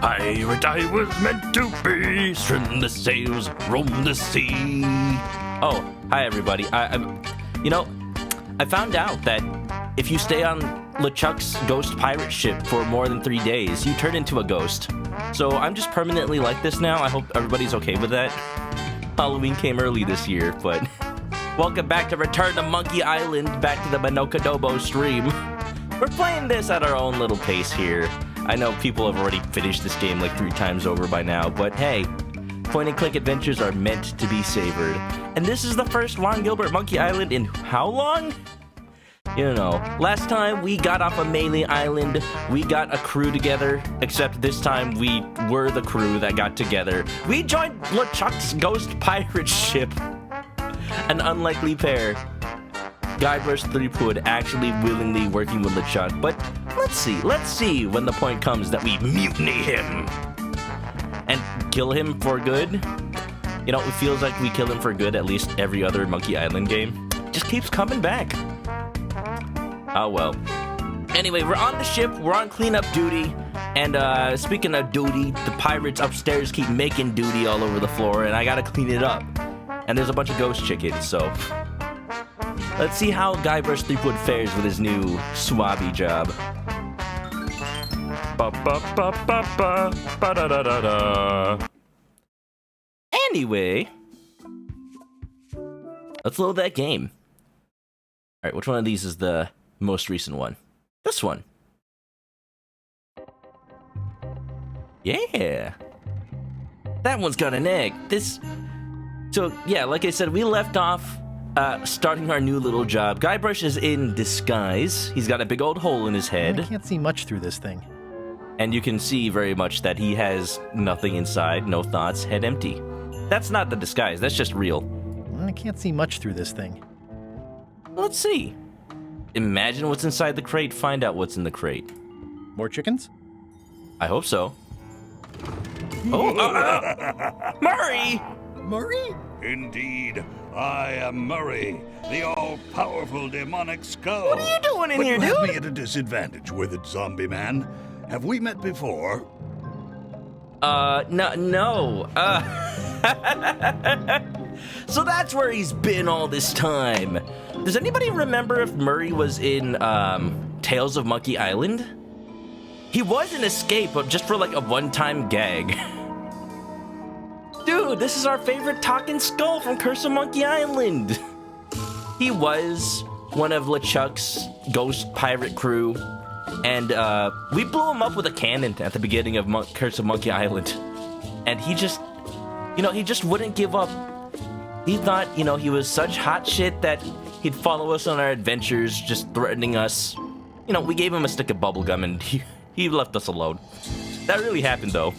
Pirate I was meant to be, trim the sails, roam the sea. Oh, hi everybody. I found out that if you stay on LeChuck's ghost pirate ship for more than 3 days, you turn into a ghost. So I'm just permanently like this now. I hope everybody's okay with that. Halloween came early this year, but welcome back to Return to Monkey Island, back to the ManokAdobo stream. We're playing this at our own little pace here. I know people have already finished this game like 3 times over by now, but hey, point-and-click adventures are meant to be savored. And this is the first Ron Gilbert Monkey Island in how long? You know, last time we got off of Melee Island, we got a crew together, except this time we were the crew that got together. We joined LeChuck's ghost pirate ship. An unlikely pair. Guybrush Threepwood actually willingly working with LeChuck, but let's see when the point comes that we mutiny him. And kill him for good. You know, it feels like we kill him for good at least every other Monkey Island game. Just keeps coming back. Oh well. Anyway, we're on the ship, we're on cleanup duty, and speaking of duty, the pirates upstairs keep making duty all over the floor, and I gotta clean it up. And there's a bunch of ghost chickens, so let's see how Guybrush Threepwood fares with his new swabby job. Anyway, let's load that game. Alright, which one of these is the most recent one? This one. Yeah. That one's got an egg. So, yeah, like I said, we left off starting our new little job. Guybrush is in disguise. He's got a big old hole in his head. I can't see much through this thing. And you can see very much that he has nothing inside, no thoughts, head empty. That's not the disguise, that's just real. I can't see much through this thing. Let's see. Imagine what's inside the crate, find out what's in the crate. More chickens? I hope so. Oh, Murray! Murray? Indeed, I am Murray, the all-powerful demonic skull. What are you doing in but here, you have dude? me at a disadvantage, withered zombie man. Have we met before? No. So that's where he's been all this time. Does anybody remember if Murray was in, Tales of Monkey Island? He was in Escape, but just for like a one-time gag. Dude, this is our favorite talking skull from Curse of Monkey Island. He was one of LeChuck's ghost pirate crew, and we blew him up with a cannon at the beginning of Curse of Monkey Island. And he just wouldn't give up. He thought, he was such hot shit that he'd follow us on our adventures, just threatening us. We gave him a stick of bubblegum and he left us alone. That really happened, though.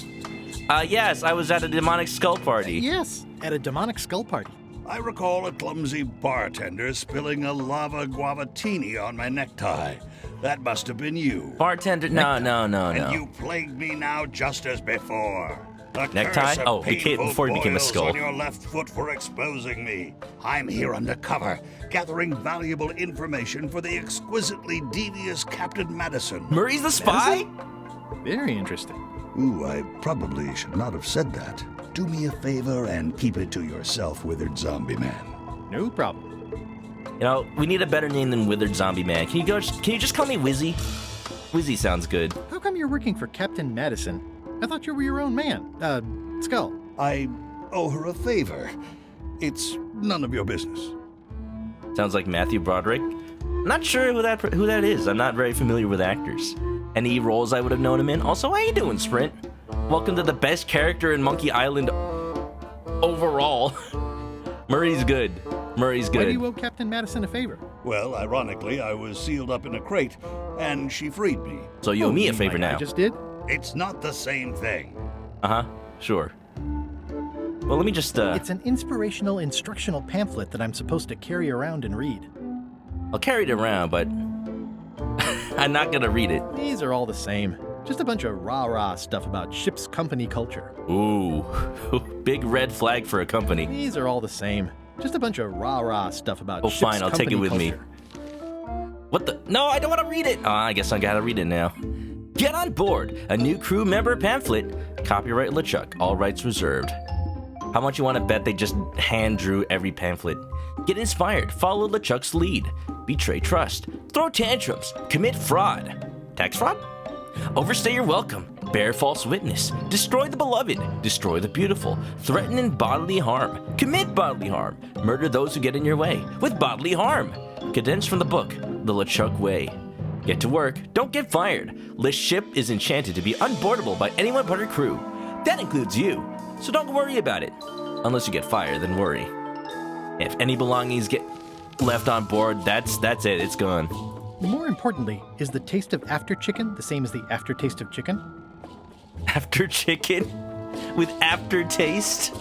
Yes, I was at a demonic skull party. Yes, at a demonic skull party. I recall a clumsy bartender spilling a lava guavatini on my necktie. That must have been you. Bartender, no. And you plagued me now just as before. The Necktie? curse of Oh, before he became a boils skull. on your left foot for exposing me. I'm here undercover, gathering valuable information for the exquisitely devious Captain Madison. Murray's the spy? Very interesting. Ooh, I probably should not have said that. Do me a favor and keep it to yourself, withered zombie man. No problem. We need a better name than Withered Zombie Man. Can you just call me Wizzy? Wizzy sounds good. How come you're working for Captain Madison? I thought you were your own man. Skull. I owe her a favor. It's none of your business. Sounds like Matthew Broderick. Not sure who that is. I'm not very familiar with actors. Any roles I would have known him in. Also, how you doing, Sprint? Welcome to the best character in Monkey Island overall. Murray's good. Murray's good. Why do you owe Captain Madison a favor? Well, ironically, I was sealed up in a crate, and she freed me. So you owe me a favor now. I just did? It's not the same thing. Uh-huh. Sure. Well, let me just, It's an inspirational instructional pamphlet that I'm supposed to carry around and read. I'll carry it around, but I'm not gonna read it. These are all the same. Just a bunch of rah-rah stuff about ship's company culture. Ooh. Big red flag for a company. These are all the same. Just a bunch of rah-rah stuff about ship's company culture. Oh, fine, I'll take it with me. What the? No, I don't want to read it! Oh, I guess I gotta read it now. Get on board. A new crew member pamphlet. Copyright LeChuck. All rights reserved. How much you want to bet they just hand drew every pamphlet? Get inspired. Follow LeChuck's lead. Betray trust. Throw tantrums. Commit fraud. Tax fraud? Overstay your welcome. Bear false witness. Destroy the beloved. Destroy the beautiful. Threaten bodily harm. Commit bodily harm. Murder those who get in your way with bodily harm. Condensed from the book, The LeChuck Way. Get to work. Don't get fired. This ship is enchanted to be unboardable by anyone but her crew. That includes you. So don't worry about it. Unless you get fired, then worry. If any belongings get left on board, that's it. It's gone. More importantly, is the taste of after chicken the same as the aftertaste of chicken? After chicken? With aftertaste?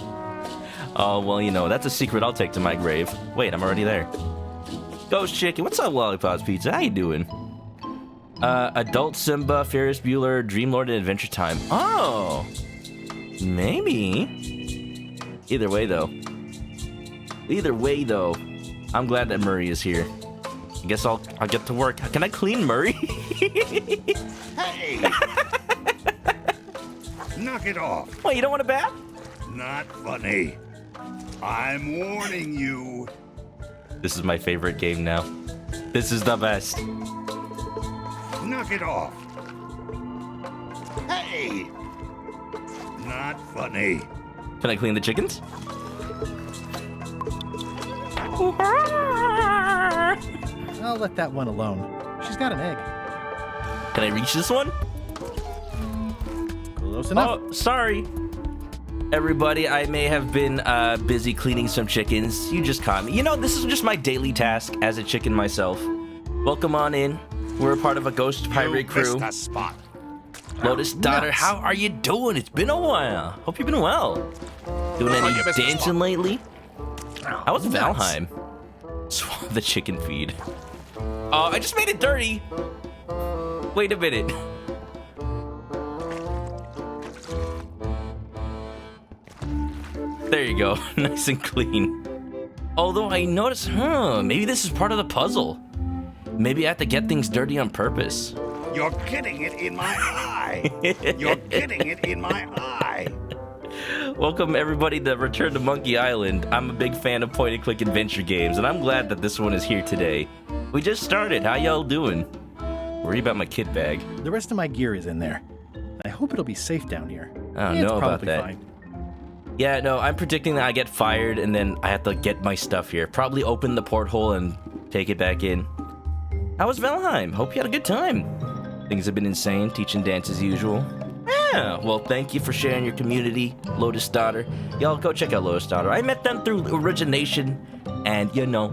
Oh, well, you know, that's a secret I'll take to my grave. Wait, I'm already there. Ghost Chicken, what's up, Lollipops Pizza? How you doing? Adult Simba, Ferris Bueller, Dreamlord, and Adventure Time. Oh! Maybe. Either way, though, I'm glad that Murray is here. I guess I'll get to work. Can I clean Murray? Hey! Knock it off. Wait, you don't want a bath? Not funny. I'm warning you. This is my favorite game now. This is the best. Knock it off. Hey! Not funny. Can I clean the chickens? I'll let that one alone. She's got an egg. Can I reach this one? Close enough. Oh, sorry. Everybody, I may have been busy cleaning some chickens. You just caught me. You know, this is just my daily task as a chicken myself. Welcome on in. We're a part of a ghost pirate crew. Missed a spot. Lotus Daughter, Nuts. how are you doing? It's been a while. Hope you've been well. Doing any you missed a dancing spot. lately? How was Nuts. Valheim? Swallow the chicken feed. Oh, I just made it dirty. Wait a minute. There you go. Nice and clean. Although I noticed, maybe this is part of the puzzle. Maybe I have to get things dirty on purpose. You're getting it in my eye. You're getting it in my eye. Welcome everybody to Return to Monkey Island. I'm a big fan of point-and-click adventure games, and I'm glad that this one is here today. We just started. How y'all doing? Worry about my kit bag. The rest of my gear is in there. I hope it'll be safe down here. I don't It's know about probably that. fine. Yeah, no, I'm predicting that I get fired and then I have to get my stuff here. Probably open the porthole and take it back in. How was Valheim? Hope you had a good time. Things have been insane, teaching dance as usual. Yeah, well, thank you for sharing your community, Lotus Daughter. Y'all go check out Lotus Daughter. I met them through Origination and, you know,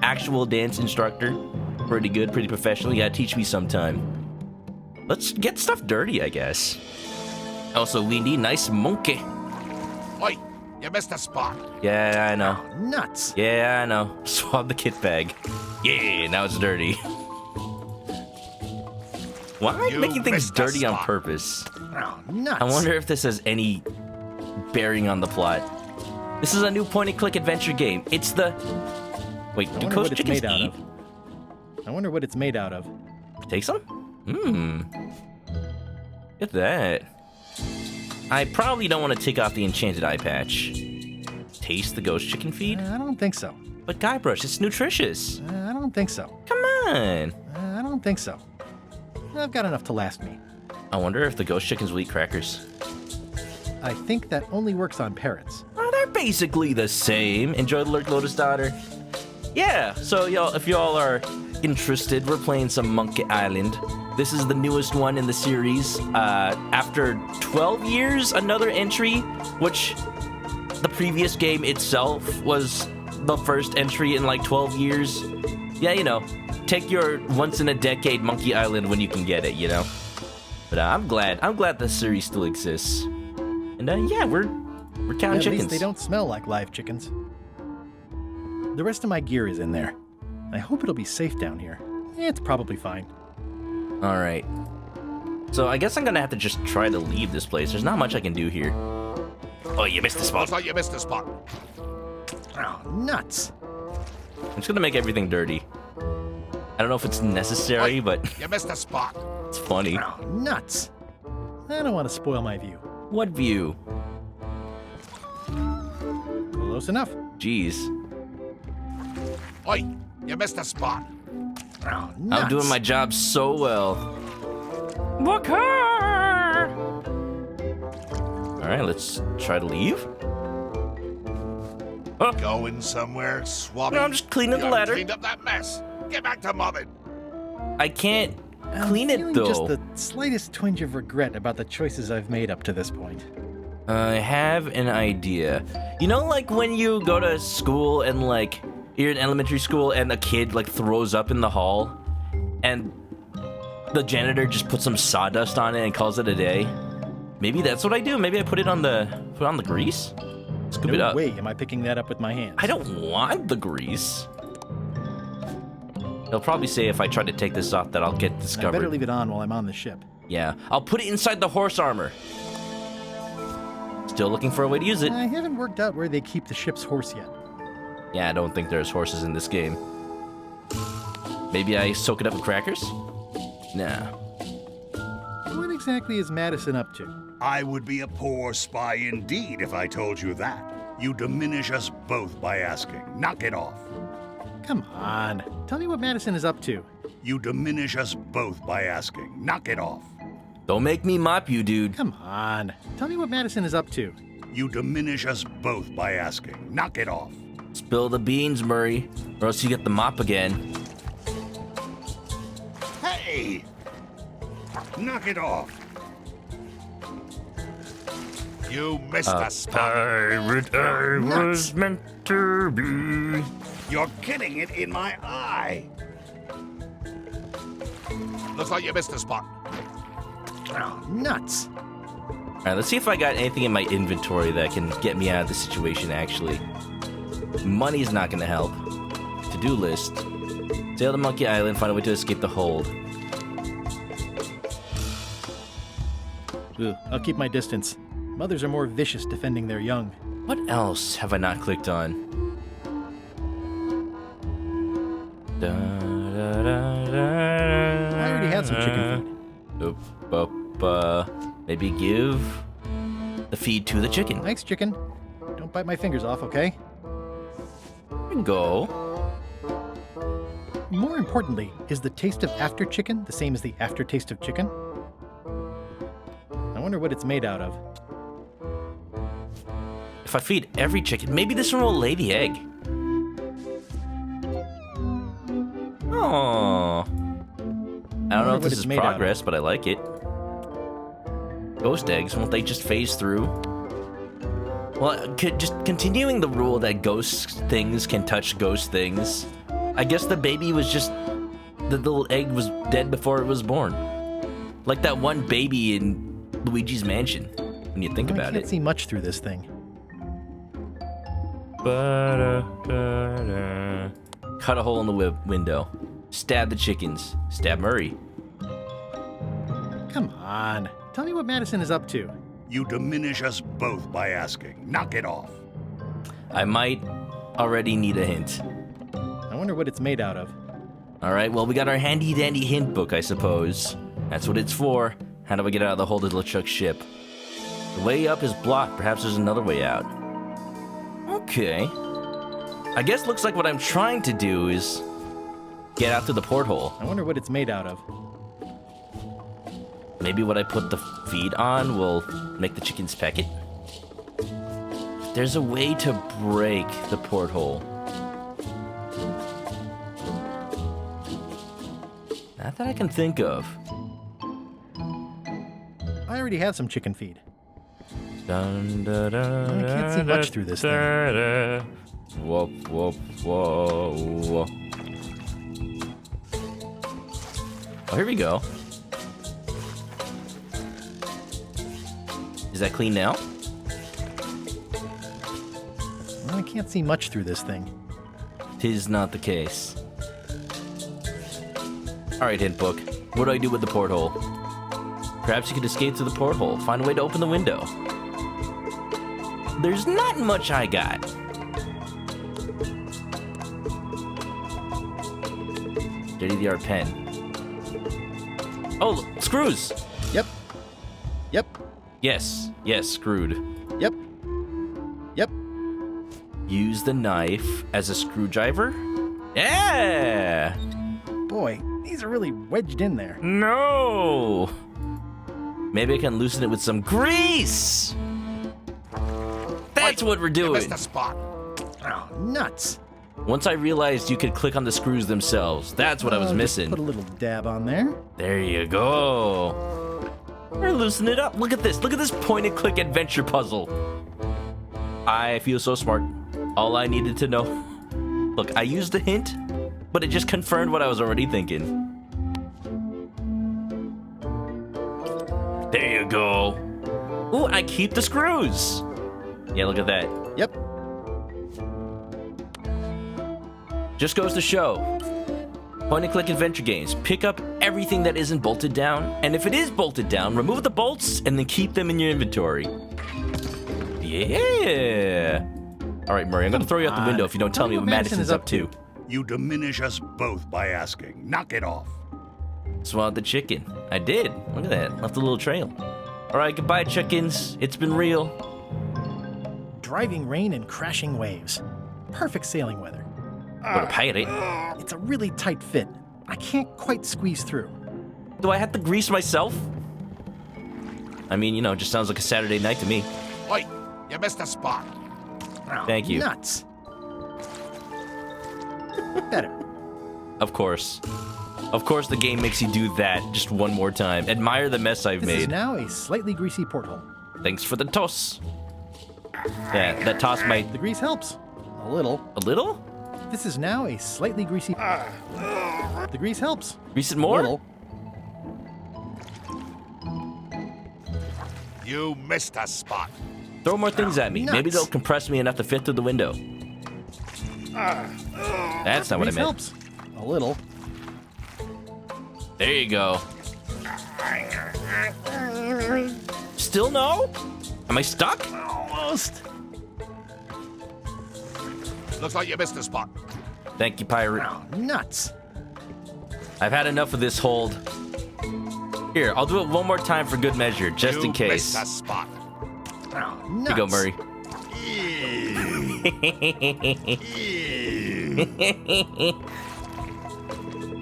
actual dance instructor. Pretty good, pretty professional. You gotta teach me sometime. Let's get stuff dirty, I guess. Also, we need nice monkey. Oi, you missed a spot. Yeah, I know. Nuts. Yeah, I know. Swab the kit bag. Yeah, now it's dirty. Why am I You making things missed a dirty on spot. purpose? Oh, nuts. I wonder if this has any bearing on the plot. This is a new point-and-click adventure game. It's the... Wait, I do wonder ghost what it's chickens made out eat? of. I wonder what it's made out of. Take some? Get that. I probably don't want to take off the enchanted eye patch. Taste the ghost chicken feed? I don't think so. But Guybrush, it's nutritious. I don't think so. Come on. I don't think so. I've got enough to last me. I wonder if the ghost chickens will eat crackers. I think that only works on parrots. Oh, they're basically the same. Enjoy the Lurk Lotus Daughter. Yeah, so y'all, if y'all are interested, we're playing some Monkey Island. This is the newest one in the series. After 12 years, another entry, which the previous game itself was the first entry in like 12 years. Yeah, you know, take your once-in-a-decade Monkey Island when you can get it, you know? But I'm glad the series still exists. And yeah, we're counting At chickens. least they don't smell like live chickens. The rest of my gear is in there. I hope it'll be safe down here. It's probably fine. All right. So I guess I'm gonna have to just try to leave this place. There's not much I can do here. Oh, you missed the spot. Looks like you missed a spot. Oh, nuts. I'm just gonna make everything dirty. I don't know if it's necessary, but You missed a spot. It's funny. Oh, nuts. I don't want to spoil my view. What view? Close enough. Jeez. Oi, you missed a spot. Oh, nuts. I'm doing my job so well. Alright, let's try to leave. Oh, Going somewhere, Swabby? no, I'm just cleaning the You ladder. cleaned up that mess. Get back to mobbing. I can't I'm clean it feeling though. just the slightest twinge of regret about the choices I've made up to this point. I have an idea. You know, like when you go to school and like you're in elementary school and a kid like throws up in the hall and the janitor just puts some sawdust on it and calls it a day? Maybe that's what I do. Maybe I put on the grease. Scoop it No up. way am I picking that up with my hands. I don't want the grease. They'll probably say if I try to take this off that I'll get I discovered. better leave it on while I'm on the ship. Yeah, I'll put it inside the horse armor. Still looking for a way to use it. I haven't worked out where they keep the ship's horse yet. Yeah, I don't think there's horses in this game. Maybe I soak it up with crackers? Nah. What exactly is Madison up to? I would be a poor spy indeed if I told you that. You diminish us both by asking. Knock it off. Come on. Tell me what Madison is up to. You diminish us both by asking. Knock it off. Don't make me mop you, dude. Come on. Tell me what Madison is up to. You diminish us both by asking. Knock it off. Spill the beans, Murray, or else you get the mop again. Hey! Knock it off. You missed a spot. I was meant to be. You're getting it in my eye. Looks like you missed a spot. Oh, nuts. Alright, let's see if I got anything in my inventory that can get me out of the situation, actually. Money's not gonna help. To-do list. Sail to Monkey Island, find a way to escape the hold. Ugh, I'll keep my distance. Mothers are more vicious defending their young. What else have I not clicked on? Da, da, da, da, I already had some chicken feed. Maybe give the feed to the chicken. Thanks, chicken. Don't bite my fingers off, okay? There you go. More importantly, is the taste of after chicken the same as the aftertaste of chicken? I wonder what it's made out of. If I feed every chicken, maybe this one will lay the egg. Oh. I don't know wonder if what this it's is made out of. progress, but I like it. Ghost eggs, won't they just phase through? Well, just continuing the rule that ghost things can touch ghost things. I guess the baby was just... the little egg was dead before it was born. Like that one baby in Luigi's Mansion, when you think I about can't it. see much through this thing. Cut a hole in the window. Stab the chickens. Stab Murray. Come on. Tell me what Madison is up to. You diminish us both by asking. Knock it off. I might already need a hint. I wonder what it's made out of. Alright, well, we got our handy dandy hint book, I suppose. That's what it's for. How do I get out of the hold of LeChuck's ship? The way up is blocked. Perhaps there's another way out. Okay. I guess looks like what I'm trying to do is get out through the porthole. I wonder what it's made out of. Maybe what I put the feed on will make the chickens peck it. There's a way to break the porthole. Not that I can think of. I already have some chicken feed. Dun, da, da, I can't see much through this thing. Whoop, whoop, whoa. Oh, here we go. Is that clean now? I can't see much through this thing. 'Tis not the case. Alright, hint book. What do I do with the porthole? Perhaps you could escape through the porthole. Find a way to open the window. There's not much I got. Dirty the art pen. Oh, screws. Yep. Yep. Yes, screwed. Yep. Yep. Use the knife as a screwdriver. Yeah! Boy, these are really wedged in there. No! Maybe I can loosen it with some grease! That's what we're You doing. missed a spot. Oh, nuts. Once I realized you could click on the screws themselves, that's what I was Just missing. Put a little dab on there. There you go. We're loosening it up. Look at this. Look at this point-and-click adventure puzzle. I feel so smart. All I needed to know. Look, I used the hint, but it just confirmed what I was already thinking. There you go. Ooh, I keep the screws. Yeah, look at that. Yep. Just goes to show. Point-and-click adventure games. Pick up everything that isn't bolted down, and if it is bolted down, remove the bolts and then keep them in your inventory. Yeah. All right, Murray, I'm gonna throw you out the window if you don't tell me what Madison is up to. You diminish us both by asking. Knock it off. Swallowed the chicken. I did. Look at that. Left a little trail. All right, goodbye, chickens. It's been real. Driving rain and crashing waves. Perfect sailing weather. What a pirate. It's a really tight fit. I can't quite squeeze through. Do I have to grease myself? I mean, you know, it just sounds like a Saturday night to me. Wait, you missed a spot. Oh, Thank you. Nuts. Better. Of course. Of course the game makes you do that just one more time. Admire the mess I've This is made. now a slightly greasy porthole. Thanks for the toss. Yeah, that toss might... The grease helps. A little. A little? This is now a slightly greasy. The grease helps. Grease it A more? little. You missed a spot. Throw more things at me. Nuts. Maybe they'll compress me enough to fit through the window. That's not what I Grease meant. helps. A little. There you go. Still no? Am I stuck? Almost. Looks like you missed a spot. Thank you, pirate. Oh, nuts. I've had enough of this hold. Here, I'll do it one more time for good measure, just in You case. missed a spot. Oh, Here nuts. you go, Murray.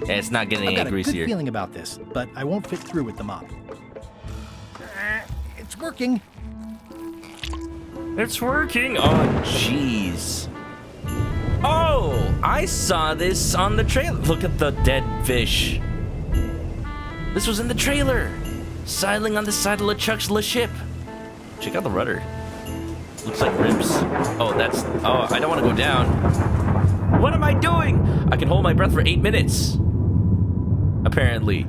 Yeah, it's not getting I've any got a good greasier. feeling about this, but I won't fit through with the mop. It's working. It's working. Oh, jeez. Oh, I saw this on the trailer. Look at the dead fish. This was in the trailer. Sailing on the side of LeChuck's ship. Check out the rudder. Looks like ribs. Oh, that's... Oh, I don't want to go down. What am I doing? I can hold my breath for 8 minutes. Apparently.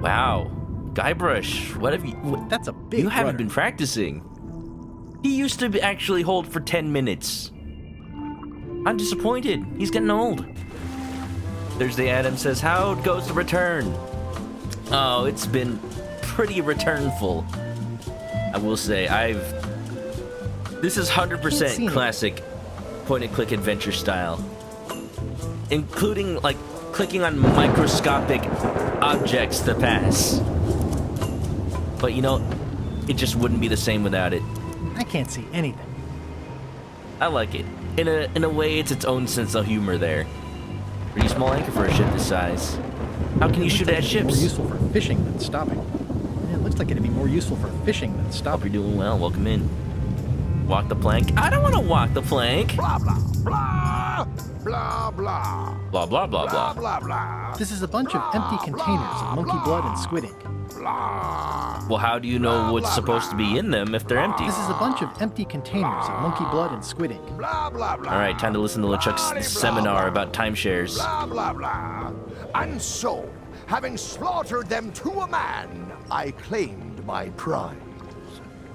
Wow. Guybrush, what have you... That's a big You haven't rudder. been practicing. He used to actually hold for 10 minutes. I'm disappointed. He's getting old. Thursday Adam says, how goes the return? Oh, it's been pretty returnful. I will say, this is 100% classic point-and-click adventure style. Including, like, clicking on microscopic objects to pass. But, you know, it just wouldn't be the same without it. I can't see anything. I like it. In a way, it's its own sense of humor there. Pretty small anchor for a ship this size. How can you shoot at More ships? useful for fishing than stopping. Yeah, it looks like it'd be more useful for fishing than Hope stopping. you're doing well. Welcome in. Walk the plank. I don't want to walk the plank. Blah, blah, blah. Blah, blah. Blah, blah, blah, Blah, blah. blah, blah. This is a bunch of empty containers of monkey blood and squid ink. Blah. Well, how do you know what's supposed to be in them if they're empty? This is a bunch of empty containers of monkey blood and squid ink. Blah, blah, blah. All right, time to listen to LeChuck's seminar about timeshares. Blah, blah, blah. And so, having slaughtered them to a man, I claimed my prize.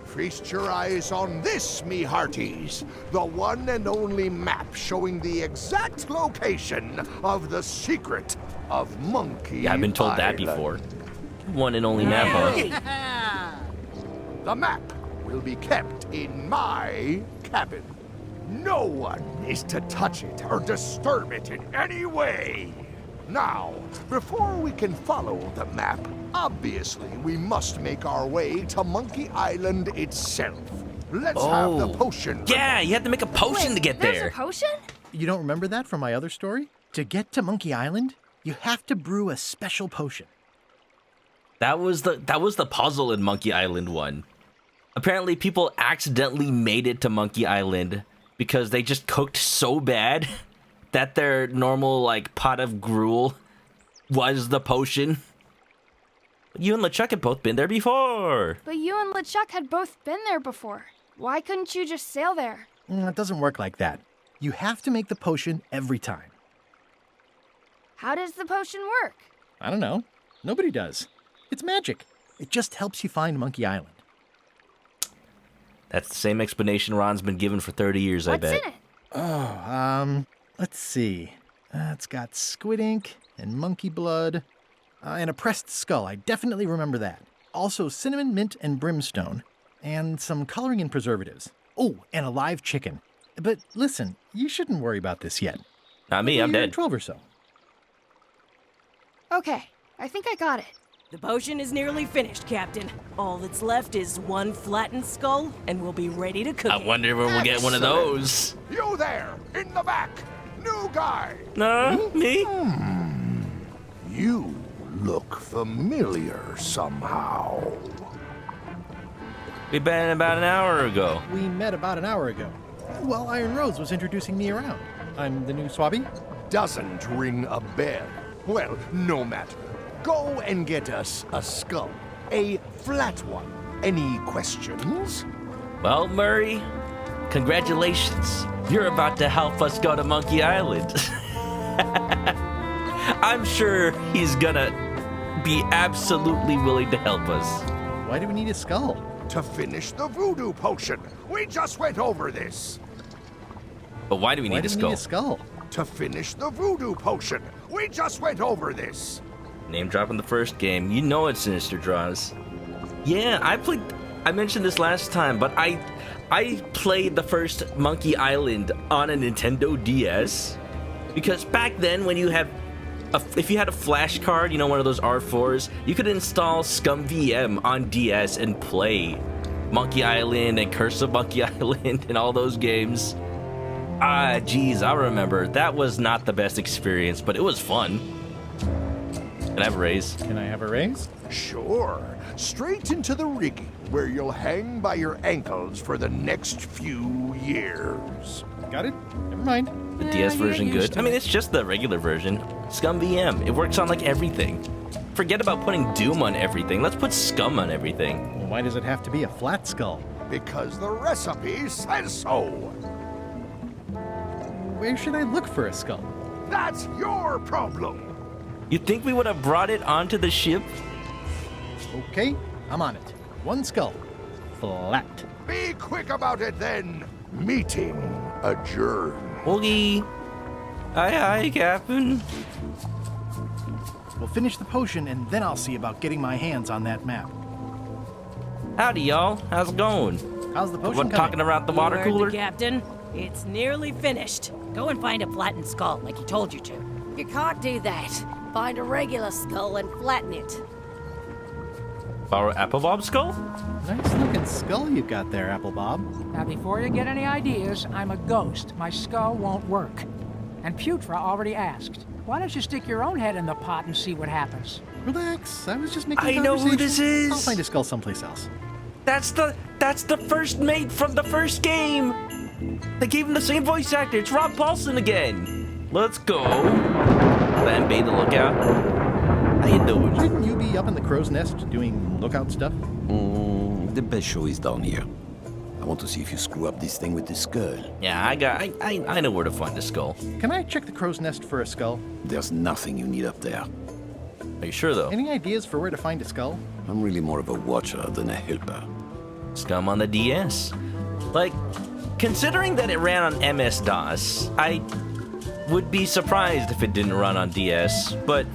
Feast your eyes on this, me hearties, the one and only map showing the exact location of the secret of Monkey Yeah, I've been told that Island. before. One and only map, huh? The map will be kept in my cabin. No one is to touch it or disturb it in any way. Now, before we can follow the map, Obviously, we must make our way to Monkey Island itself. Let's have the potion. Yeah, you have to make a potion to get There's there. a potion? You don't remember that from my other story? To get to Monkey Island, you have to brew a special potion. That was the puzzle in Monkey Island 1. Apparently, people accidentally made it to Monkey Island because they just cooked so bad that their normal, like, pot of gruel was the potion. You and LeChuck had both been there before. But you and LeChuck had both been there before. Why couldn't you just sail there? It doesn't work like that. You have to make the potion every time. How does the potion work? I don't know. Nobody does. It's magic. It just helps you find Monkey Island. That's the same explanation Ron's been given for 30 years, I What's bet. in it? Oh, let's see. It's got squid ink and monkey blood and a pressed skull. I definitely remember that. Also cinnamon, mint, and brimstone, and some coloring and preservatives. Oh, and a live chicken. But listen, you shouldn't worry about this yet. Not me, I'm You're dead. 12 or so. Okay, I think I got it. The potion is nearly finished, Captain. All that's left is one flattened skull, and we'll be ready to cook I it. wonder when we'll get one of those. You there, in the back. New guy. No, me? You look familiar somehow. We been about an hour ago. We met about an hour ago. Well, Iron Rose was introducing me around. I'm the new Swabby. Doesn't ring a bell. Well, no matter. Go and get us a skull. A flat one. Any questions? Well, Murray, congratulations. You're about to help us go to Monkey Island. I'm sure he's gonna be absolutely willing to help us. Why do we need a skull? To finish the voodoo potion. We just went over this. But why do we Why need do a we skull? need a skull? To finish the voodoo potion. We just went over this. Name drop in the first game. You know it's Sinister Draws. Yeah, I mentioned this last time, but I played the first Monkey Island on a Nintendo DS because back then when you have if you had a flash card, you know, one of those R4s, you could install ScumVM on DS and play Monkey Island and Curse of Monkey Island and all those games. Geez, I remember. That was not the best experience, but it was fun. Can I have a raise? Can I have a raise? Sure. Straight into the rigging, where you'll hang by your ankles for the next few years. Got it? Never mind. The DS version good? I mean, it's just the regular version. ScumVM. It works on like everything. Forget about putting Doom on everything. Let's put Scum on everything. Well, why does it have to be a flat skull? Because the recipe says so. Where should I look for a skull? That's your problem. You think we would have brought it onto the ship? Okay, I'm on it. One skull. Flat. Be quick about it then. Meeting adjourned. Oogie. Aye, Captain. We'll finish the potion and then I'll see about getting my hands on that map. Howdy, y'all. How's it going? How's the potion What, coming? talking around the You water heard cooler? the Captain. It's nearly finished. Go and find a flattened skull, like he told you to. You can't do that. Find a regular skull and flatten it. Our Applebob skull? Nice looking skull you've got there, Applebob. Now, before you get any ideas, I'm a ghost. My skull won't work. And Putra already asked. Why don't you stick your own head in the pot and see what happens? Relax, I was just making I know who conversation. this is. I'll find a skull someplace else. That's the first mate from the first game. They gave him the same voice actor. It's Rob Paulson again. Let's go. Land Bay the Lookout. How you doing? Shouldn't you be up in the crow's nest doing lookout stuff? The best show is down here. I want to see if you screw up this thing with the skull. Yeah, I know where to find the skull. Can I check the crow's nest for a skull? There's nothing you need up there. Are you sure though? Any ideas for where to find a skull? I'm really more of a watcher than a helper. Scum on the DS. Like, considering that it ran on MS-DOS, I would be surprised if it didn't run on DS, but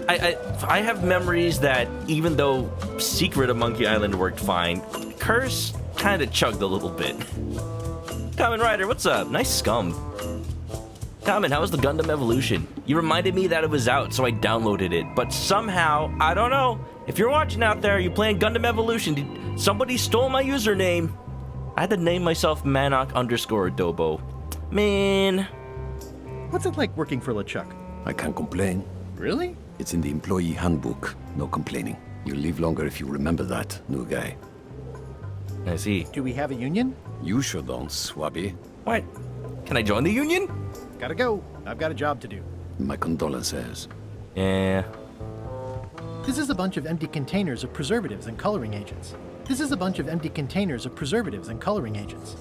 I have memories that even though Secret of Monkey Island worked fine, Curse kind of chugged a little bit. Kamen Rider, what's up? Nice scum. Common, how was the Gundam Evolution? You reminded me that it was out, so I downloaded it. But somehow, I don't know. If you're watching out there, you're playing Gundam Evolution, somebody stole my username. I had to name myself ManokAdobo. Man. What's it like working for LeChuck? I can't complain. Really? It's in the employee handbook. No complaining. You'll live longer if you remember that, new guy. I see. Do we have a union? You sure don't, Swabby. What? Can I join the union? Gotta go. I've got a job to do. My condolences. Yeah. This is a bunch of empty containers of preservatives and coloring agents. This is a bunch of empty containers of preservatives and coloring agents.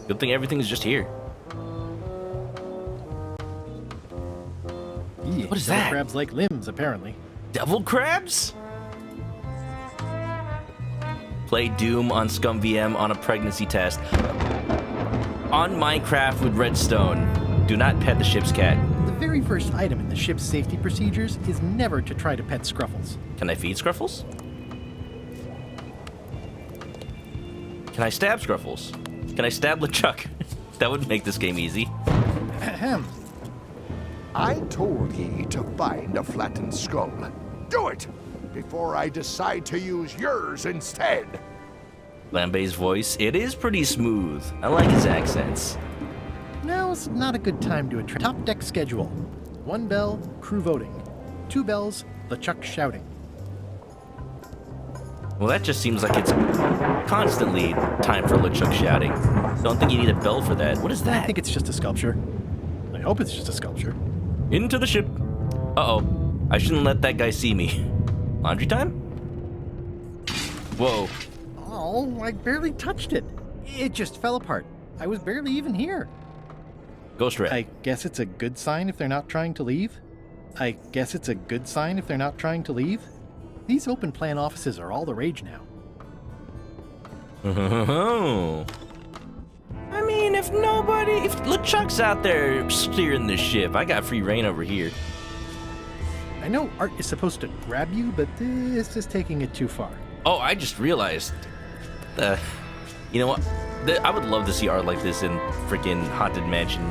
Good thing everything is just here. What is that? Crabs like limbs, apparently. Devil crabs? Play Doom on Scum VM on a pregnancy test. On Minecraft with Redstone. Do not pet the ship's cat. The very first item in the ship's safety procedures is never to try to pet Scruffles. Can I feed Scruffles? Can I stab Scruffles? Can I stab LeChuck? That would make this game easy. Ahem. I told ye to find a flattened skull. Do it! Before I decide to use yours instead. Lambe's voice, it is pretty smooth. I like his accents. Now's not a good time to attract. Top deck schedule. 1 bell, crew voting. 2 bells, LeChuck shouting. Well, that just seems like it's constantly time for LeChuck shouting. Don't think you need a bell for that. What is that? I think it's just a sculpture. I hope it's just a sculpture. Into the ship. Uh-oh. I shouldn't let that guy see me. Laundry time? Whoa. Oh, I barely touched it. It just fell apart. I was barely even here. Ghost Red. I guess it's a good sign if they're not trying to leave? I guess it's a good sign if they're not trying to leave? These open plan offices are all the rage now. I mean, if LeChuck's out there steering the ship, I got free reign over here. I know art is supposed to grab you, but this is taking it too far. Oh, I just realized. You know what? I would love to see art like this in freaking Haunted Mansion.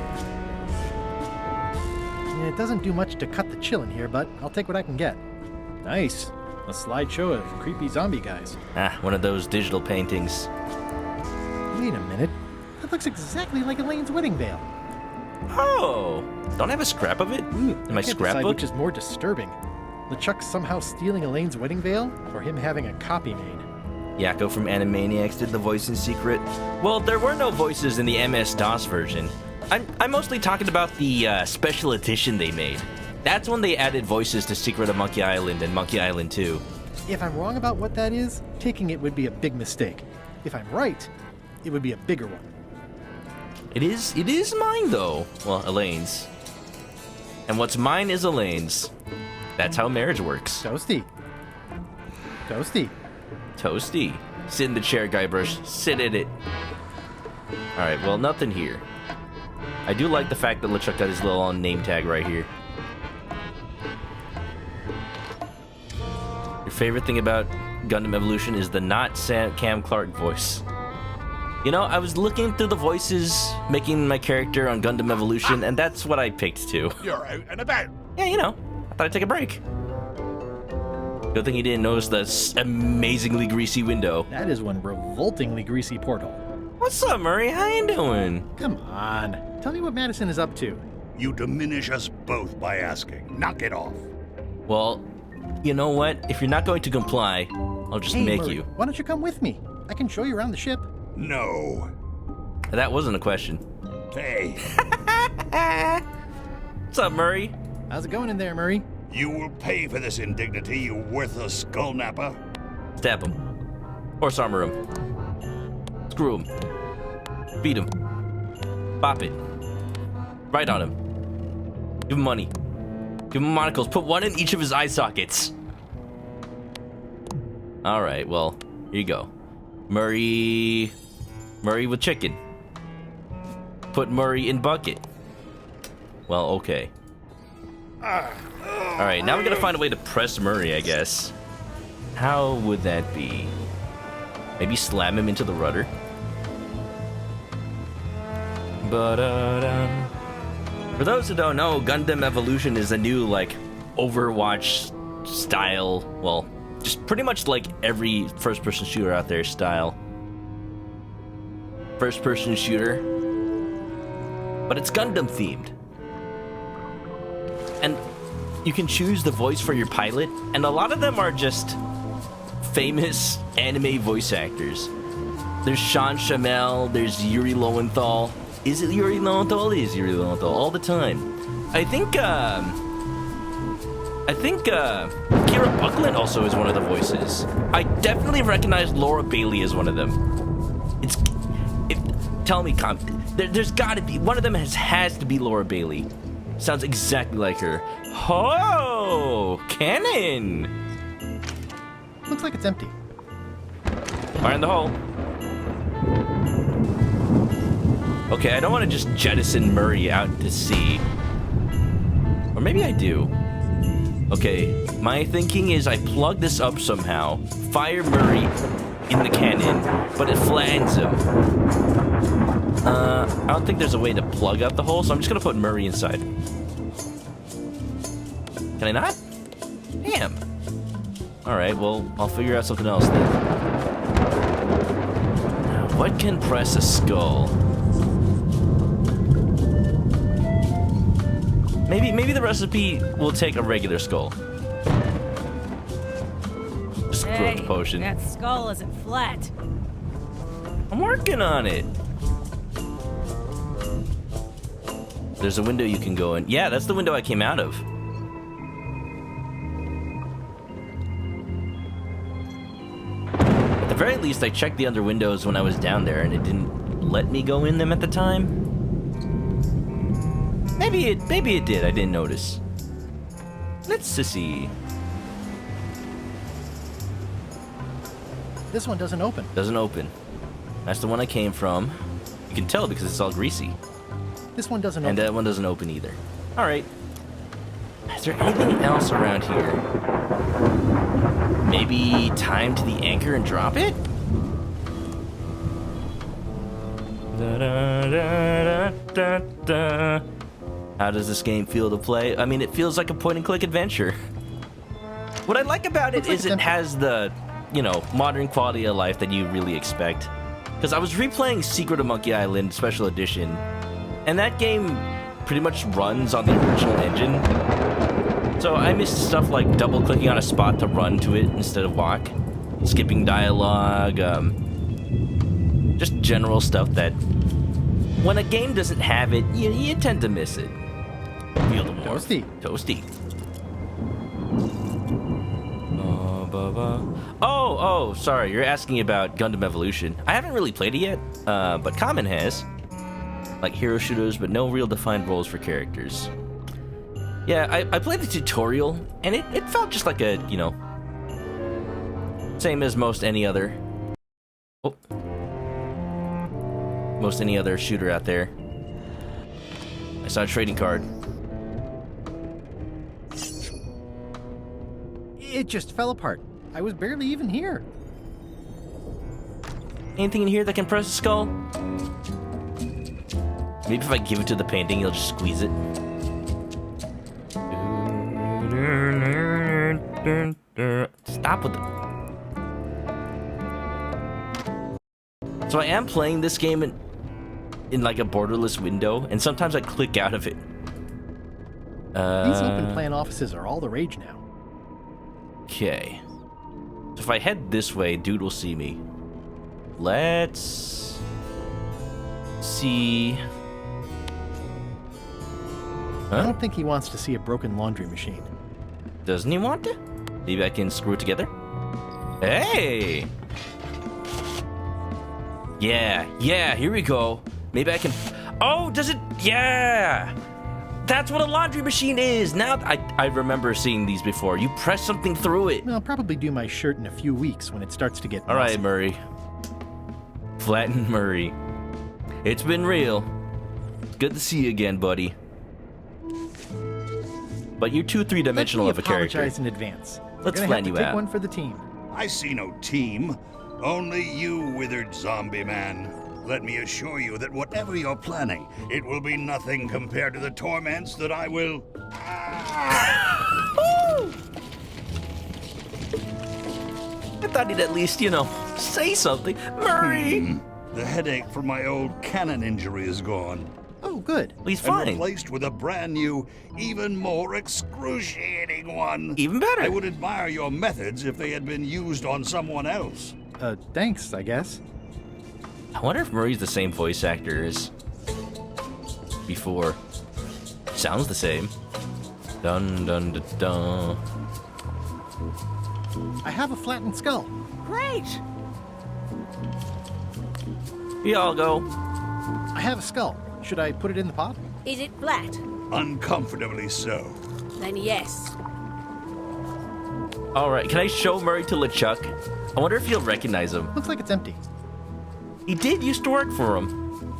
It doesn't do much to cut the chill in here, but I'll take what I can get. Nice. A slideshow of creepy zombie guys. Ah, one of those digital paintings. Wait a minute. That looks exactly like Elaine's wedding veil. Oh! Don't I have a scrap of it? In my I can't decide scrapbook? which is more disturbing. LeChuck somehow stealing Elaine's wedding veil, or him having a copy made. Yakko from Animaniacs did the voice in secret. Well, there were no voices in the MS-DOS version. I'm mostly talking about the special edition they made. That's when they added voices to Secret of Monkey Island and Monkey Island 2. If I'm wrong about what that is, taking it would be a big mistake. If I'm right, it would be a bigger one. It is mine, though. Well, Elaine's. And what's mine is Elaine's. That's how marriage works. Toasty. Toasty. Toasty. Sit in the chair, Guybrush. Sit in it. Alright, well, nothing here. I do like the fact that LeChuck got his little name tag right here. Your favorite thing about Gundam Evolution is the not Cam Clark voice. You know, I was looking through the voices, making my character on Gundam Evolution, and that's what I picked too. You're out and about. Yeah, you know, I thought I'd take a break. Good thing you didn't notice the amazingly greasy window. That is one revoltingly greasy portal. What's up, Murray? How you doing? Come on. Tell me what Madison is up to. You diminish us both by asking. Knock it off. Well, you know what? If you're not going to comply, I'll just Hey, make Murray, you. why don't you come with me? I can show you around the ship. No. That wasn't a question. Hey, What's up, Murray? How's it going in there, Murray? you will pay for this indignity, you worthless skull napper. Stab him. Horse armor him. Screw him. Beat him. Bop it. Write on him. Give him money. Give him monocles. Put one in each of his eye sockets. Alright, well, here you go. Murray with chicken. Put Murray in bucket. Well, okay. Alright, now we gotta find a way to press Murray, I guess. How would that be? Maybe slam him into the rudder? Ba-da-dum. For those who don't know, Gundam Evolution is a new, like, Overwatch style, well, just pretty much like every first-person shooter out there style. First-person shooter, but it's Gundam themed. And you can choose the voice for your pilot, and a lot of them are just famous anime voice actors. There's Sean Shamel, there's Yuri Lowenthal. Is it Yuri Lowenthal? It is Yuri Lowenthal all the time. I think Kira Buckland also is one of the voices. I definitely recognize Laura Bailey as one of them. Tell me, there's gotta be, one of them has to be Laura Bailey. Sounds exactly like her. Oh, cannon! Looks like it's empty. Fire in the hole. Okay, I don't want to just jettison Murray out to sea. Or maybe I do. Okay, my thinking is I plug this up somehow, fire Murray in the cannon, but it flattens him. I don't think there's a way to plug out the hole, so I'm just gonna put Murray inside. Can I not? Damn. Alright, well, I'll figure out something else then. What can press a skull? Maybe the recipe will take a regular skull. Just growth potion. That skull isn't flat. I'm working on it. There's a window you can go in. Yeah, that's the window I came out of. At the very least, I checked the other windows when I was down there, and it didn't let me go in them at the time. Maybe it did. I didn't notice. Let's see. This one doesn't open. Doesn't open. That's the one I came from. You can tell because it's all greasy. This one doesn't open. And that one doesn't open either. All right. Is there anything else around here? Maybe time to the anchor and drop it? Da, da, da, da, da. How does this game feel to play? I mean, it feels like a point-and-click adventure. What I like about it is it has the, you know, modern quality of life that you really expect. Because I was replaying Secret of Monkey Island Special Edition, and that game pretty much runs on the original engine. So I missed stuff like double-clicking on a spot to run to it instead of walk, skipping dialogue, just general stuff that when a game doesn't have it, you tend to miss it. Feel the warmth. Toasty. Oh, sorry. You're asking about Gundam Evolution. I haven't really played it yet, but Common has. Like hero shooters, but no real defined roles for characters. Yeah, I played the tutorial, and it felt just like a, you know, same as most any other. Oh. Most any other shooter out there. I saw a trading card. It just fell apart. I was barely even here. Anything in here that can press a skull? Maybe if I give it to the painting, he'll just squeeze it. Stop with the... So I am playing this game in like a borderless window, and sometimes I click out of it. These open plan offices are all the rage now. Okay. So if I head this way, dude will see me. Let's see. Huh? I don't think he wants to see a broken laundry machine. Doesn't he want to? Maybe I can screw it together? Hey! Yeah, here we go. Maybe I can... Oh, does it... Yeah! That's what a laundry machine is! Now, I remember seeing these before. You press something through it. I'll probably do my shirt in a few weeks when it starts to get All right, messy. Murray. Flatten Murray. It's been real. Good to see you again, buddy. But you're too three-dimensional of a character. Apologize in advance. Let's We're gonna flatten have you to take out. one for the team. I see no team. Only you, withered zombie man. let me assure you that whatever you're planning, it will be nothing compared to the torments that I will... I thought he'd at least, say something. Murray! The headache from my old cannon injury is gone. Oh, good. He's And fine. replaced with a brand new, even more excruciating one. Even better. I would admire your methods if they had been used on someone else. Thanks, I guess. I wonder if Murray's the same voice actor as before. Sounds the same. Dun dun dun dun. I have a flattened skull. Great! We all go. I have a skull. Should I put it in the pot? Is it flat? Uncomfortably so. Then yes. All right, can I show Murray to LeChuck? I wonder if he'll recognize him. Looks like it's empty. He did used to work for him.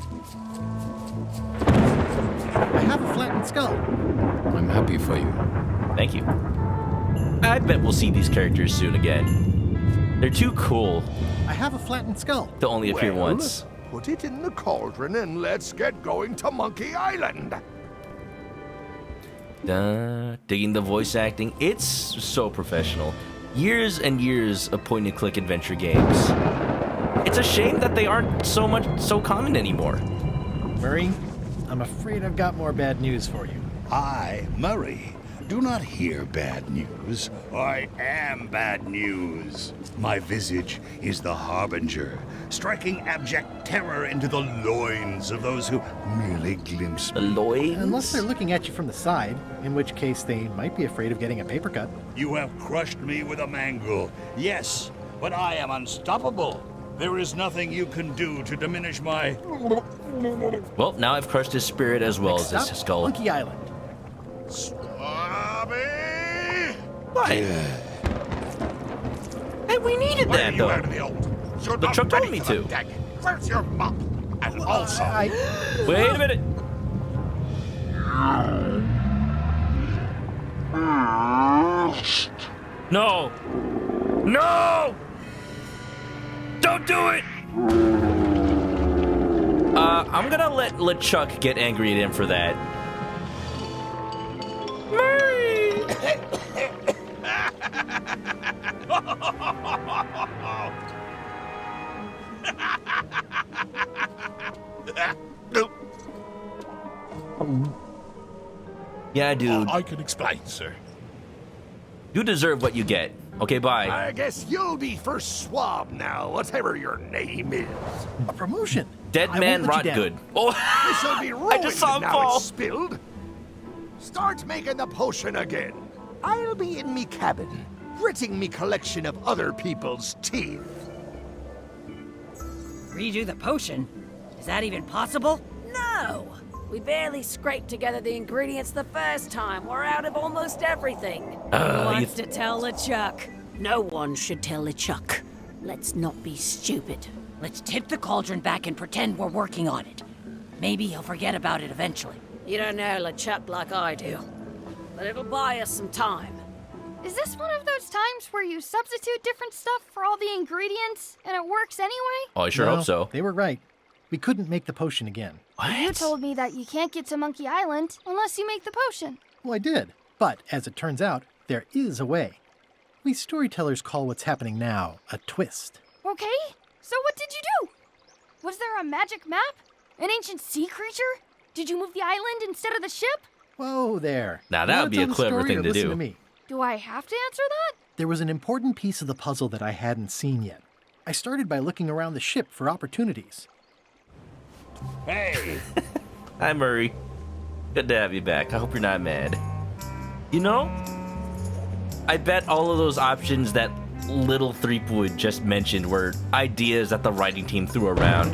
I have a flattened skull. I'm happy for you. Thank you. I bet we'll see these characters soon again. They're too cool I have a flattened skull. to only appear Well, once. Put it in the cauldron and let's get going to Monkey Island. Digging the voice acting. It's so professional. Years and years of point-and-click adventure games. It's a shame that they aren't so common anymore. Murray, I'm afraid I've got more bad news for you. I, Murray, do not hear bad news. I am bad news. My visage is the harbinger, striking abject terror into the loins of those who merely glimpse The me. Lloyds? Unless they're looking at you from the side, in which case they might be afraid of getting a paper cut. You have crushed me with a mangle. Yes, but I am unstoppable. There is nothing you can do to diminish my... Well, now I've crushed his spirit as well as Next his up, skull. Monkey Island. Swabby! What? Hey, we needed Where are that, you though. out of the old? You're The not truck told ready me for the to. deck. Where's your mop? And also... Wait a minute. No. No! Don't do it! I'm gonna let LeChuck get angry at him for that. Murray! Yeah, dude. I can explain, sir. You deserve what you get. Okay, bye. I guess you'll be first swab now, whatever your name is. A promotion. Dead I man won't rot let you good. down. Oh, This'll be ruined just saw him now fall. it's spilled. Start making the potion again. I'll be in me cabin, gritting me collection of other people's teeth. Redo the potion? Is that even possible? No! We barely scraped together the ingredients the first time. We're out of almost everything. Who wants to tell LeChuck? No one should tell LeChuck. Let's not be stupid. Let's tip the cauldron back and pretend we're working on it. Maybe he'll forget about it eventually. You don't know LeChuck like I do. But it'll buy us some time. Is this one of those times where you substitute different stuff for all the ingredients and it works anyway? Oh, I sure No, hope so. They were right. We couldn't make the potion again. You What? told me that you can't get to Monkey Island unless you make the potion. Well, I did. But as it turns out, there is a way. We storytellers call what's happening now a twist. Okay, so what did you do? Was there a magic map? An ancient sea creature? Did you move the island instead of the ship? Whoa there. Now, that You would wanna be a tell the clever story thing or to listen do. To me? Do I have to answer that? There was an important piece of the puzzle that I hadn't seen yet. I started by looking around the ship for opportunities. Hey! Hi, Murray. Good to have you back. I hope you're not mad. You know, I bet all of those options that Little Threepwood just mentioned were ideas that the writing team threw around.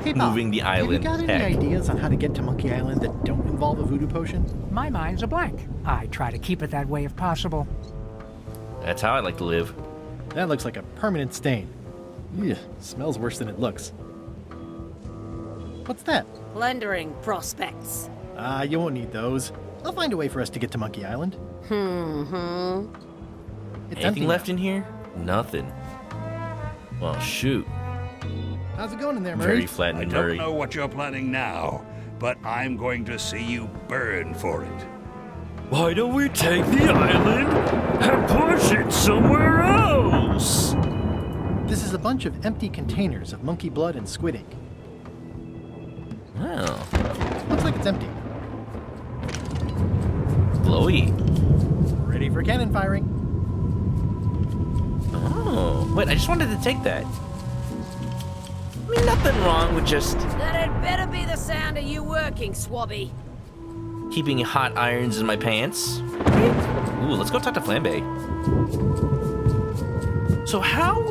Hey, Bob, Moving the island. Have you got any Heck. ideas on how to get to Monkey Island that don't involve a voodoo potion? My mind's a blank. I try to keep it that way if possible. That's how I like to live. That looks like a permanent stain. Ugh, smells worse than it looks. What's that? Plundering prospects. You won't need those. I'll find a way for us to get to Monkey Island. It's empty Anything left now. in here? Nothing. Well, shoot. How's it going in there, Murray? Very I flattened don't Murray. know what you're planning now, but I'm going to see you burn for it. Why don't we take the island and push it somewhere else? This is a bunch of empty containers of monkey blood and squid ink. Wow. Looks like it's empty. Glowy. Ready for cannon firing. Oh. Wait, I just wanted to take that. I mean, nothing wrong with just That had better be the sound of you working, Swabby. keeping hot irons in my pants. Ooh, let's go talk to Flambe. So how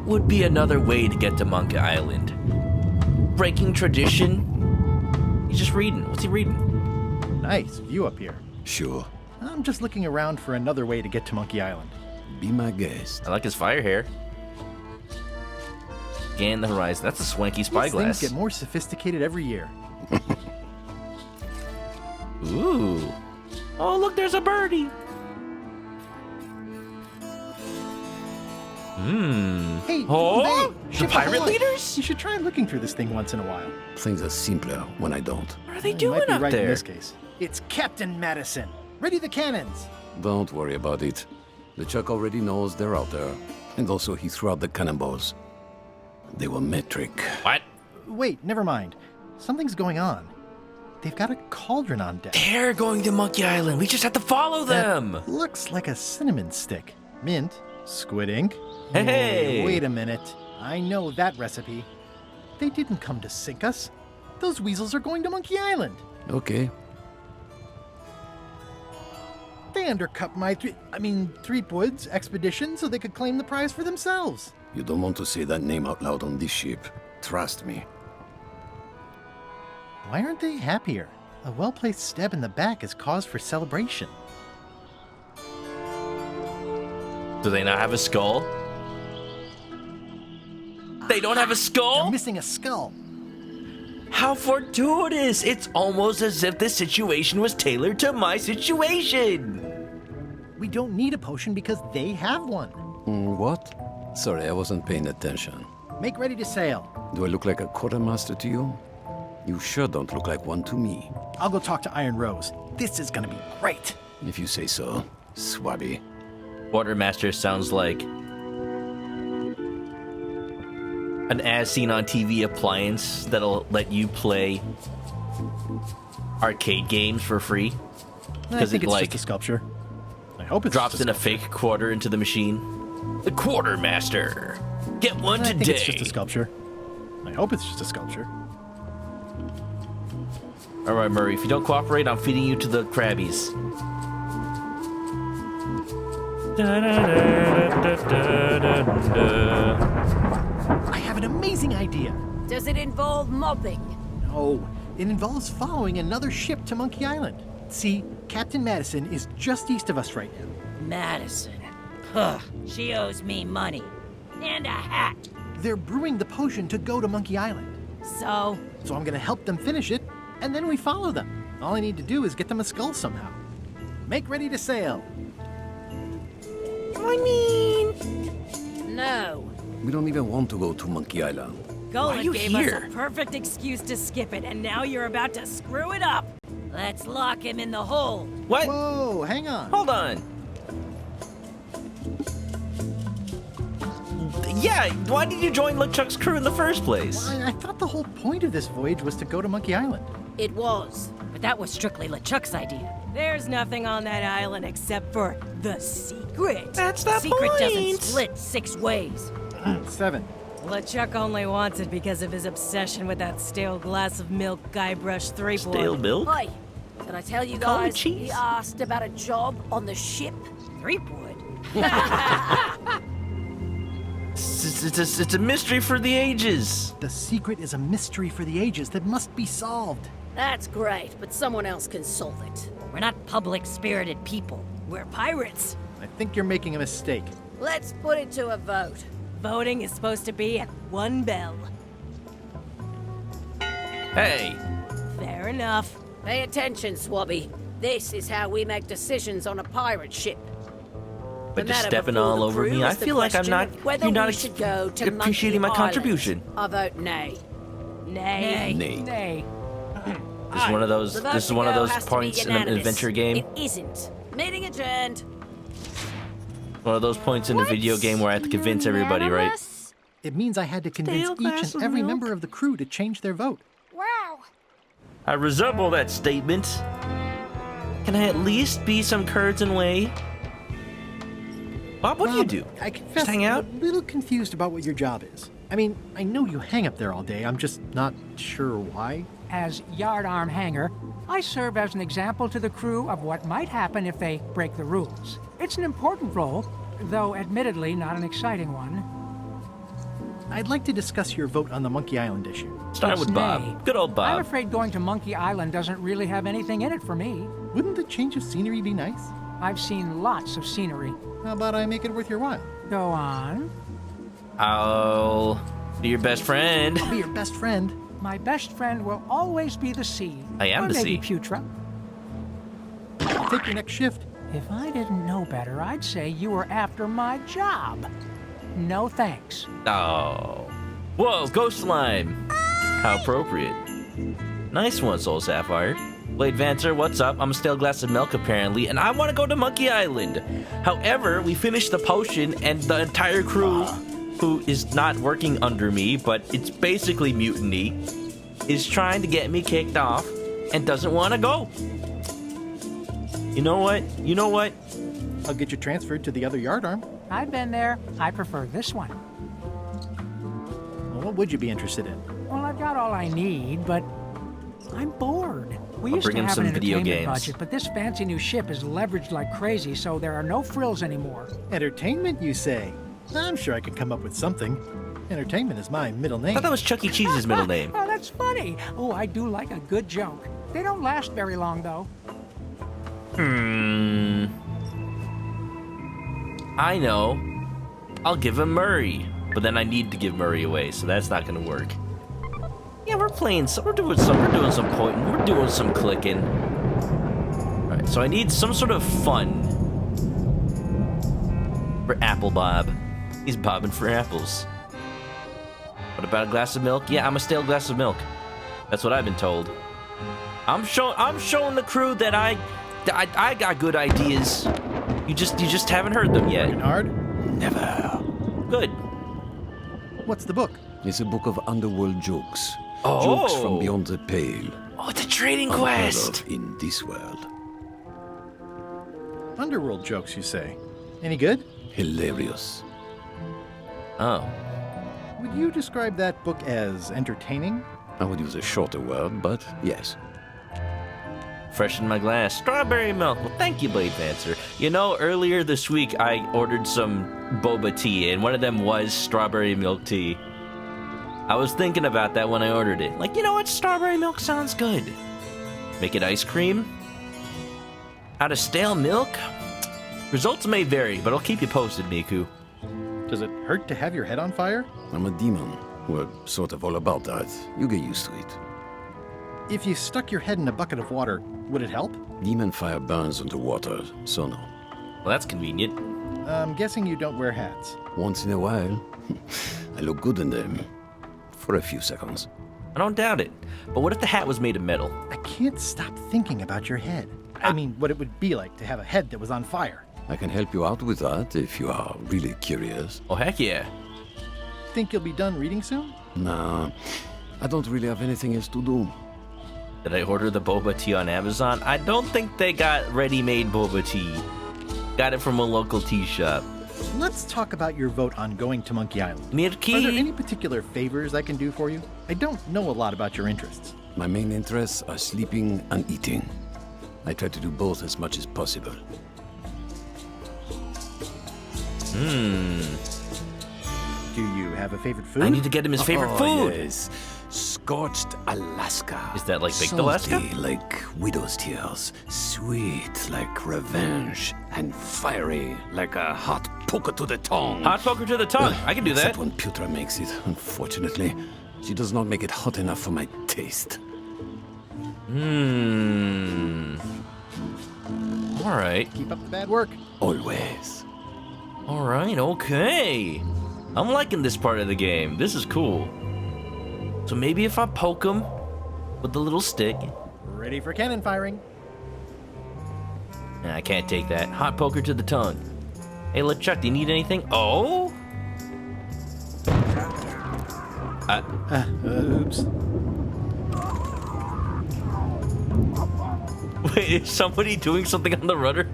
would be another way to get to Monk Island? Breaking tradition? He's just reading. What's he reading? Nice view up here. Sure. I'm just looking around for another way to get to Monkey Island. Be my guest. I like his fire hair. Scan the horizon. That's a swanky These spyglass. things get more sophisticated every year. Ooh. Oh, look, there's a birdie. Hey, Oh, hey, the ship pirate ahoy. leaders? You should try looking through this thing once in a while. Things are simpler when I don't. What are they You doing might be up right in there? this case. It's Captain Madison. Ready the cannons. Don't worry about it. The Chuck already knows they're out there. And also he threw out the cannonballs. They were metric. What? Wait, never mind. Something's going on. They've got a cauldron on deck. They're going to Monkey Island. We just have to follow them. That looks like a cinnamon stick. Mint, squid ink. Hey. Wait a minute. I know that recipe. They didn't come to sink us. Those weasels are going to Monkey Island. Okay. They undercut my Threepwood's expedition so they could claim the prize for themselves. You don't want to say that name out loud on this ship. Trust me. Why aren't they happier? A well-placed stab in the back is cause for celebration. Do they not have a skull? They don't have a They're skull? missing a skull. How fortuitous! It's almost as if the situation was tailored to my situation. We don't need a potion because they have one. What? Sorry, I wasn't paying attention. Make ready to sail. Do I look like a quartermaster to you? You sure don't look like one to me. I'll go talk to Iron Rose. This is gonna be great. If you say so, Swabby. Quartermaster sounds like an as-seen-on-TV appliance that'll let you play arcade games for free. I think it, it's like, just a sculpture. I hope it's drops just in a sculpture. fake quarter into the machine. The Quartermaster. Get one I today. think it's just a sculpture. I hope it's just a sculpture. All right, Murray. If you don't cooperate, I'm feeding you to the crabbies. I have an amazing idea. Does it involve mobbing? No, it involves following another ship to Monkey Island. See, Captain Madison is just east of us right now. Madison. Huh. She owes me money. And a hat. They're brewing the potion to go to Monkey Island. So, So I'm gonna help them finish it, and then we follow them. All I need to do is get them a skull somehow. Make ready to sail. no. We don't even want to go to Monkey Island. Golan you gave here? us a perfect excuse to skip it, and now you're about to screw it up. Let's lock him in the hole. What? Whoa, hang on. Hold on. Yeah, why did you join LeChuck's crew in the first place? I thought the whole point of this voyage was to go to Monkey Island. It was, but that was strictly LeChuck's idea. There's nothing on that island except for the secret. That's the Secret point. doesn't split 6 ways. 7. LeChuck only wants it because of his obsession with that stale glass of milk Guybrush Threepwood. Stale milk? Hi, did I tell you Call me guys cheese. he asked about a job on the ship? Threepwood? It's a mystery for the ages. The secret is a mystery for the ages that must be solved. That's great, but someone else can solve it. We're not public-spirited people. We're pirates. I think you're making a mistake. Let's put it to a vote. Voting is supposed to be at 1 bell. Hey, Fair enough. Pay attention, Swabby. This is how we make decisions on a pirate ship. But The just matter stepping before all the over crew me, I is the feel like I'm question not. of whether You're not we should go to appreciating my Monkey Island. contribution. I vote nay. Nay. Nay. Nay. This is one of those. The vote This is to one of go those has to be points in an unanimous. adventure game. It isn't. Meeting adjourned. One of those points in a video game where I have to convince everybody, right? Unanimous? It means I had to convince Stale each glass and of every milk? member of the crew to change their vote. Wow. I resemble that statement. Can I at least be some curds and whey? Bob, what do you do? I confess, hang out? I'm a little confused about what your job is. I mean, I know you hang up there all day. I'm just not sure why. As yardarm hanger, I serve as an example to the crew of what might happen if they break the rules. It's an important role, though admittedly not an exciting one. I'd like to discuss your vote on the Monkey Island issue. Start It's with Bob. nay. Good old I'm Bob. afraid going to Monkey Island doesn't really have anything in it for me. Wouldn't the change of scenery be nice? I've seen lots of scenery. How about I make it worth your while? Go on. I'll be your best friend. I'll be your best friend. My best friend will always be the sea. I am or the maybe sea. Putra. I'll take your next shift. If I didn't know better, I'd say you were after my job. No thanks. Oh. Whoa, ghost slime. How appropriate. Nice one, Soul Sapphire. Blade Vancer, what's up? I'm a stale glass of milk, apparently, and I want to go to Monkey Island. However, we finished the potion, and the entire crew, who is not working under me, but it's basically mutiny, is trying to get me kicked off and doesn't want to go. You know what? You know what? I'll get you transferred to the other yardarm. I've been there. I prefer this one. Well, what would you be interested in? Well, I've got all I need, but I'm bored. We I'll used bring to him have some an video entertainment games. budget, but this fancy new ship is leveraged like crazy, so there are no frills anymore. Entertainment, you say? I'm sure I could come up with something. Entertainment is my middle I name. thought that was Chuck E. Cheese's middle name. Oh, that's funny. Oh, I do like a good joke. They don't last very long, though. I know. I'll give him Murray. But then I need to give Murray away, so that's not gonna work. Yeah, we're playing some, we're doing some pointing, we're doing some clicking. Alright, so I need some sort of fun for Apple Bob. He's bobbing for apples. What about a glass of milk? Yeah, I'm a stale glass of milk. That's what I've been told. I'm showing the crew that I got good ideas. You just haven't heard them yet. Working hard? Never. Good. What's the book? It's a book of underworld jokes. Oh. Jokes from beyond the pale. Oh, it's a trading Unheard quest. of in this world. Underworld jokes, you say? Any good? Hilarious. Oh. Would you describe that book as entertaining? I would use a shorter word, but yes. Fresh in my glass. Strawberry milk. Well, thank you, Blade Vancer. You know, earlier this week, I ordered some boba tea, and one of them was strawberry milk tea. I was thinking about that when I ordered it. Like, you know what? Strawberry milk sounds good. Make it ice cream? Out of stale milk? Results may vary, but I'll keep you posted, Miku. Does it hurt to have your head on fire? I'm a demon. We're sort of all about that. You get used to it. If you stuck your head in a bucket of water, would it help? Demon fire burns underwater, so no. Well, that's convenient. I'm guessing you don't wear hats. Once in a while, I look good in them. For a few seconds. I don't doubt it. But what if the hat was made of metal? I can't stop thinking about your head. I mean, what it would be like to have a head that was on fire. I can help you out with that if you are really curious. Oh, heck yeah. Think you'll be done reading soon? Nah, I don't really have anything else to do. Did I order the boba tea on Amazon? I don't think they got ready-made boba tea. Got it from a local tea shop. Let's talk about your vote on going to Monkey Island. Mirki? Are there any particular favors I can do for you? I don't know a lot about your interests. My main interests are sleeping and eating. I try to do both as much as possible. Do you have a favorite food? I need to get him his favorite food. Yes. Scorched Alaska. Is that like baked Salty Alaska? like widow's tears. Sweet like revenge. And fiery like a hot poker to the tongue. Hot poker to the tongue. I can do that. Except when Putra makes it, unfortunately. She does not make it hot enough for my taste. All right. Keep up the bad work. Always. Alright, okay. I'm liking this part of the game. This is cool. So maybe if I poke him with the little stick. Ready for cannon firing. Nah, I can't take that. Hot poker to the tongue. Hey, LeChuck, do you need anything? Oh? Oops. Wait, is somebody doing something on the rudder?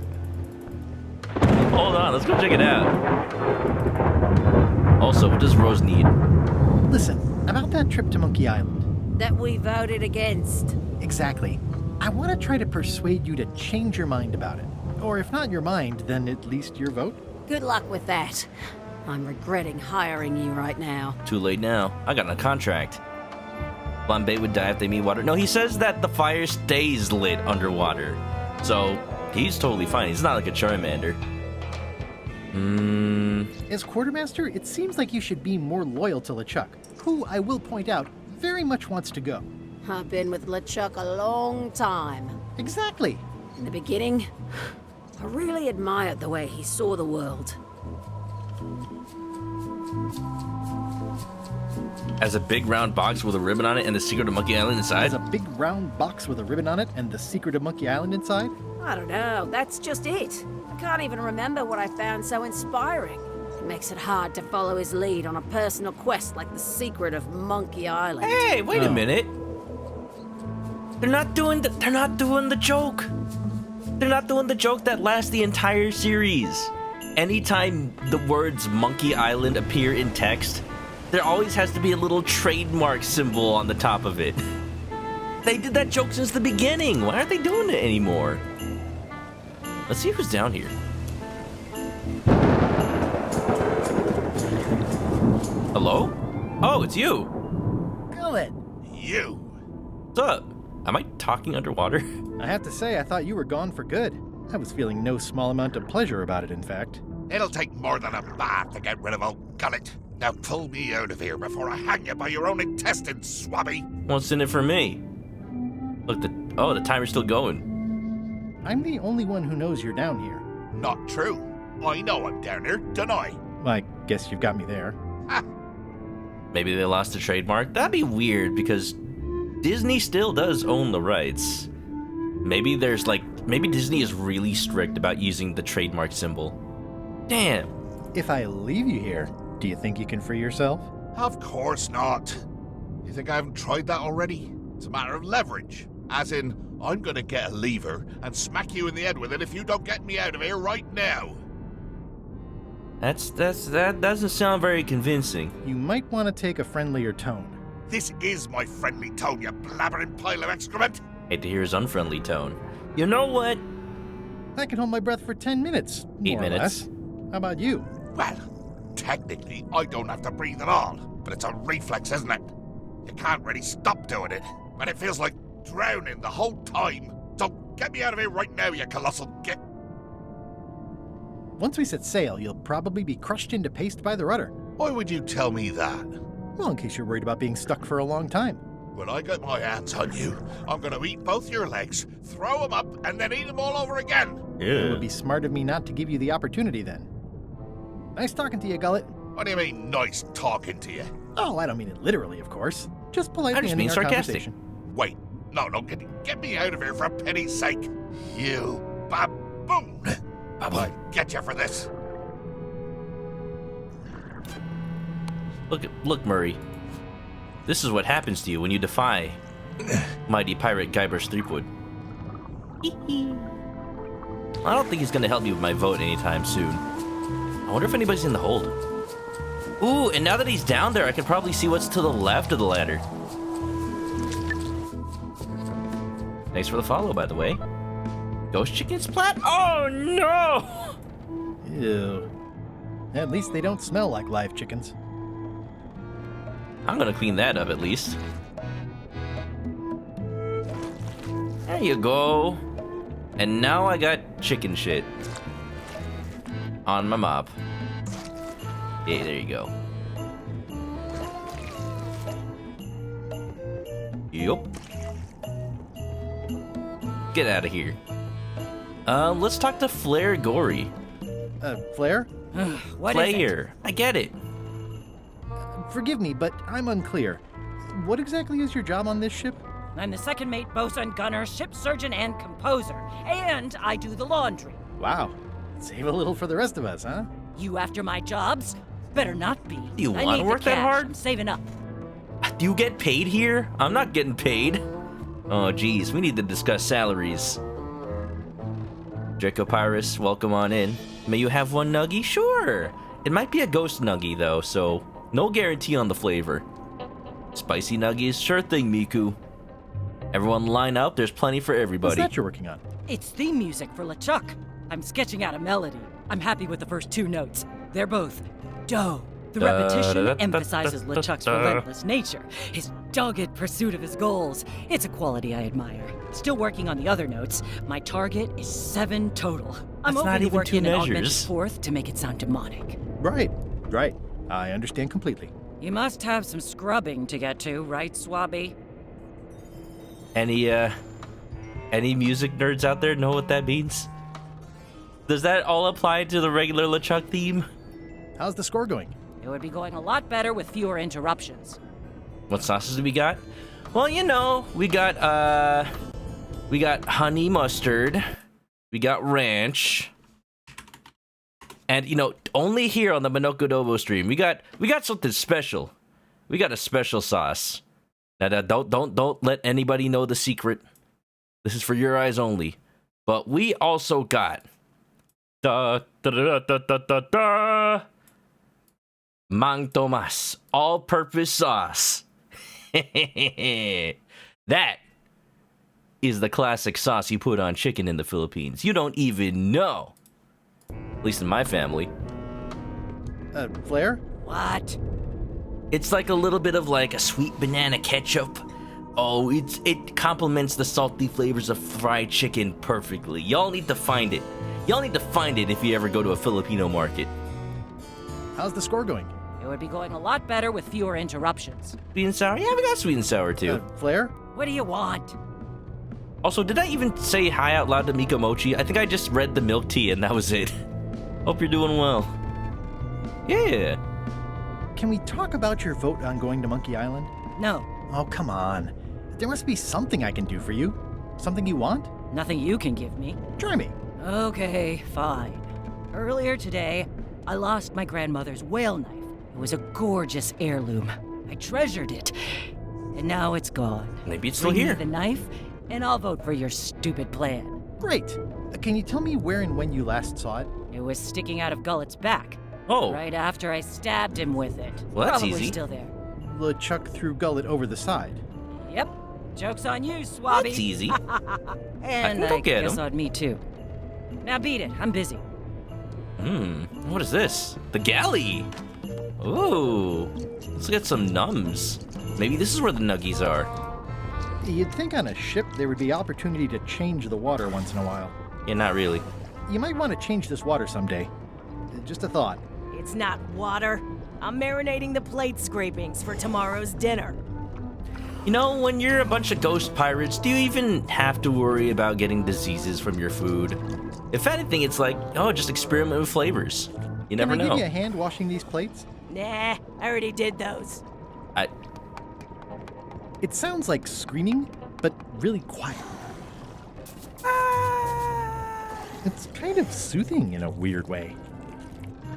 Hold on, let's go check it out. Also, what does Rose need? Listen, about that trip to Monkey Island. That we voted against. Exactly. I want to try to persuade you to change your mind about it. Or if not your mind, then at least your vote. Good luck with that. I'm regretting hiring you right now. Too late now. I got a contract. Bombay would die if they meet water. No, he says that the fire stays lit underwater. So, he's totally fine. He's not like a Charmander. As quartermaster, it seems like you should be more loyal to LeChuck, who, I will point out, very much wants to go. I've been with LeChuck a long time. Exactly. In the beginning, I really admired the way he saw the world. As a big round box with a ribbon on it and the secret of Monkey Island inside? As a big round box with a ribbon on it and the secret of Monkey Island inside? I don't know, that's just it. I can't even remember what I found so inspiring. It makes it hard to follow his lead on a personal quest like the secret of Monkey Island. Hey, wait a minute. They're not doing the joke. They're not doing the joke that lasts the entire series. Anytime the words Monkey Island appear in text, there always has to be a little trademark symbol on the top of it. They did that joke since the beginning. Why aren't they doing it anymore? Let's see who's down here. Hello? Oh, it's you. Gullet. You. What's up? Am I talking underwater? I have to say, I thought you were gone for good. I was feeling no small amount of pleasure about it, in fact. It'll take more than a bath to get rid of old Gullet. Now pull me out of here before I hang you by your own intestines, swabby. What's in it for me? Look, the timer's still going. I'm the only one who knows you're down here. Not true. I know I'm down here, don't I? Well, I guess you've got me there. Maybe they lost the trademark? That'd be weird because Disney still does own the rights. Maybe Disney is really strict about using the trademark symbol. Damn. If I leave you here, do you think you can free yourself? Of course not. You think I haven't tried that already? It's a matter of leverage. As in, I'm gonna get a lever and smack you in the head with it if you don't get me out of here right now. That doesn't sound very convincing. You might want to take a friendlier tone. This is my friendly tone, you blabbering pile of excrement. Hate to hear his unfriendly tone. You know what? I can hold my breath for 10 minutes. 8 more minutes. Or less. How about you? Well, technically, I don't have to breathe at all, but it's a reflex, isn't it? You can't really stop doing it, but it feels like drowning the whole time. So get me out of here right now, you colossal git. Once we set sail, you'll probably be crushed into paste by the rudder. Why would you tell me that? Well, in case you're worried about being stuck for a long time. When I get my hands on you, I'm gonna eat both your legs, throw them up, and then eat them all over again. It would be smart of me not to give you the opportunity then. Nice talking to you, Gullet. What do you mean, nice talking to you? Oh, I don't mean it literally, of course. Just politely I'm just ending being our sarcastic. conversation. Wait, no, get me out of here for pity's sake. You baboon! I'll get you for this. Look, Murray. This is what happens to you when you defy mighty pirate Guybrush Threepwood. I don't think he's gonna help me with my vote anytime soon. I wonder if anybody's in the hold. Ooh, and now that he's down there, I can probably see what's to the left of the ladder. Thanks for the follow, by the way. Ghost chicken splat? Oh no! Ew. At least they don't smell like live chickens. I'm gonna clean that up at least. There you go. And now I got chicken shit on my mop. Yeah, there you go. Yup. Get out of here. Let's talk to Flare Gory. Flare? What is it? Player. I get it. Forgive me, but I'm unclear. What exactly is your job on this ship? I'm the second mate, bosun, gunner, ship surgeon, and composer. And I do the laundry. Wow. Save a little for the rest of us, huh? You after my jobs? Better not be. Do you I wanna need work the that cash. hard? I'm saving up. Do you get paid here? I'm not getting paid. Oh, geez, we need to discuss salaries. Dracopyrus, welcome on in. May you have one nuggie? Sure. It might be a ghost nuggie, though, so no guarantee on the flavor. Spicy nuggies? Sure thing, Miku. Everyone line up, there's plenty for everybody. What's that you're working on? It's theme music for LeChuck. I'm sketching out a melody. I'm happy with the first two notes. They're both do. The repetition emphasizes LeChuck's relentless nature, his dogged pursuit of his goals. It's a quality I admire. Still working on the other notes. My target is 7 total. I'm That's not hoping to even work 2 in an augmented measures. 4th to make it sound demonic. Right. I understand completely. You must have some scrubbing to get to, right, Swabby? Any music nerds out there know what that means? Does that all apply to the regular LeChuck theme? How's the score going? It would be going a lot better with fewer interruptions. What sauces do we got? Well, you know, we got honey mustard, we got ranch, and you know, only here on the ManokAdobo stream, we got something special. We got a special sauce. Now, don't let anybody know the secret. This is for your eyes only. But we also got Mang Tomas all-purpose sauce. That is the classic sauce you put on chicken in the Philippines. You don't even know. At least in my family. Flair? What? It's like a little bit of like a sweet banana ketchup. Oh, it complements the salty flavors of fried chicken perfectly. Y'all need to find it. Y'all need to find it if you ever go to a Filipino market. How's the score going? It would be going a lot better with fewer interruptions. Sweet and sour? Yeah, we got sweet and sour too. Flair? What do you want? Also, did I even say hi out loud to Mika Mochi? I think I just read the milk tea and that was it. Hope you're doing well. Yeah. Can we talk about your vote on going to Monkey Island? No. Oh, come on. There must be something I can do for you. Something you want? Nothing you can give me. Try me. Okay, fine. Earlier today, I lost my grandmother's whale knife. It was a gorgeous heirloom. I treasured it. And now it's gone. Maybe it's still Bring me here. the knife, and I'll vote for your stupid plan. Great. Can you tell me where and when you last saw it? It was sticking out of Gullet's back. Oh. Right after I stabbed him with it. Well, that's Probably easy. still there. LeChuck threw Gullet over the side. Yep. Joke's on you, Swabby. That's easy. And I can go I get guess him. on me, too. Now beat it. I'm busy. What is this? The galley. Ooh. Let's get some nums. Maybe this is where the nuggies are. You'd think on a ship there would be opportunity to change the water once in a while. Yeah, not really. You might want to change this water someday. Just a thought. It's not water. I'm marinating the plate scrapings for tomorrow's dinner. You know, when you're a bunch of ghost pirates, do you even have to worry about getting diseases from your food? If anything, it's like, oh, just experiment with flavors. You never Can I know. give you a hand washing these plates? Nah, I already did those. It sounds like screaming, but really quiet. It's kind of soothing in a weird way.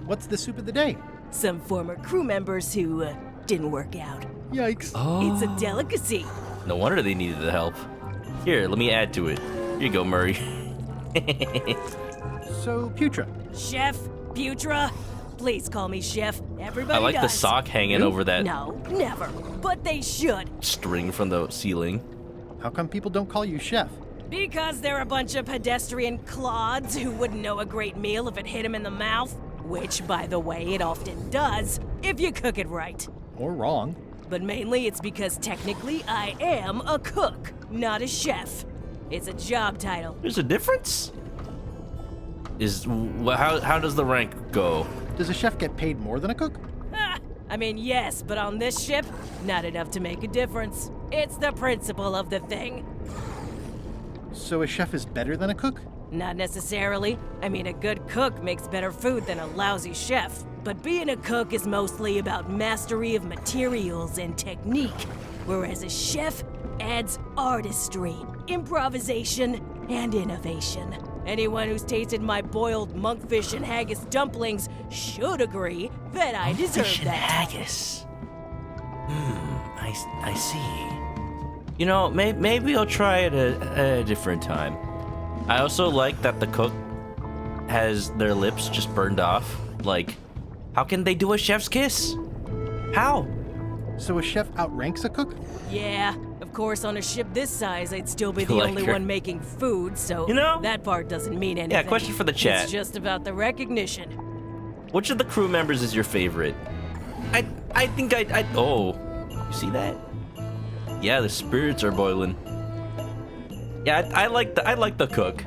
What's the soup of the day? Some former crew members who didn't work out. Yikes. It's a delicacy. No wonder they needed the help. Here, let me add to it. Here you go, Murray. So, Putra. Chef, Putra, please call me Chef. Everybody I like the does. sock hanging over that No, never. But they should. string from the ceiling. How come people don't call you Chef? Because they're a bunch of pedestrian clods who wouldn't know a great meal if it hit them in the mouth. Which, by the way, it often does, if you cook it right. Or wrong. But mainly it's because technically I am a cook, not a chef. It's a job title. There's a difference? How does the rank go? Does a chef get paid more than a cook? I mean, yes, but on this ship, not enough to make a difference. It's the principle of the thing. So a chef is better than a cook? Not necessarily. I mean, a good cook makes better food than a lousy chef. But being a cook is mostly about mastery of materials and technique, whereas a chef adds artistry, improvisation, and innovation. Anyone who's tasted my boiled monkfish and haggis dumplings should agree that I deserve Fish and that. haggis. I see. You know, maybe I'll try it a different time. I also like that the cook has their lips just burned off. Like, how can they do a chef's kiss? How? So a chef outranks a cook? Yeah, of course, on a ship this size, I'd still be the Like only her. one making food, so You know? that part doesn't mean anything. Yeah, question for the chat. It's just about the recognition. Which of the crew members is your favorite? I think oh, you see that? Yeah, the spirits are boiling. Yeah, I like the cook.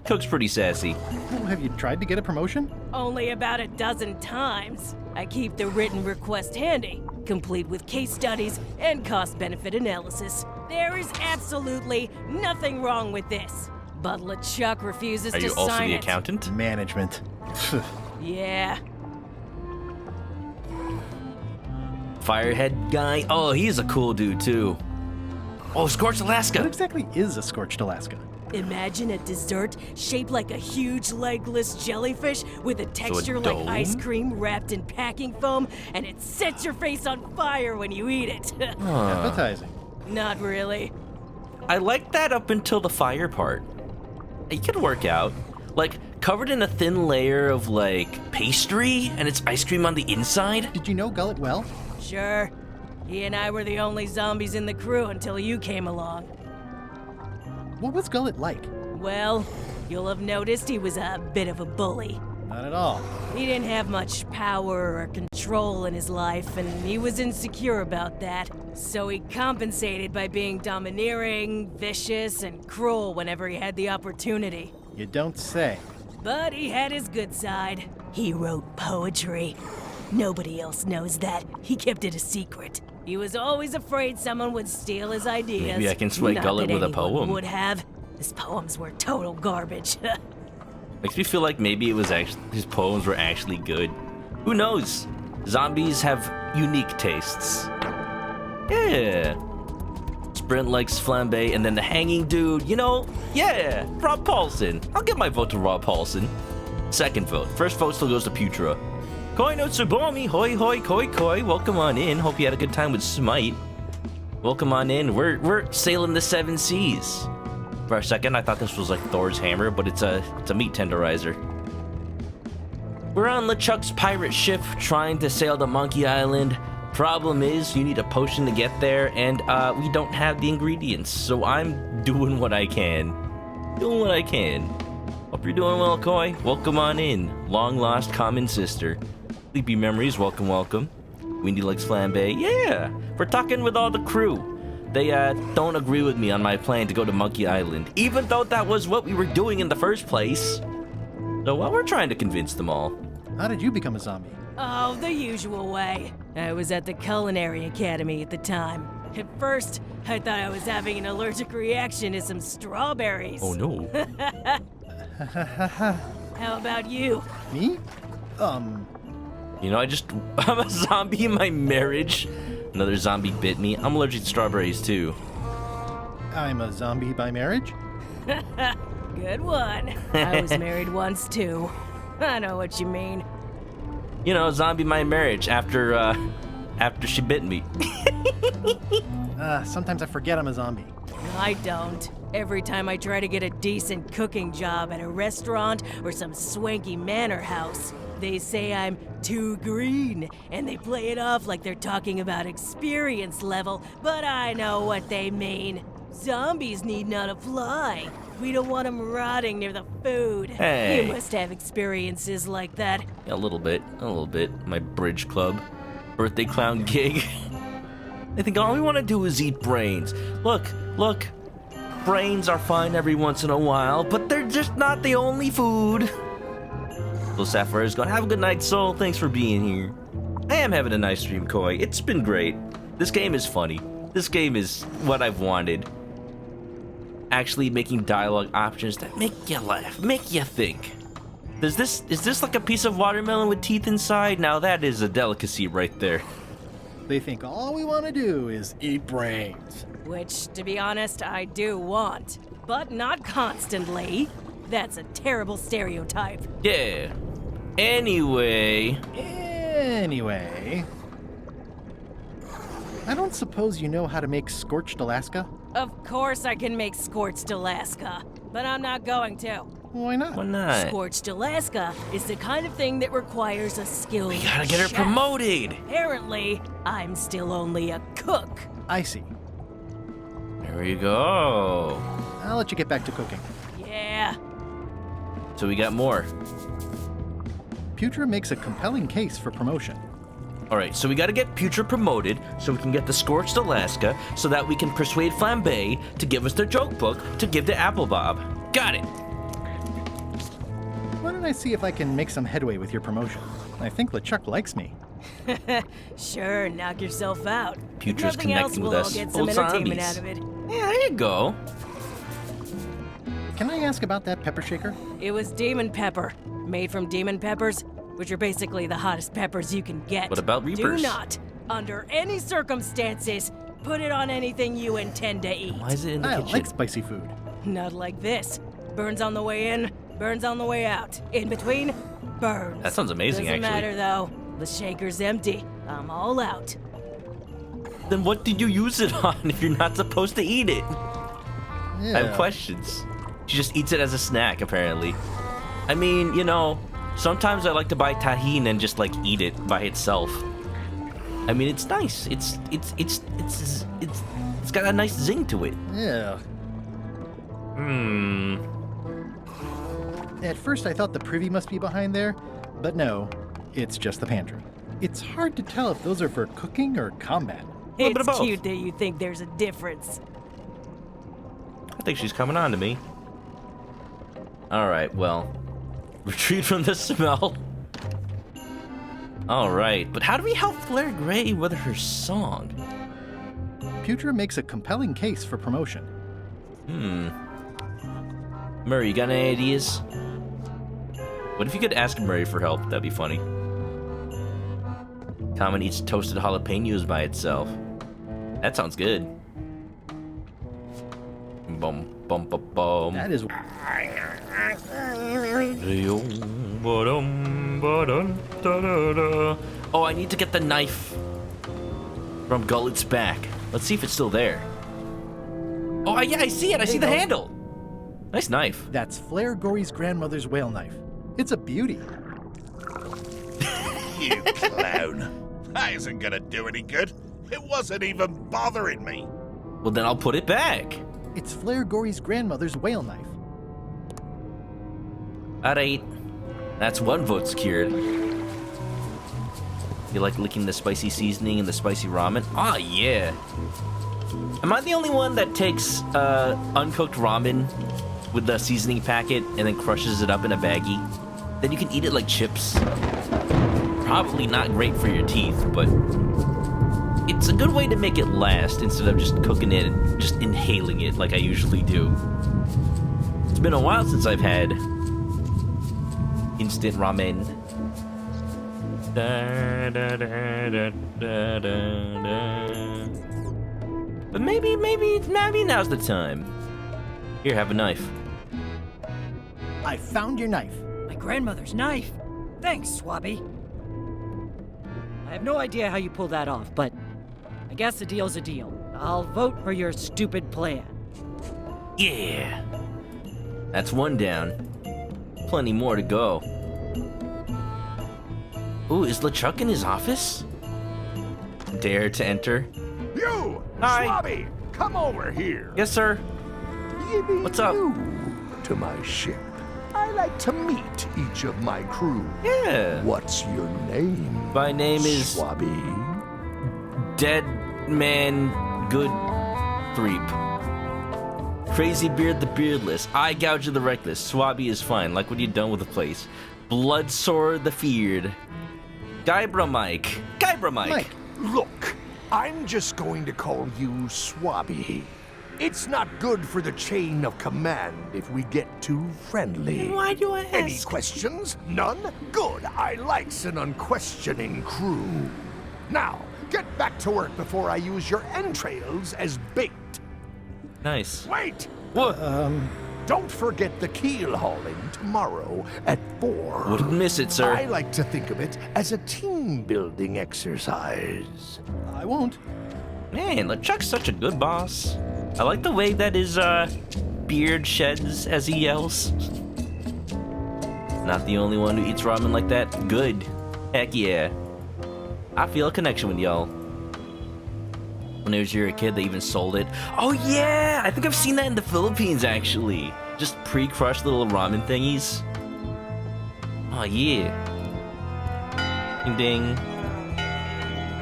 Cook's pretty sassy. Oh, have you tried to get a promotion? Only about a dozen times. I keep the written request handy, complete with case studies and cost-benefit analysis. There is absolutely nothing wrong with this. But LeChuck refuses Are to you also sign the it. accountant? Management. Yeah. Firehead guy? Oh, he's a cool dude too. Oh, Scorched What Alaska. exactly is a scorched Alaska? Imagine a dessert shaped like a huge legless jellyfish with a texture like dome? ice cream wrapped in packing foam, and it sets your face on fire when you eat it. Appetizing. Not really. I like that up until the fire part. It could work out. Like, covered in a thin layer of, like, pastry, and it's ice cream on the inside? Did you know Gullet well? Sure. He and I were the only zombies in the crew until you came along. What was Gullet like? Well, you'll have noticed he was a bit of a bully. Not at all. He didn't have much power or control in his life, and he was insecure about that. So he compensated by being domineering, vicious, and cruel whenever he had the opportunity. You don't say. But he had his good side. He wrote poetry. Nobody else knows that. He kept it a secret. He was always afraid someone would steal his ideas. Maybe I can sway Not Gullet that with a anyone poem. would have. His poems were total garbage. Makes me feel like maybe it was actually his poems were actually good. Who knows? Zombies have unique tastes. Yeah. Sprint likes flambe, and then the hanging dude, you know, yeah, Rob Paulson. I'll give my vote to Rob Paulson. Second vote. First vote still goes to Putra. Koi no Tsubomi, hoi hoi koi koi. Welcome on in. Hope you had a good time with Smite. Welcome on in. We're sailing the 7 seas. For a second, I thought this was like Thor's hammer, but it's a meat tenderizer. We're on LeChuck's pirate ship trying to sail to Monkey Island. Problem is, you need a potion to get there, and we don't have the ingredients, so I'm doing what I can. Doing what I can. Hope you're doing well, Koi. Welcome on in. Long lost common sister. Sleepy memories, welcome, welcome. Windy likes flambe. Yeah, we're talking with all the crew. They don't agree with me on my plan to go to Monkey Island, even though that was what we were doing in the first place. So we're trying to convince them all. How did you become a zombie? Oh, the usual way. I was at the Culinary Academy at the time. At first, I thought I was having an allergic reaction to some strawberries. Oh no. How about you? Me? You know, I'm a zombie in my marriage. Another zombie bit me. I'm allergic to strawberries too. I'm a zombie by marriage? Good one. I was married once too. I know what you mean. You know, zombie my marriage after she bit me. Sometimes I forget I'm a zombie. I don't. Every time I try to get a decent cooking job at a restaurant or some swanky manor house, they say I'm too green, and they play it off like they're talking about experience level, but I know what they mean. Zombies need not apply. We don't want them rotting near the food. Hey. You must have experiences like that. Yeah, a little bit. My bridge club, birthday clown gig. I think all we want to do is eat brains. Look. Brains are fine every once in a while, but they're just not the only food. Little Sapphire's going, have a good night, Soul. Thanks for being here. I am having a nice stream, Koi. It's been great. This game is funny. This game is what I've wanted. actually making dialogue options that make you laugh, make you think. Is this like a piece of watermelon with teeth inside? Now that is a delicacy right there. They think all we want to do is eat brains. Which, to be honest, I do want. But not constantly. That's a terrible stereotype. Yeah. Anyway. I don't suppose you know how to make scorched Alaska? Of course I can make scorched Alaska, but I'm not going to. Why not? Why not? Scorched Alaska is the kind of thing that requires a skilled We gotta get her chef. promoted. Apparently, I'm still only a cook. I see. There you go. I'll let you get back to cooking. Yeah. So we got more. Putra makes a compelling case for promotion. All right, so we got to get Putra promoted so we can get the Scorched Alaska so that we can persuade Flambe to give us their joke book to give to Applebob. Got it. Why don't I see if I can make some headway with your promotion? I think LeChuck likes me. Sure, knock yourself out. Putra's Nothing else, connecting with we'll us. all get Full some entertainment zombies. out of it. Yeah, there you go. Can I ask about that pepper shaker? It was demon pepper, made from demon peppers, which are basically the hottest peppers you can get. What about Reapers? Do not, under any circumstances, put it on anything you intend to eat. Why is it in the I kitchen? like spicy food. Not like this. Burns on the way in, burns on the way out. In between, burns. That sounds amazing, Doesn't actually. matter though. The shaker's empty. I'm all out. Then what did you use it on if you're not supposed to eat it? Yeah. I have questions. She just eats it as a snack, apparently. I mean, you know, sometimes I like to buy tahine and just like eat it by itself. I mean, it's nice. It's got a nice zing to it. Yeah. At first I thought the privy must be behind there, but no, it's just the pantry. It's hard to tell if those are for cooking or combat. Little bit of It's both. cute that you think there's a difference. I think she's coming on to me. All right, well, retreat from the smell. All right, but how do we help Flare Gray with her song? Putra makes a compelling case for promotion. Murray, you got any ideas? What if you could ask Murray for help? That'd be funny. Common eats toasted jalapenos by itself. That sounds good. Bum bum bum bum. That is... Oh, I need to get the knife from Gullet's back. Let's see if it's still there. Oh, yeah, I see it. I see the handle. Nice knife. That's Flare Gory's grandmother's whale knife. It's a beauty. You clown. That isn't gonna do any good. It wasn't even bothering me. Well, then I'll put it back. It's Flare Gory's grandmother's whale knife. All right. That's one vote secured. You like licking the spicy seasoning and the spicy ramen? Ah, yeah. Am I the only one that takes uncooked ramen with the seasoning packet and then crushes it up in a baggie? Then you can eat it like chips. Probably not great for your teeth, but it's a good way to make it last instead of just cooking it and just inhaling it like I usually do. It's been a while since I've had instant ramen. Da, da, da, da, da, da, da. But maybe now's the time. Here, have a knife. I found your knife. My grandmother's knife. Thanks, Swabby. I have no idea how you pulled that off, but I guess a deal's a deal. I'll vote for your stupid plan. Yeah. That's one down. Plenty more to go. Ooh, is LeChuck in his office? Dare to enter? You, Hi. Swabby, come over here. Yes, sir. What's up? To my ship. I like to meet each of my crew. Yeah. What's your name? My name is Swabby. Dead Man Good Threep. Crazy Beard the Beardless. Eye Gouger the Reckless. Swabby is fine. Like what you done with the place. Bloodsore the Feared. Guybra Mike. Mike. Look, I'm just going to call you Swabby. It's not good for the chain of command if we get too friendly. Why do I Any ask? questions? None? Good. I likes an unquestioning crew. Now, get back to work before I use your entrails as bait. Nice. Wait! What? Don't forget the keel hauling tomorrow at 4. Wouldn't miss it, sir. I like to think of it as a team-building exercise. I won't. Man, LeChuck's such a good boss. I like the way that his beard sheds as he yells. Not the only one who eats ramen like that. Good. Heck yeah. I feel a connection with y'all. When you were a kid, they even sold it. Oh yeah! I think I've seen that in the Philippines, actually. Just pre-crushed little ramen thingies. Oh yeah. Ding ding.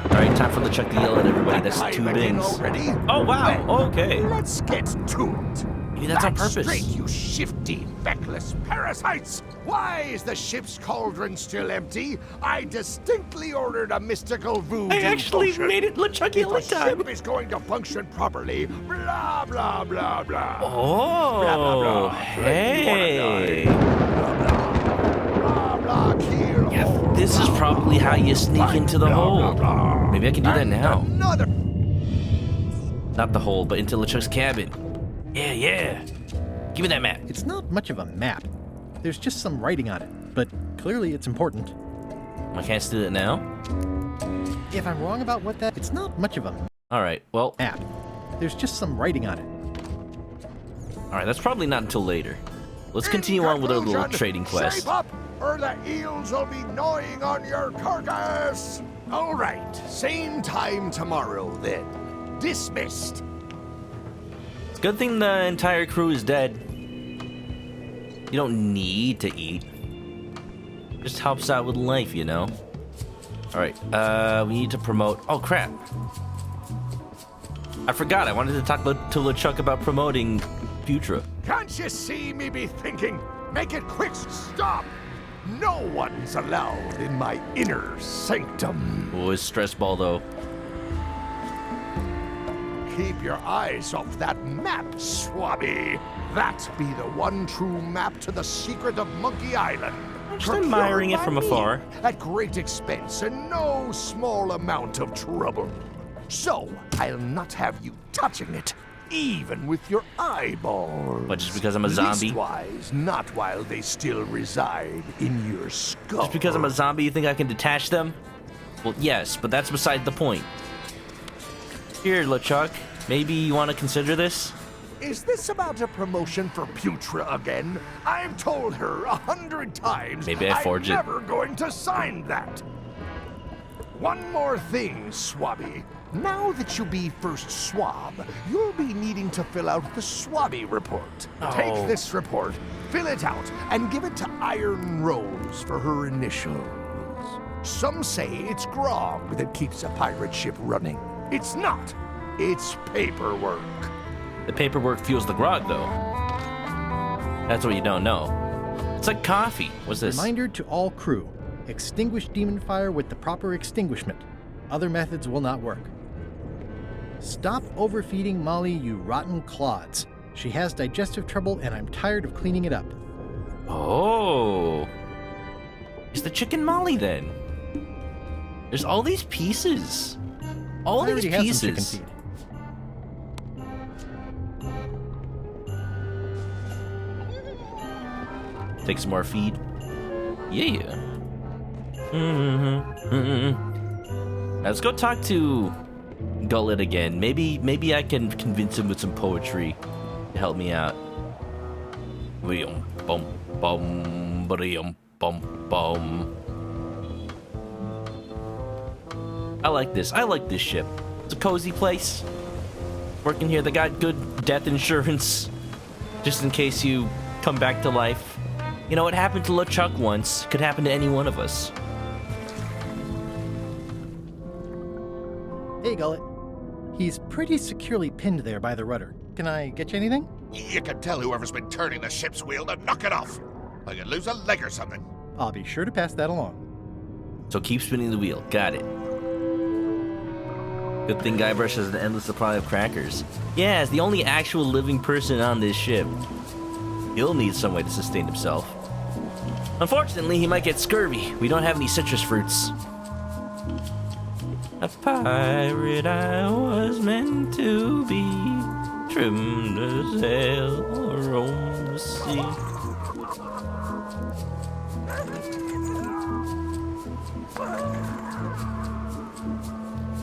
Alright, time for LeChuck to yell at everybody. That's 2 dings. Already? Oh wow, Well, okay. Let's get to it. Maybe that's on purpose. Straight, you shifty, feckless parasites! Why is the ship's cauldron still empty? I distinctly ordered a mystical voodoo I actually potion. made it LeChuck yell If the time. ship is going to function properly, blah, blah, blah, blah. Oh, Blah, blah, blah. hey. Blah, blah, keel Yeah, hole. this is probably how you sneak into the Blah, hole. blah, blah. Maybe I can do that And now. Another. Not the hole, but into LeChuck's cabin. Yeah, yeah. Give me that map. It's not much of a map. There's just some writing on it, but clearly it's important. I can't do it now. If I'm wrong about what that, it's not much of a All right, well, map. There's just some writing on it. all right, that's probably not until later. Let's In continue on with our little conclusion, trading quest. Shape up, or the eels will be gnawing on your carcass. All right, same time tomorrow then. Dismissed. It's a good thing the entire crew is dead. You don't need to eat. Just helps out with life, you know? Alright, we need to promote... Oh, crap. I forgot, I wanted to talk to LeChuck about promoting Putra. Can't you see me be thinking? Make it quick, stop! No one's allowed in my inner sanctum. Oh, his stress ball, though. Keep your eyes off that map, Swabby. That be the one true map to the secret of Monkey Island. Just admiring it Procured from by me afar. At great expense and no small amount of trouble. So, I'll not have you touching it, even with your eyeballs. But just because I'm a zombie? Leastwise, not while they still reside in your skull. Just because I'm a zombie, you think I can detach them? Well, yes, but that's beside the point. Here, LeChuck, maybe you want to consider this? Is this about a promotion for Putra again? I've told her 100 times Maybe I forge it. I'm never going to sign that. One more thing, Swabby. Now that you be first swab, you'll be needing to fill out the Swabby report. Oh. Take this report, fill it out, and give it to Iron Rose for her initials. Some say it's grog that keeps a pirate ship running. It's not. It's paperwork. The paperwork fuels the grog, though. That's what you don't know. It's like coffee. What's this? Reminder to all crew. Extinguish demon fire with the proper extinguishment. Other methods will not work. Stop overfeeding Molly, you rotten clods. She has digestive trouble and I'm tired of cleaning it up. Oh. It's the chicken molly, then. There's all these pieces. All I these already have some chicken pieces. feed. Take some more feed. Yeah. Let's go talk to Gullet again. Maybe I can convince him with some poetry to help me out. Bum bum bum bum. I like this. I like this ship. It's a cozy place. Working here, they got good death insurance, just in case you come back to life. You know, what happened to LeChuck once could happen to any one of us. Hey, Gullet. He's pretty securely pinned there by the rudder. Can I get you anything? You can tell whoever's been turning the ship's wheel to knock it off. I could lose a leg or something. I'll be sure to pass that along. So keep spinning the wheel. Got it. Good thing Guybrush has an endless supply of crackers. Yeah, as the only actual living person on this ship, he'll need some way to sustain himself. Unfortunately, he might get scurvy. We don't have any citrus fruits. A pirate I was meant to be, trimmed to sail roam the sea.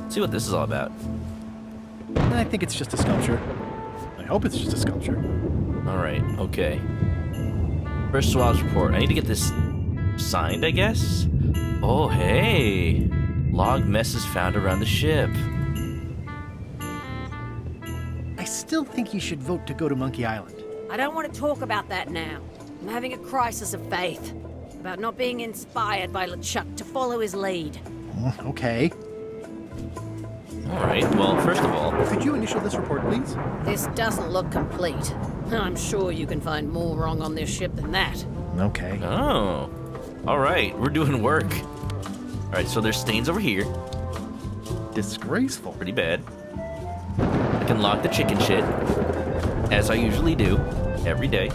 See what this is all about. I think it's just a sculpture. I hope it's just a sculpture. Alright, okay. First swab's report. I need to get this signed, I guess? Oh, hey! Log messes found around the ship. I still think you should vote to go to Monkey Island. I don't want to talk about that now. I'm having a crisis of faith about not being inspired by LeChuck to follow his lead. Okay. Alright, well, first of all... Could you initial this report, please? This doesn't look complete. I'm sure you can find more wrong on this ship than that. Okay. Oh. Alright, we're doing work. Alright, so there's stains over here. Disgraceful. Pretty bad. I can lock the chicken shit, as I usually do, every day.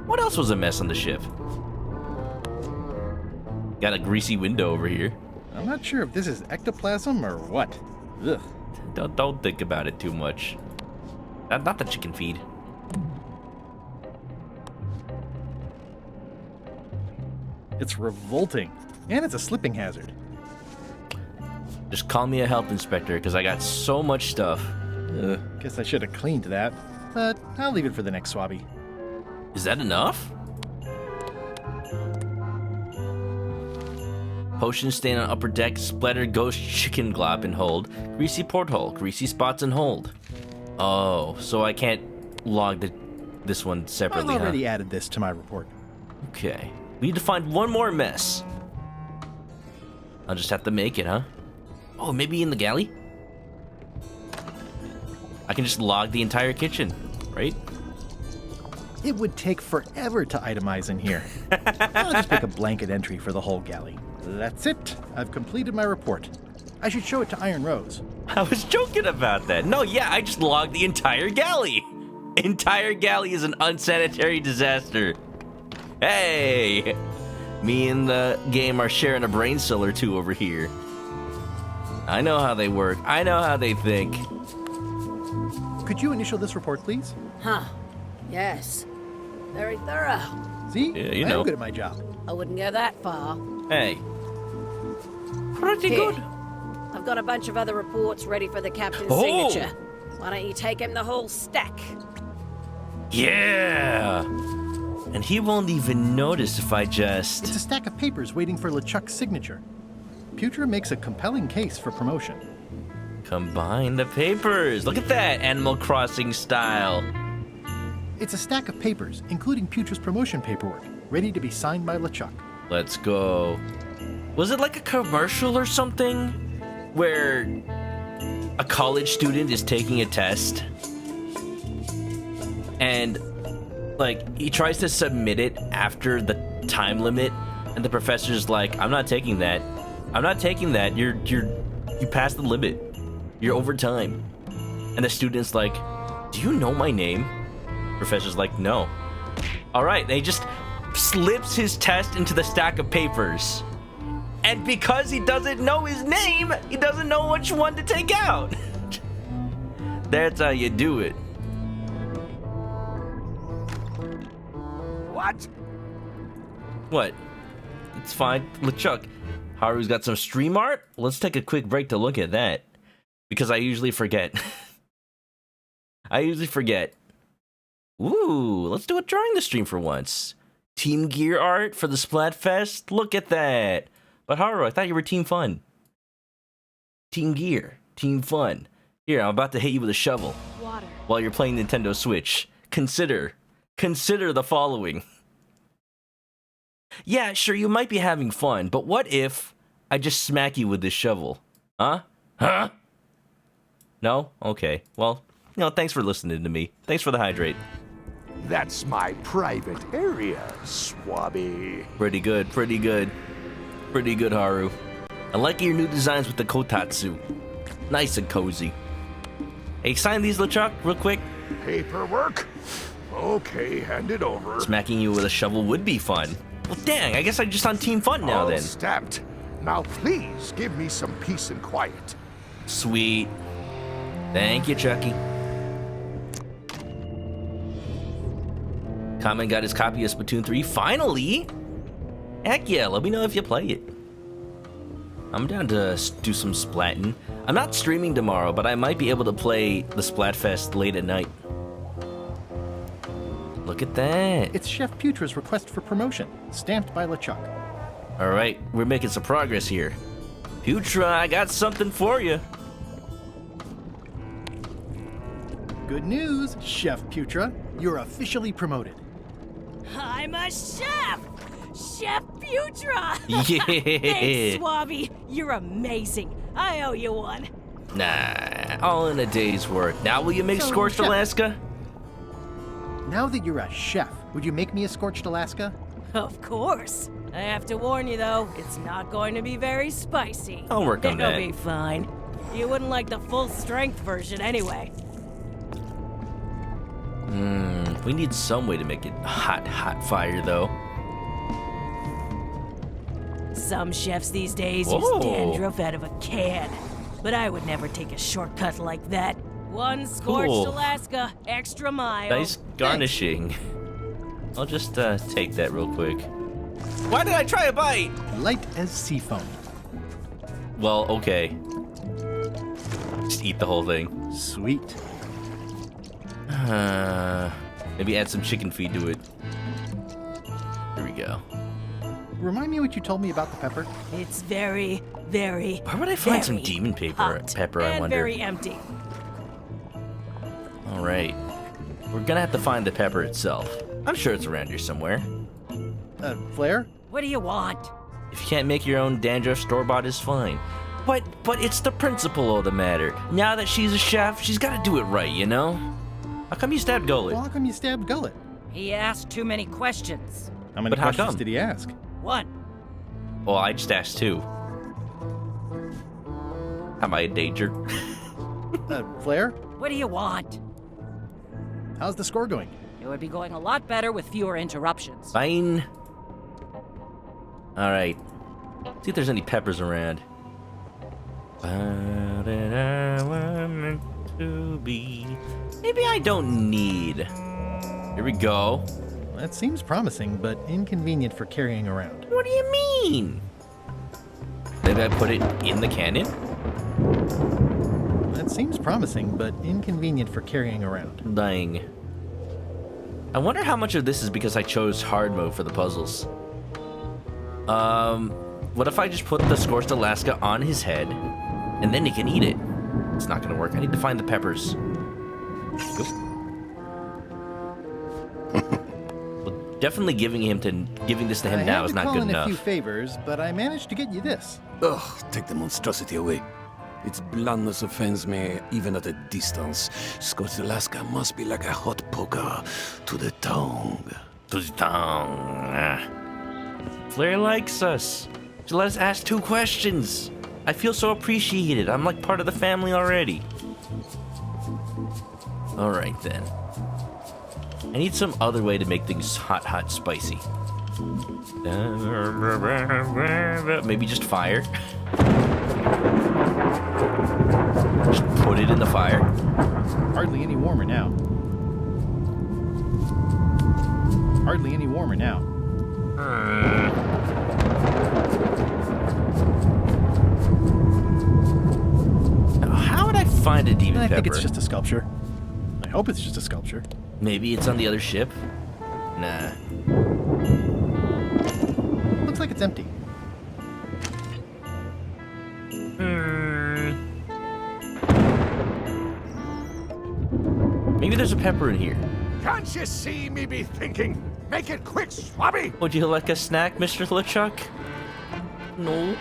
What else was a mess on the ship? Got a greasy window over here. I'm not sure if this is ectoplasm or what. Ugh. Don't think about it too much. Not the chicken feed. It's revolting. And it's a slipping hazard. Just call me a health inspector, because I got so much stuff. Guess I should have cleaned that. But I'll leave it for the next swabby. Is that enough? Potion stain on upper deck, splattered ghost chicken glop and hold. Greasy porthole, greasy spots and hold. Oh, so I can't log this one separately, I've already added this to my report. Okay. We need to find one more mess. I'll just have to make it, huh? Oh, maybe in the galley? I can just log the entire kitchen, right? It would take forever to itemize in here. I'll just make a blanket entry for the whole galley. That's it. I've completed my report. I should show it to Iron Rose. I was joking about that. No, yeah, I just logged the entire galley. Entire galley is an unsanitary disaster. Hey! Me and the game are sharing a brain cell or two over here. I know how they work. I know how they think. Could you initial this report, please? Huh. Yes. Very thorough. See? Yeah, you know. I'm good at my job. I wouldn't go that far. Hey. Pretty Here. good. I've got a bunch of other reports ready for the captain's Oh. signature. Why don't you take him the whole stack? Yeah! And he won't even notice if I just... It's a stack of papers waiting for LeChuck's signature. Putra makes a compelling case for promotion. Combine the papers. Look at that, Animal Crossing style. It's a stack of papers, including Putra's promotion paperwork, ready to be signed by LeChuck. Let's go. Was it like a commercial or something? Where a college student is taking a test and like he tries to submit it after the time limit and the professor's like, I'm not taking that. I'm not taking that. You passed the limit. You're over time. And the student's like, do you know my name? Professor's like, no. All right, they just slips his test into the stack of papers. And because he doesn't know his name, he doesn't know which one to take out. That's how you do it. What? What? It's fine. LeChuck, Haru's got some stream art? Let's take a quick break to look at that. Because I usually forget. Ooh, let's do it during the stream for once. Team Gear art for the Splatfest? Look at that. But Haru, I thought you were Team Fun. Team Gear. Team Fun. Here, I'm about to hit you with a shovel. Water. While you're playing Nintendo Switch. Consider the following. Yeah, sure, you might be having fun, but what if I just smack you with this shovel? Huh? Huh? No? Okay. Well, thanks for listening to me. Thanks for the hydrate. That's my private area, Swabby. Pretty good, pretty good. Pretty good, Haru. I like your new designs with the kotatsu. Nice and cozy. Hey, sign these, LeChuck, real quick. Paperwork? Okay, hand it over. Smacking you with a shovel would be fun. Well, dang, I guess I'm just on Team Fun now, All then. stamped. Now please give me some peace and quiet. Sweet. Thank you, Chucky. Common got his copy of Splatoon 3, finally! Heck yeah, let me know if you play it. I'm down to do some splatting. I'm not streaming tomorrow, but I might be able to play the Splatfest late at night. Look at that. It's Chef Putra's request for promotion, stamped by LeChuck. Alright, we're making some progress here. Putra, I got something for you. Good news, Chef Putra. You're officially promoted. I'm a chef! Chef Putra! Yeah. Thanks, Swabby. You're amazing. I owe you one. Nah, all in a day's work. Now will you make So, Scorched Chef- Alaska? Now that you're a chef, would you make me a scorched Alaska? Of course. I have to warn you, though, it's not going to be very spicy. I'll work on that. It'll be fine. You wouldn't like the full-strength version anyway. We need some way to make it hot fire, though. Some chefs these days Whoa. use dandruff out of a can. But I would never take a shortcut like that. One scorched Cool. Alaska, extra mile. Nice garnishing. I'll just take that real quick. Why did I try a bite? Light as sea foam. Well, okay. Just eat the whole thing. Sweet. Maybe add some chicken feed to it. Here we go. Remind me what you told me about the pepper. It's very, very, Where would I find some very demon pepper, hot I and wonder? very empty. All right. We're gonna have to find the pepper itself. I'm sure it's around here somewhere. Flair? What do you want? If you can't make your own dandruff, store-bought is fine. But it's the principle of the matter. Now that she's a chef, she's gotta do it right, you know? How come you stabbed Gullet? Well, how come you stabbed Gullet? He asked too many questions. How many But how questions come? did he ask? One. Well, I just asked two. Am I a danger? Flair? What do you want? How's the score going? It would be going a lot better with fewer interruptions. Fine. All right. See if there's any peppers around. To be. Maybe I don't need. Here we go. That seems promising, but inconvenient for carrying around. What do you mean? Maybe I put it in the cannon? That seems promising, but inconvenient for carrying around. Dang. I wonder how much of this is because I chose hard mode for the puzzles. What if I just put the Scorched Alaska on his head, and then he can eat it? It's not gonna work. I need to find the peppers. Oop. Well, definitely giving this to him now is not good I had to call in enough. a few favors, but I managed to get you this. Ugh, take the monstrosity away. Its blandness offends me even at a distance. Scorched Alaska must be like a hot poker to the tongue. To the tongue. Flair likes us. She let us ask 2 questions. I feel so appreciated. I'm like part of the family already. All right then. I need some other way to make things hot, spicy. Maybe just fire. Just put it in the fire. Hardly any warmer now. Hardly any warmer now. Now, how would I find a demon I pepper? think it's just a sculpture. I hope it's just a sculpture. Maybe it's on the other ship? Nah. Looks like it's empty. Maybe there's a pepper in here. Can't you see me be thinking? Make it quick, Swabby! Would you like a snack, Mr. LeChuck? No.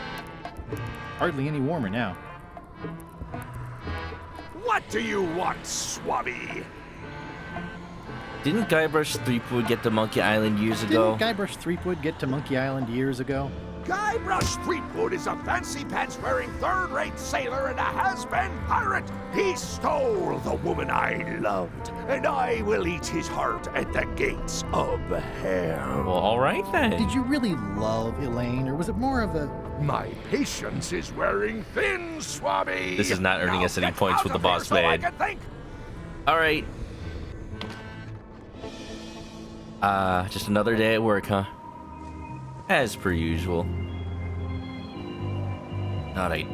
Hardly any warmer now. What do you want, Swabby? Didn't Guybrush Threepwood get to Monkey Island years ago? Didn't Guybrush Threepwood get to Monkey Island years ago? Guybrush Threepwood is a fancy pants-wearing third-rate sailor and a has-been pirate. He stole the woman I loved, and I will eat his heart at the gates of hell. Well, all right then. Did you really love Elaine, or was it more of a... My patience is wearing thin, Swabby. This is not earning Now us any get points out with the of here boss so I man. can think. All right. Just another day at work, huh? As per usual. All right.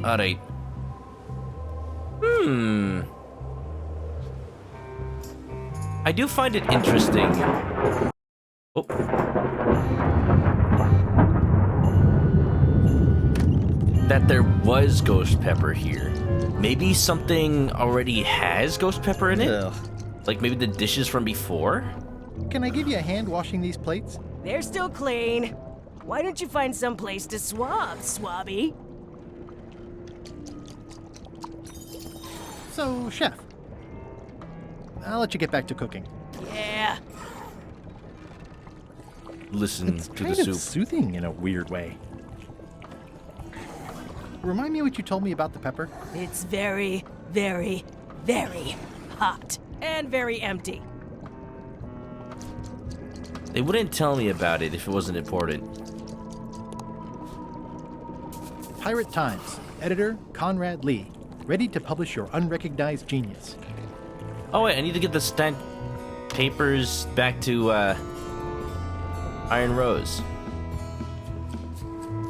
I do find it interesting. Oh. That there was ghost pepper here. Maybe something already has ghost pepper in it? Ugh. Like maybe the dishes from before? Can I give you a hand washing these plates? They're still clean. Why don't you find some place to swab, Swabby? So, Chef, I'll let you get back to cooking. Yeah. Listen It's to kind the of soup. soothing in a weird way. Remind me what you told me about the pepper? It's very, very, very hot. And very empty. They wouldn't tell me about it if it wasn't important. Pirate Times, editor Conrad Lee, ready to publish your unrecognized genius. Oh wait, I need to get the stamped papers back to Iron Rose.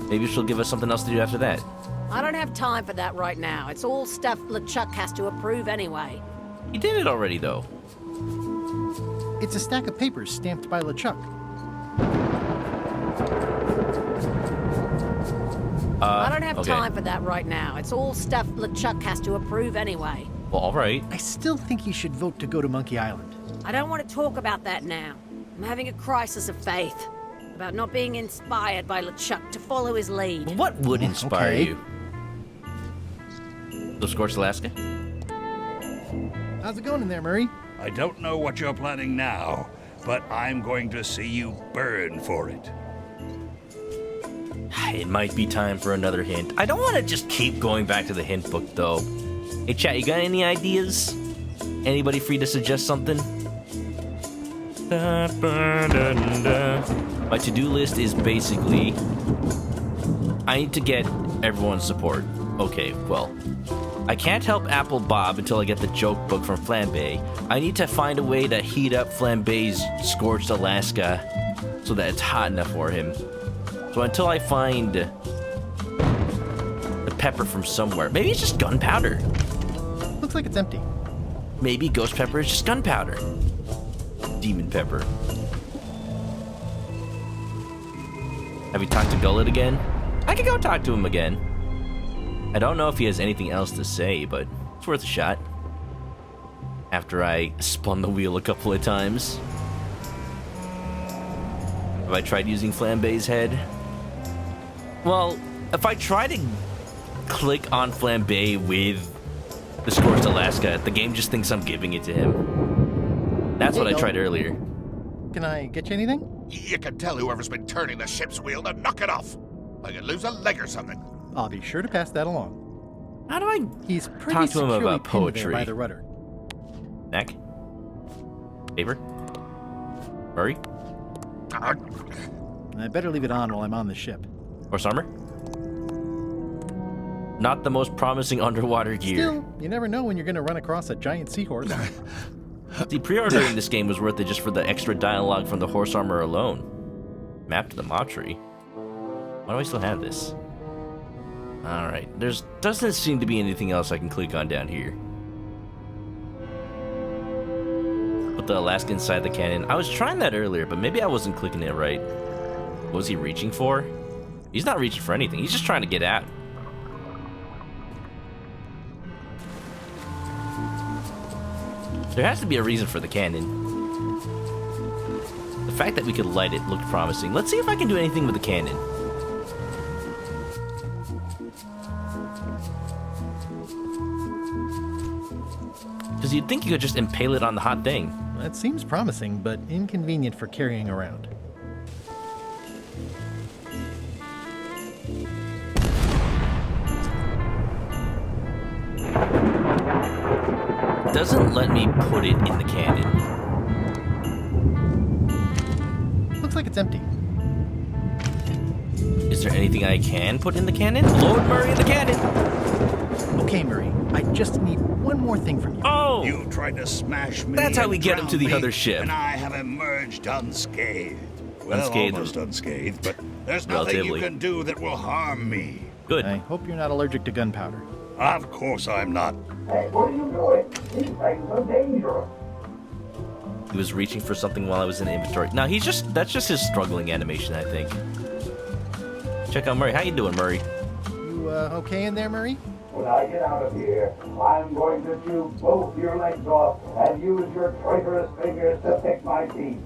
Maybe she'll give us something else to do after that. I don't have time for that right now. It's all stuff LeChuck has to approve anyway. He did it already though. It's a stack of papers stamped by LeChuck. I don't have okay. time for that right now. It's all stuff LeChuck has to approve anyway. Well, all right. I still think you should vote to go to Monkey Island. I don't want to talk about that now. I'm having a crisis of faith about not being inspired by LeChuck to follow his lead. What would inspire Okay. you? The Scorched Alaska? How's it going in there, Murray? I don't know what you're planning now, but I'm going to see you burn for it. It might be time for another hint. I don't want to just keep going back to the hint book, though. Hey, chat, you got any ideas? Anybody free to suggest something? My to-do list is basically... I need to get everyone's support. Okay, well... I can't help Apple Bob until I get the joke book from Flambe. I need to find a way to heat up Flambe's Scorched Alaska so that it's hot enough for him. So until I find the pepper from somewhere, maybe it's just gunpowder. Looks like it's empty. Maybe ghost pepper is just gunpowder. Demon pepper. Have you talked to Gullet again? I could go talk to him again. I don't know if he has anything else to say, but it's worth a shot. After I spun the wheel a couple of times. Have I tried using Flambe's head? Well, if I try to click on Flambe with the Scorched Alaska, the game just thinks I'm giving it to him. That's what I tried earlier. Can I get you anything? You can tell whoever's been turning the ship's wheel to knock it off. I could lose a leg or something. I'll be sure to pass that along. How do I He's pretty talk to him securely about pinned there poetry? by the rudder. Neck? Favor? Murray? I better leave it on while I'm on the ship. Horse armor? Not the most promising underwater gear. Still, you never know when you're going to run across a giant seahorse. See, pre-ordering this game was worth it just for the extra dialogue from the horse armor alone. Map to the mob tree. Why do I still have this? Alright, there's doesn't seem to be anything else I can click on down here. Put the Alaska inside the cannon. I was trying that earlier, but maybe I wasn't clicking it right. What was he reaching for? He's not reaching for anything. He's just trying to get out. There has to be a reason for the cannon. The fact that we could light it looked promising. Let's see if I can do anything with the cannon. Because you'd think you could just impale it on the hot thing. That seems promising, but inconvenient for carrying around. doesn't let me put it in the cannon. Looks like it's empty. Is there anything I can put in the cannon? Load Murray in the cannon! Okay, Murray, I just need one more thing from you. Oh! You tried to smash me. That's how we and get him to the drown me, other ship. And I have emerged unscathed. Well, Unscathed. almost unscathed, but there's nothing Relatively. you can do that will harm me. Good. I hope you're not allergic to gunpowder. Of course I'm not. Hey, what are you doing? These things are dangerous. He was reaching for something while I was in the inventory. Now that's just his struggling animation, I think. Check out Murray. How you doing, Murray? You, okay in there, Murray? When I get out of here, I'm going to chew both your legs off and use your traitorous fingers to pick my teeth.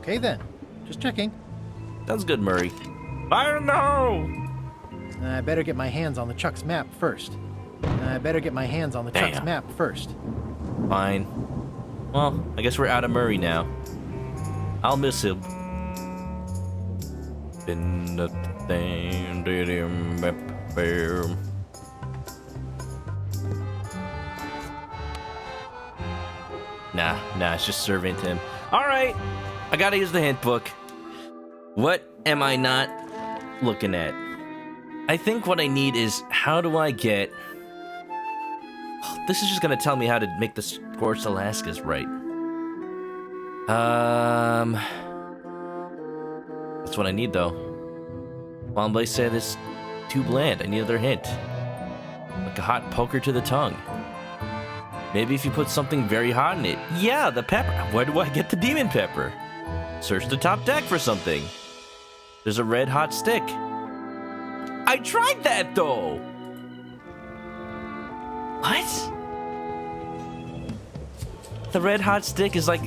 Okay then. Just checking. Sounds good, Murray. Fire in the hole! I better get my hands on the Chuck's map first. Fine. Well, I guess we're out of Murray now. I'll miss him. In the thing, Nah, it's just serving to him. Alright, I gotta use the hint book. What am I not looking at? I think what I need is, how do I get... This is just gonna tell me how to make the scorched Alaskas right. That's what I need, though. Wombley said it's too bland. I need another hint. Like a hot poker to the tongue. Maybe if you put something very hot in it. Yeah, the pepper. Where do I get the demon pepper? Search the top deck for something. There's a red hot stick. I tried that, though! What? The red hot stick is like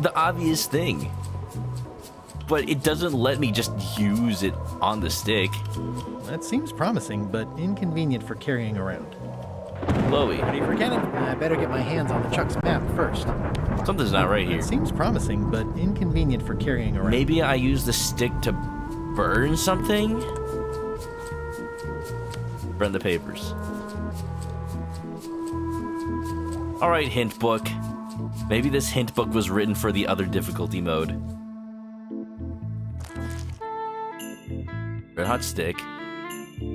the obvious thing. But it doesn't let me just use it on the stick. That seems promising, but inconvenient for carrying around. Chloe, Ready for cannon? I better get my hands on the Chuck's map first. something's not right here. It seems promising, but inconvenient for carrying around. Maybe I use the stick to burn something? Burn the papers. Alright, hint book. Maybe this hint book was written for the other difficulty mode. Red hot stick.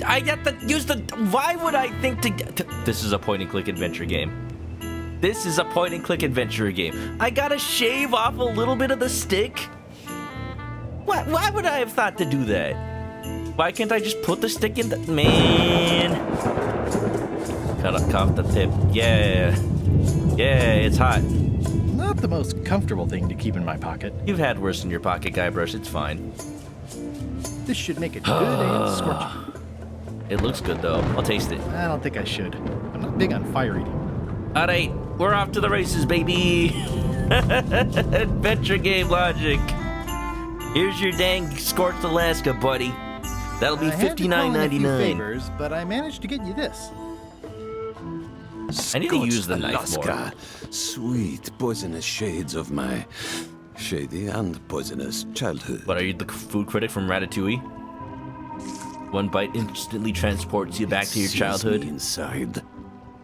I get to use the... Why would I think to get... This is a point-and-click adventure game. This is a point-and-click adventure game. I gotta shave off a little bit of the stick? Why would I have thought to do that? Why can't I just put the stick in the... Man. Cut off the tip. Yeah. Yeah, it's hot. Not the most comfortable thing to keep in my pocket. You've had worse in your pocket, Guybrush. It's fine. This should make it good and scorching. It looks good, though. I'll taste it. I don't think I should. I'm not big on fire eating. Alright, we're off to the races, baby. Adventure game logic. Here's your dang scorched Alaska, buddy. That'll be I had to call in a few $59.99. favors, but I managed to get you this. I need to use the knife Alaska, sweet poisonous shades of my shady and poisonous childhood. What, are you the food critic from Ratatouille? One bite instantly transports you back to your Sees childhood. me inside,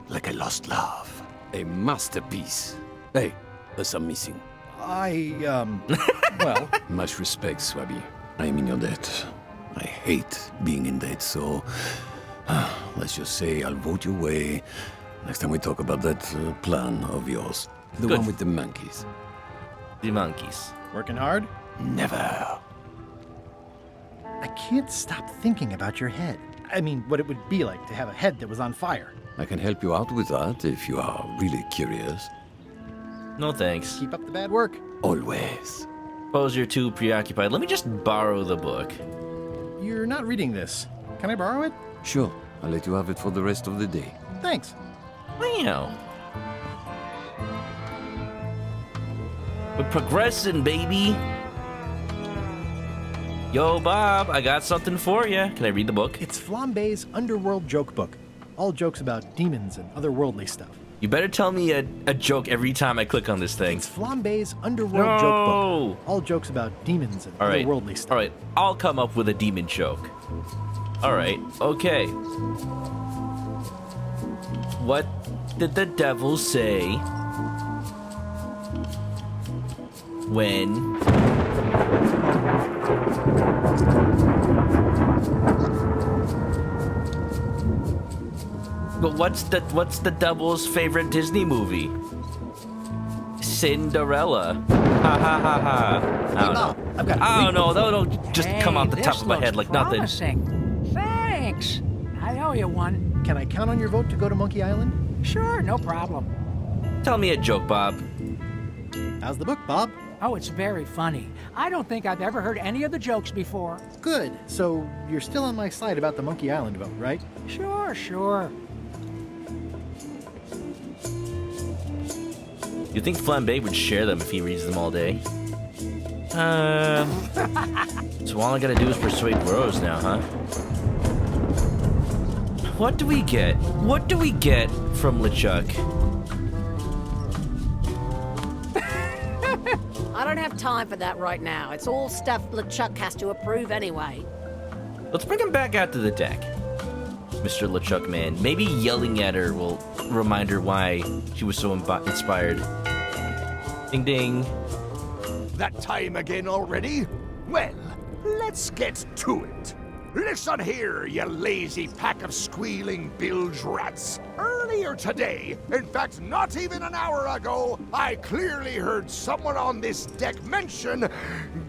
like a lost love, a masterpiece. Hey, there's some missing. Well, Much respect, Swabby. I am in your debt. I hate being in debt, so let's just say I'll vote your way next time we talk about that plan of yours. The Good. one with the monkeys. The monkeys. working hard? Never. I can't stop thinking about your head. I mean, what it would be like to have a head that was on fire. I can help you out with that if you are really curious. No thanks. Keep up the bad work. Always. Suppose you're too preoccupied. Let me just borrow the book. You're not reading this. Can I borrow it? Sure, I'll let you have it for the rest of the day. Thanks. Wow. We're progressing, baby. Yo, Bob, I got something for you. Can I read the book? It's Flambe's Underworld Joke Book. All jokes about demons and otherworldly stuff. You better tell me a joke every time I click on this thing. It's Flambe's Underworld Joke Book. All jokes about demons and otherworldly stuff. All right, I'll come up with a demon joke. All right, okay. What did the devil say when... But what's the Double's favorite Disney movie? Cinderella. Ha ha ha ha. I don't know. I've got I don't know. That'll just come out the top this of my head like looks nothing. promising. Thanks. I owe you one. Can I count on your vote to go to Monkey Island? Sure, no problem. Tell me a joke, Bob. How's the book, Bob? Oh, it's very funny. I don't think I've ever heard any of the jokes before. Good. So you're still on my side about the Monkey Island vote, right? Sure, sure. You think Flambe would share them if he reads them all day? So all I gotta do is persuade Rose now, huh? What do we get? What do we get from LeChuck? I don't have time for that right now. It's all stuff LeChuck has to approve anyway. Let's bring him back out to the deck. Mr. LeChuck man. Maybe yelling at her will remind her why she was so inspired. Ding ding. That time again already? Well, let's get to it. Listen here, you lazy pack of squealing bilge rats. Earlier today, in fact, not even an hour ago, I clearly heard someone on this deck mention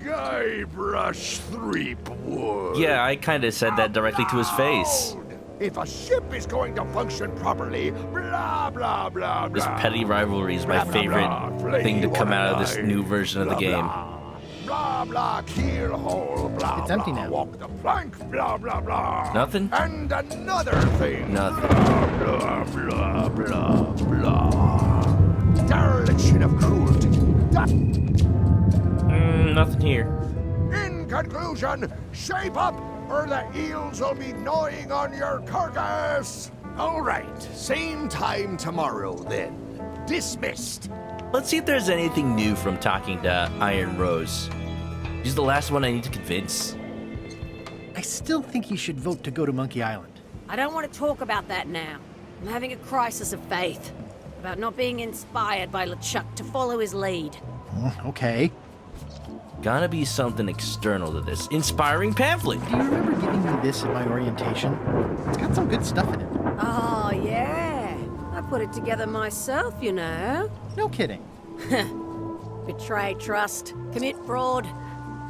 Guybrush Threepwood. Yeah, I kind of said that directly to his face. If a ship is going to function properly, blah, blah, blah, blah. This petty rivalry is my favorite thing to come out of this new version of the game. Blah, blah, keel hole, blah, It's empty blah, now. walk the plank, blah, blah, blah. Nothing? And another thing. Nothing. Blah, blah, blah, blah, blah. Dereliction of cruelty. Nothing here. In conclusion, shape up or the eels will be gnawing on your carcass. All right, same time tomorrow then. Dismissed. Let's see if there's anything new from talking to Iron Rose. She's the last one I need to convince. I still think you should vote to go to Monkey Island. I don't want to talk about that now. I'm having a crisis of faith about not being inspired by LeChuck to follow his lead. Okay. Gotta be something external to this. Inspiring pamphlet. Do you remember giving me this at my orientation? It's got some good stuff in it. Oh, yeah. I put it together myself, you know. No kidding. Betray trust, commit fraud,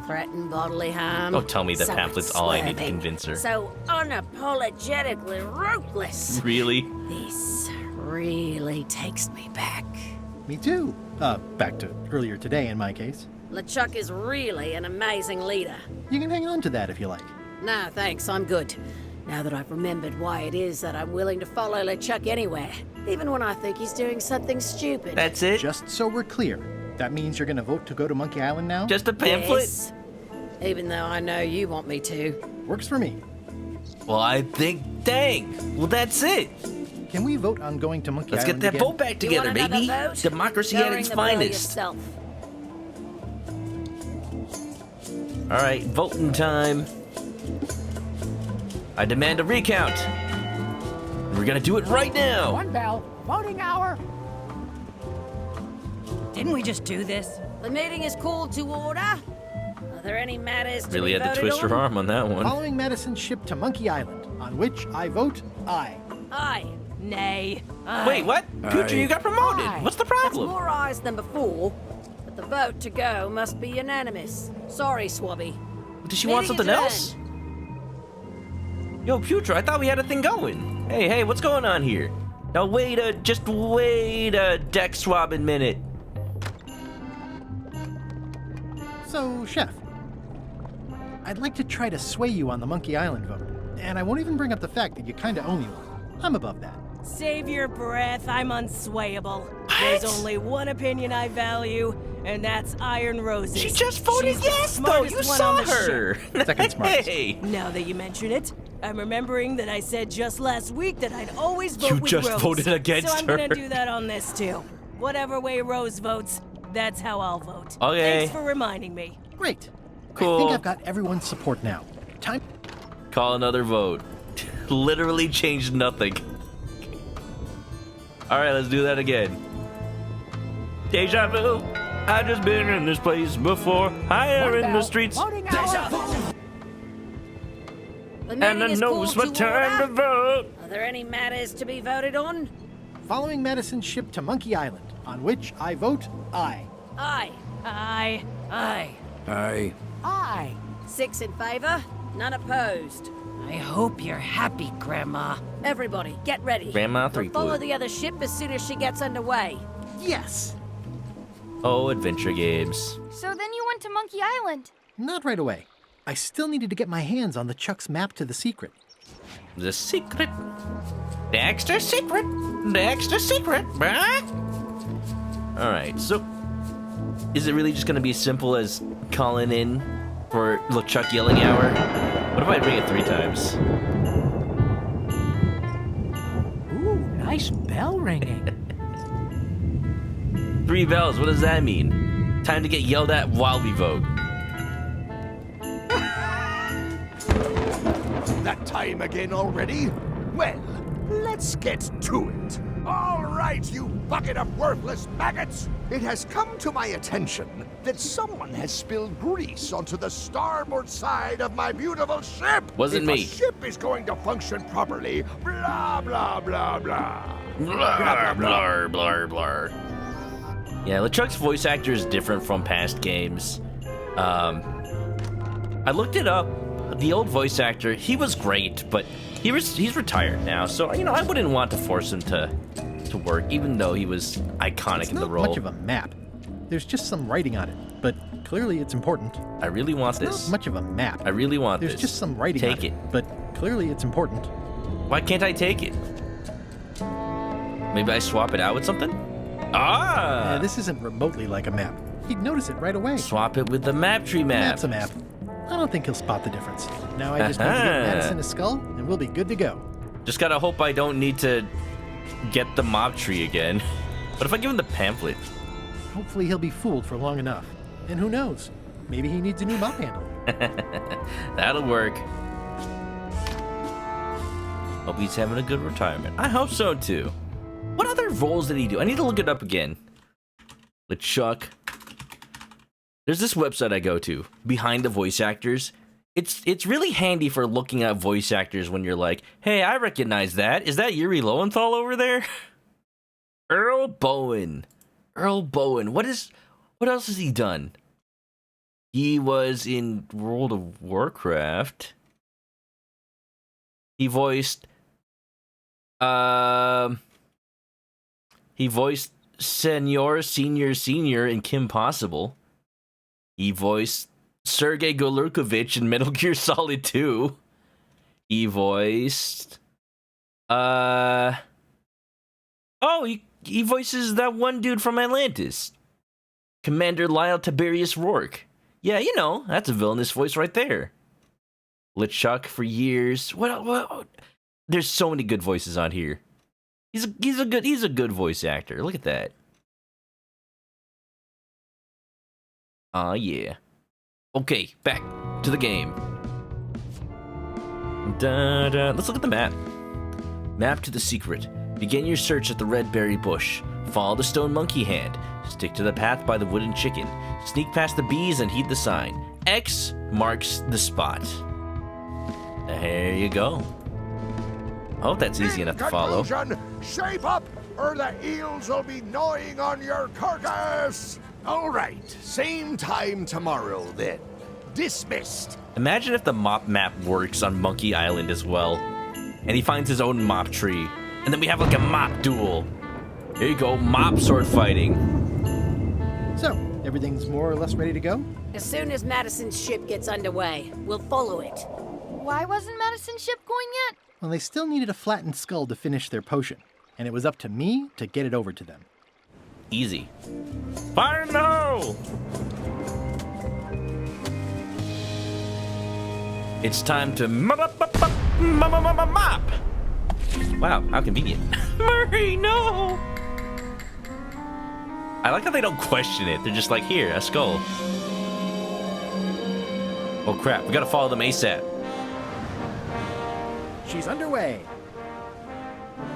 threaten bodily harm. Don't tell me the so pamphlet's all I need to unswerving, convince her. So unapologetically ruthless. Really? This really takes me back. Me too. Back to earlier today in my case. LeChuck is really an amazing leader. You can hang on to that if you like. No, thanks, I'm good. Now that I've remembered why it is that I'm willing to follow LeChuck anywhere, even when I think he's doing something stupid. That's it? Just so we're clear, that means you're gonna vote to go to Monkey Island now? Just a pamphlet? Yes. Even though I know you want me to. Works for me. Well, I think, dang. Well, that's it. Can we vote on going to Monkey Let's Island get that again? vote back You together, want another baby. vote? Democracy Go at ring its the bell finest. yourself. All right, voting time. I demand a recount. We're gonna do it right now. One bell. Voting hour. Didn't we just do this? The meeting is called to order. Are there any matters to Really be had to voted twist her on? arm on that one. Following Madison's ship to Monkey Island, on which I vote aye. Aye. Nay. Wait, what? Future, you got promoted. Aye. What's the That's problem? more ayes than before, but the vote to go must be unanimous. Sorry, Swabby. Does she want Meeting something else? adjourned. Yo, Future, I thought we had a thing going. Hey, what's going on here? Now just wait a deck swabbing minute. So, Chef, I'd like to try to sway you on the Monkey Island vote. And I won't even bring up the fact that you kinda owe me one. I'm above that. Save your breath. I'm unswayable. There's only one opinion I value, and that's Iron Rose's. She just voted She's the yes, though. smartest You one saw on the her. ship. Second smartest. Hey, Now that you mention it, I'm remembering that I said just last week that I'd always vote You with just Rose. voted against so I'm gonna her. do that on this too. Whatever way Rose votes, that's how I'll vote. Okay. Thanks for reminding me. Great. I Cool. think I've got everyone's support now. Time. call another vote. Literally changed nothing. All right, let's do that again. Deja vu. I just been in this place before. Higher in the streets. Loading hour. The And I meeting is know it's called my to time to order. vote. Are there any matters to be voted on? Following Madison's ship to Monkey Island, on which I vote aye. Aye. Aye. Aye. Aye. Aye. 6 in favor, none opposed. I hope you're happy, Grandma. Everybody, get ready. Grandma We'll 3 follow blue. the other ship as soon as she gets underway. Yes! Oh, adventure games. So then you went to Monkey Island. Not right away. I still needed to get my hands on the Chuck's map to the secret. The secret. The extra secret. The extra secret, bruh. Alright, so is it really just gonna be as simple as calling in for LeChuck yelling hour? What if I ring it 3 times? Ooh, nice bell ringing. 3 bells, what does that mean? Time to get yelled at while we vote. That time again already? Well, let's get to it. All right, you bucket of worthless maggots! It has come to my attention that someone has spilled grease onto the starboard side of my beautiful ship. Wasn't if me. A ship is going to function properly, blah, blah, blah, blah. Blar, blar, blar, blar. Yeah, LeChuck's voice actor is different from past games. I looked it up. The old voice actor, he was great, but he's retired now, so I wouldn't want to force him to work, even though he was iconic It's in the not role. much of a map. There's just some writing on it, but clearly it's important. I really want It's this. not much of a map. I really want There's this. just some writing Take on it. it, but clearly it's important. Why can't I take it? Maybe I swap it out with something? Ah! This isn't remotely like a map. He'd notice it right away. Swap it with the map tree map. Map's a map. I don't think he'll spot the difference. Now I just need to get Madison a skull, and we'll be good to go. Just gotta hope I don't need to get the mob tree again. What if I give him the pamphlet? Hopefully he'll be fooled for long enough. And who knows? Maybe he needs a new mop handle. That'll work. Hope he's having a good retirement. I hope so too. What other roles did he do? I need to look it up again. LeChuck. There's this website I go to, Behind the Voice Actors. It's really handy for looking at voice actors when you're like, hey, I recognize that. Is that Yuri Lowenthal over there? Earl Bowen. Earl Bowen. What else has he done? He was in World of Warcraft. He voiced Senior in Kim Possible. He voiced Sergei Golurkovich in Metal Gear Solid 2. He voiced he voices that one dude from Atlantis. Commander Lyle Tiberius Rourke. Yeah, that's a villainous voice right there. LeChuck for years. What? There's so many good voices on here. He's a good voice actor. Look at that. Aw, yeah. Okay, back to the game. Let's look at the map. Map to the secret. Begin your search at the red berry bush. Follow the stone monkey hand. Stick to the path by the wooden chicken. Sneak past the bees and heed the sign. X marks the spot. There you go. I hope that's easy enough to follow. Conclusion, shape up, or the eels will be gnawing on your carcass. All right, same time tomorrow then. Dismissed. Imagine if the mop map works on Monkey Island as well. And he finds his own mop tree. And then we have like a mop duel. Here you go, mop sword fighting. So, everything's more or less ready to go? As soon as Madison's ship gets underway, we'll follow it. Why wasn't Madison's ship going yet? Well, they still needed a flattened skull to finish their potion. And it was up to me to get it over to them. Easy. Fire in the hole! It's time to mop! Wow, how convenient. Murray, no! I like how they don't question it. They're just like, here, a skull. Oh crap, we gotta follow them ASAP. She's underway.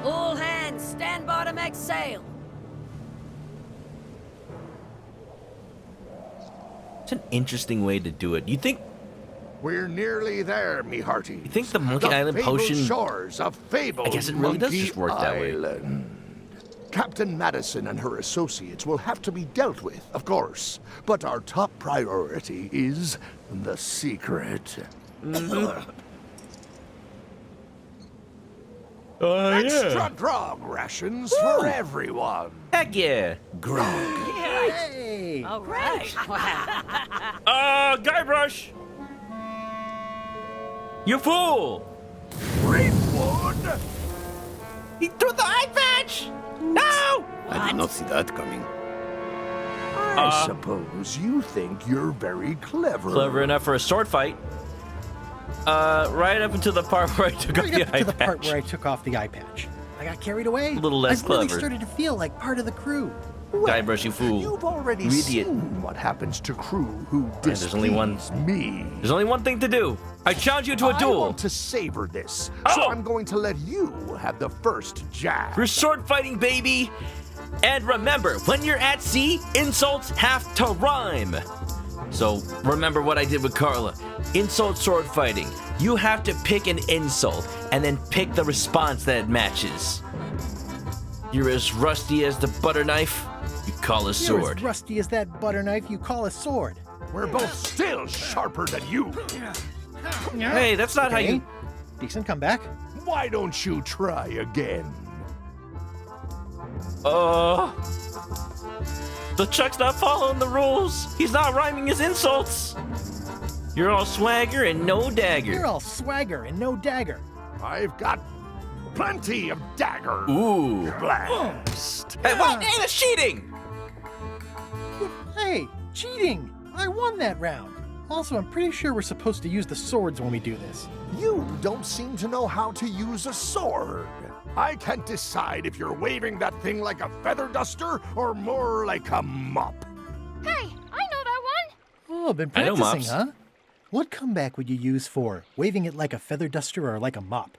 All hands, stand by to make sail. It's an interesting way to do it. You think We're nearly there, me hearty. You think the Monkey Island potion... shores of fabled I guess it really does Monkey just work that way. Island. Captain Madison and her associates will have to be dealt with, of course. But our top priority is the secret. Extra grog rations for everyone. Heck yeah. Grog. Hey! All right. Guybrush! You fool! Greenwood! He threw the eye patch! No! I did not see that coming. I suppose you think you're very clever. Clever enough for a sword fight. Right up until the part where I took off Right the up eye to the patch. part where I took off the eye patch. I got carried away. A little less I really clever. started to feel like part of the crew. Guybrush, you fool. You've already You idiot. seen what happens to crew who there's only one- displease me. There's only one thing to do. I challenge you to a I duel. want to savor this, so Oh! I'm going to let you have the first jab. For sword fighting, baby. And remember, when you're at sea, insults have to rhyme. So remember what I did with Carla. Insult sword fighting. You have to pick an insult and then pick the response that it matches. You're as rusty as the butter knife, you call a You're sword. as rusty as that butter knife you call a sword. We're both still sharper than you. Hey, that's not how Okay. you... Decent comeback. Why don't you try again? The Chuck's not following the rules. He's not rhyming his insults. You're all swagger and no dagger. You're all swagger and no dagger. I've got plenty of dagger. Ooh. Blast. Hey, what? Hey, that's cheating! Hey, cheating! I won that round. Also, I'm pretty sure we're supposed to use the swords when we do this. You don't seem to know how to use a sword. I can't decide if you're waving that thing like a feather duster or more like a mop. Hey, I know that one. Oh, been I know practicing, mops. huh? What comeback would you use for waving it like a feather duster or like a mop?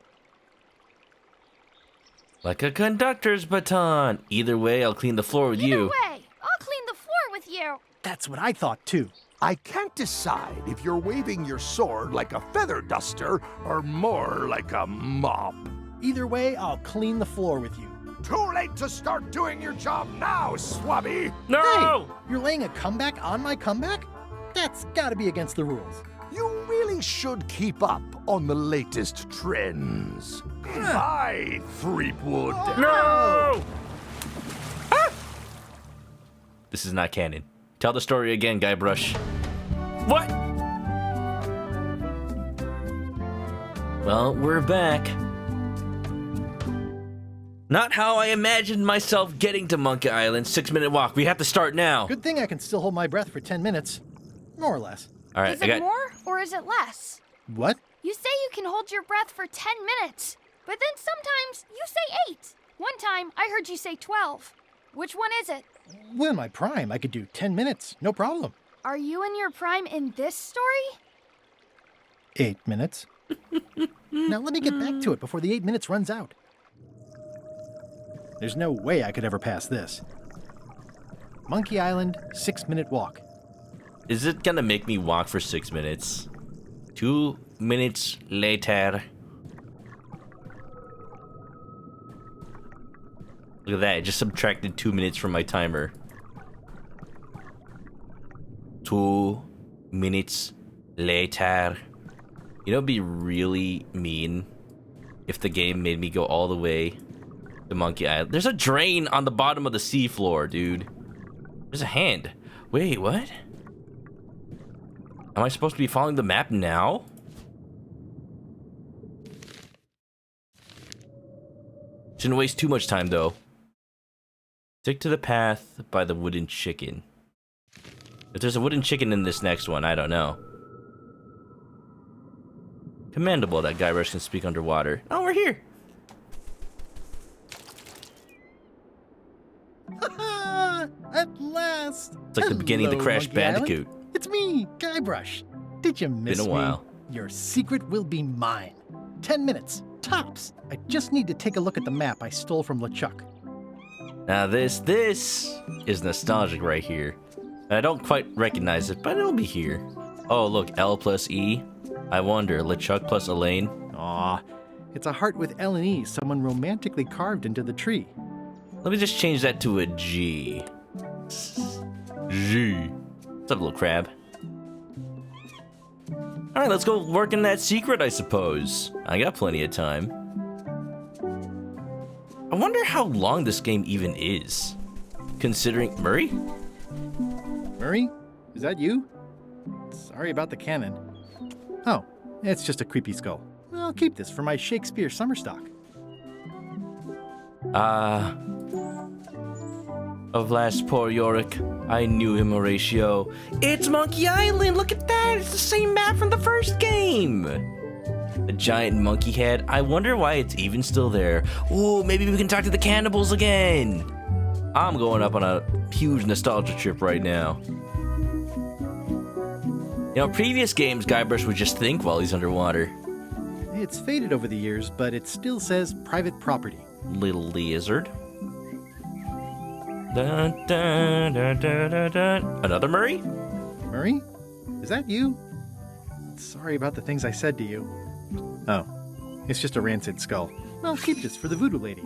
Like a conductor's baton. Either way, I'll clean the floor with Either you. way, I'll clean the floor with you. That's what I thought too. I can't decide if you're waving your sword like a feather duster or more like a mop. Either way, I'll clean the floor with you. Too late to start doing your job now, Swabby. No! Hey, you're laying a comeback on my comeback? That's gotta be against the rules. You really should keep up on the latest trends. Bye, Threepwood. No! Ah! This is not canon. Tell the story again, Guybrush. What? Well, we're back. Not how I imagined myself getting to Monkey Island. 6-minute walk. We have to start now. Good thing I can still hold my breath for 10 minutes. More or less. All right, Is it more or is it less? What? You say you can hold your breath for 10 minutes, but then sometimes you say 8. One time I heard you say 12. Which one is it? Well, in my prime, I could do 10 minutes. No problem. Are you in your prime in this story? 8 minutes. Now let me get back to it before the 8 minutes runs out. There's no way I could ever pass this. Monkey Island, 6-minute walk. Is it gonna make me walk for 6 minutes? 2 minutes later. Look at that, it just subtracted 2 minutes from my timer. 2 minutes later. You know, it'd be really mean if the game made me go all the way to Monkey Island. There's a drain on the bottom of the seafloor, dude. There's a hand. Wait, what? Am I supposed to be following the map now? Shouldn't waste too much time, though. Stick to the path by the wooden chicken. If there's a wooden chicken in this next one, I don't know. Commendable that Guybrush can speak underwater. Oh, we're here. At last! It's like the beginning of the Hello, Crash Monkey Island. Bandicoot. It's me, Guybrush. Did you miss Been a while. me? Your secret will be mine. 10 minutes, tops. I just need to take a look at the map I stole from LeChuck. Now this is nostalgic right here. I don't quite recognize it, but it'll be here. Oh, look, L plus E. I wonder, LeChuck plus Elaine. Aw, it's a heart with L and E someone romantically carved into the tree. Let me just change that to a G. G. What's up, little crab? Alright, let's go work in that secret, I suppose. I got plenty of time. I wonder how long this game even is. Considering... Murray? Murray? Is that you? Sorry about the cannon. Oh, it's just a creepy skull. I'll keep this for my Shakespeare summer stock. Of last poor Yorick, I knew him, Horatio. It's Monkey Island, look at that! It's the same map from the first game! A giant monkey head, I wonder why it's even still there. Ooh, maybe we can talk to the cannibals again! I'm going up on a huge nostalgia trip right now. You know, previous games, Guybrush would just think while he's underwater. It's faded over the years, but it still says private property. Little lizard. Dun, dun, dun, dun, dun, dun. Another Murray? Murray? Is that you? Sorry about the things I said to you. Oh, it's just a rancid skull. I'll keep this for the voodoo lady.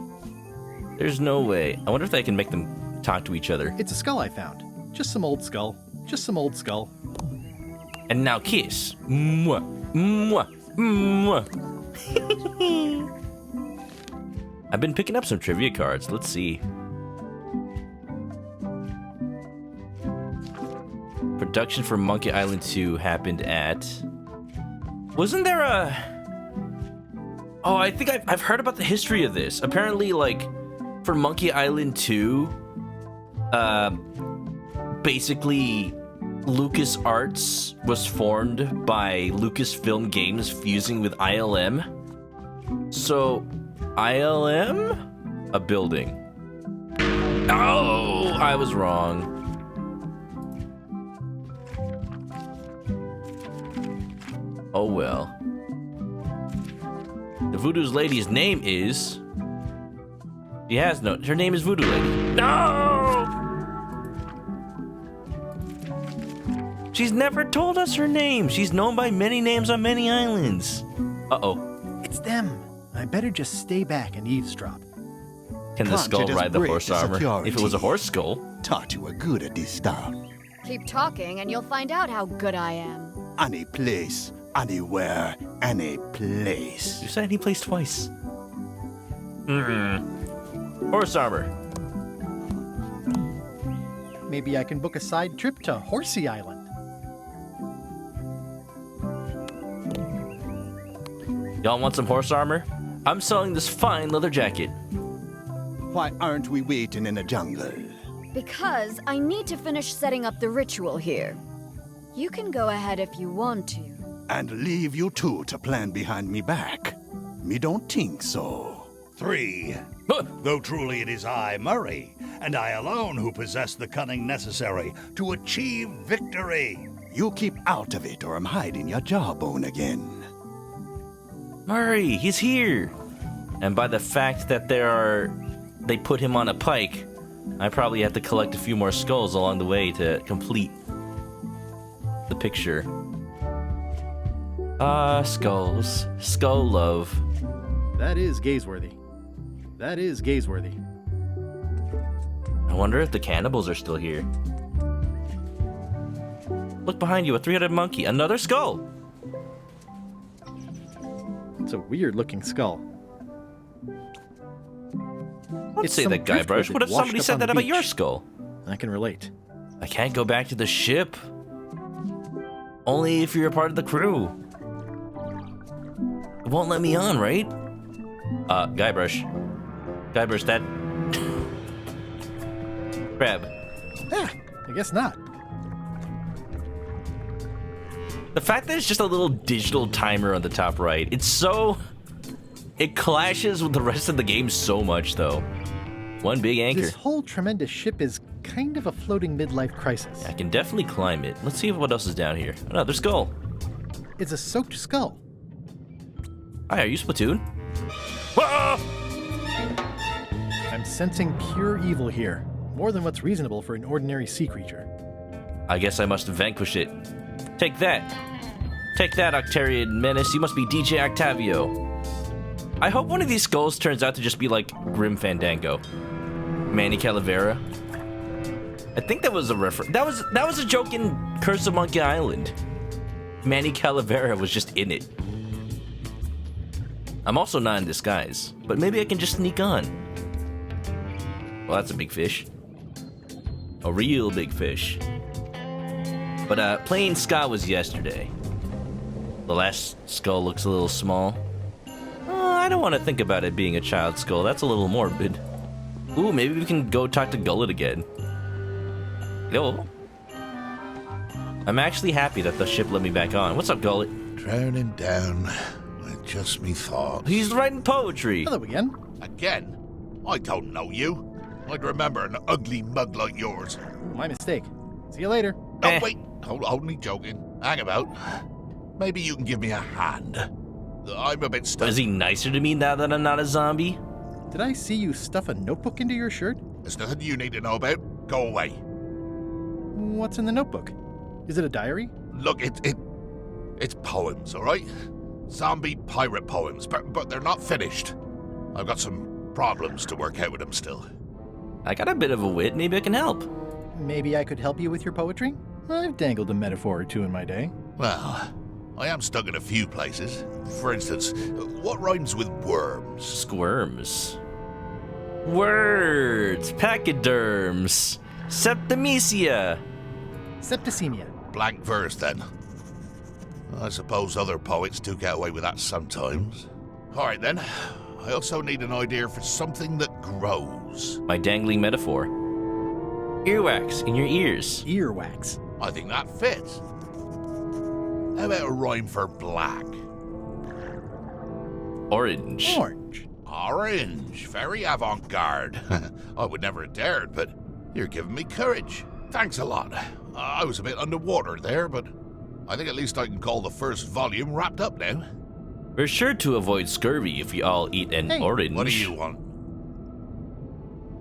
There's no way. I wonder if I can make them talk to each other. It's a skull I found. Just some old skull. Just some old skull. And now kiss. Mwah. Mwah. Mwah. I've been picking up some trivia cards. Let's see. Production for Monkey Island 2 happened at... Wasn't there a... Oh, I think I've heard about the history of this. Apparently, like, for Monkey Island 2, basically, LucasArts was formed by Lucasfilm Games fusing with ILM. So, ILM? A building. Oh, I was wrong. Oh well. The Voodoo's lady's name is... She has no... Her name is Voodoo Lady. No! She's never told us her name. She's known by many names on many islands. Uh-oh. It's them. I better just stay back and eavesdrop. Can the skull ride the horse armor? If it was a horse skull. Taught you are good at this stuff. Keep talking and you'll find out how good I am. Any place, anywhere, any place. You said he plays twice. Horse armor. Maybe I can book a side trip to Horsey Island. Y'all want some horse armor? I'm selling this fine leather jacket. Why aren't we waiting in the jungle? Because I need to finish setting up the ritual here. You can go ahead if you want to. And leave you two to plan behind me back. Me don't think so. 3. Though truly it is I, Murray, and I alone who possess the cunning necessary to achieve victory. You keep out of it or I'm hiding your jawbone again. Murray, he's here. And by the fact that they put him on a pike, I probably have to collect a few more skulls along the way to complete the picture. Skulls. Skull love. That is gazeworthy. That is gazeworthy. I wonder if the cannibals are still here. Look behind you, a 3-headed monkey. Another skull! It's a weird-looking skull. Let's say that, Guybrush. What if somebody said that about your skull? I can relate. I can't go back to the ship. Only if you're a part of the crew. It won't let me on, right? Guybrush. Guybrush, that... Crab. I guess not. The fact that it's just a little digital timer on the top right, it's so... It clashes with the rest of the game so much, though. One big anchor. This whole tremendous ship is kind of a floating midlife crisis. I can definitely climb it. Let's see what else is down here. Another skull. It's a soaked skull. Hi, are you Splatoon? Ah! I'm sensing pure evil here. More than what's reasonable for an ordinary sea creature. I guess I must vanquish it. Take that. Take that, Octarian Menace. You must be DJ Octavio. I hope one of these skulls turns out to just be like Grim Fandango. Manny Calavera. I think that was a reference. That was a joke in Curse of Monkey Island. Manny Calavera was just in it. I'm also not in disguise, but maybe I can just sneak on. Well, that's a big fish. A real big fish. But playing Ska was yesterday. The last skull looks a little small. I don't want to think about it being a child skull. That's a little morbid. Ooh, maybe we can go talk to Gullet again. Yo. I'm actually happy that the ship let me back on. What's up, Gullet? Drowning down with just me thoughts. He's writing poetry. Hello again. Again? I don't know you. I'd remember an ugly mug like yours. My mistake. See you later. Oh, wait. Only joking. Hang about. Maybe you can give me a hand. I'm a bit stuck. Is he nicer to me now that I'm not a zombie? Did I see you stuff a notebook into your shirt? There's nothing you need to know about. Go away. What's in the notebook? Is it a diary? Look, it's poems, all right? Zombie pirate poems, but they're not finished. I've got some problems to work out with them still. I got a bit of a wit. Maybe I can help. Maybe I could help you with your poetry? I've dangled a metaphor or two in my day. Well, I am stuck in a few places. For instance, what rhymes with worms? Squirms. Words. Pachyderms. Septimicea. Septicemia. Blank verse, then. I suppose other poets do get away with that sometimes. All right, then. I also need an idea for something that grows. My dangling metaphor. Earwax in your ears. Earwax. I think that fits. How about a rhyme for black? Orange. Orange. Orange. Very avant-garde. I would never have dared, but you're giving me courage. Thanks a lot. I was a bit underwater there, but I think at least I can call the first volume wrapped up now. We're sure to avoid scurvy if we all eat an orange. What do you want?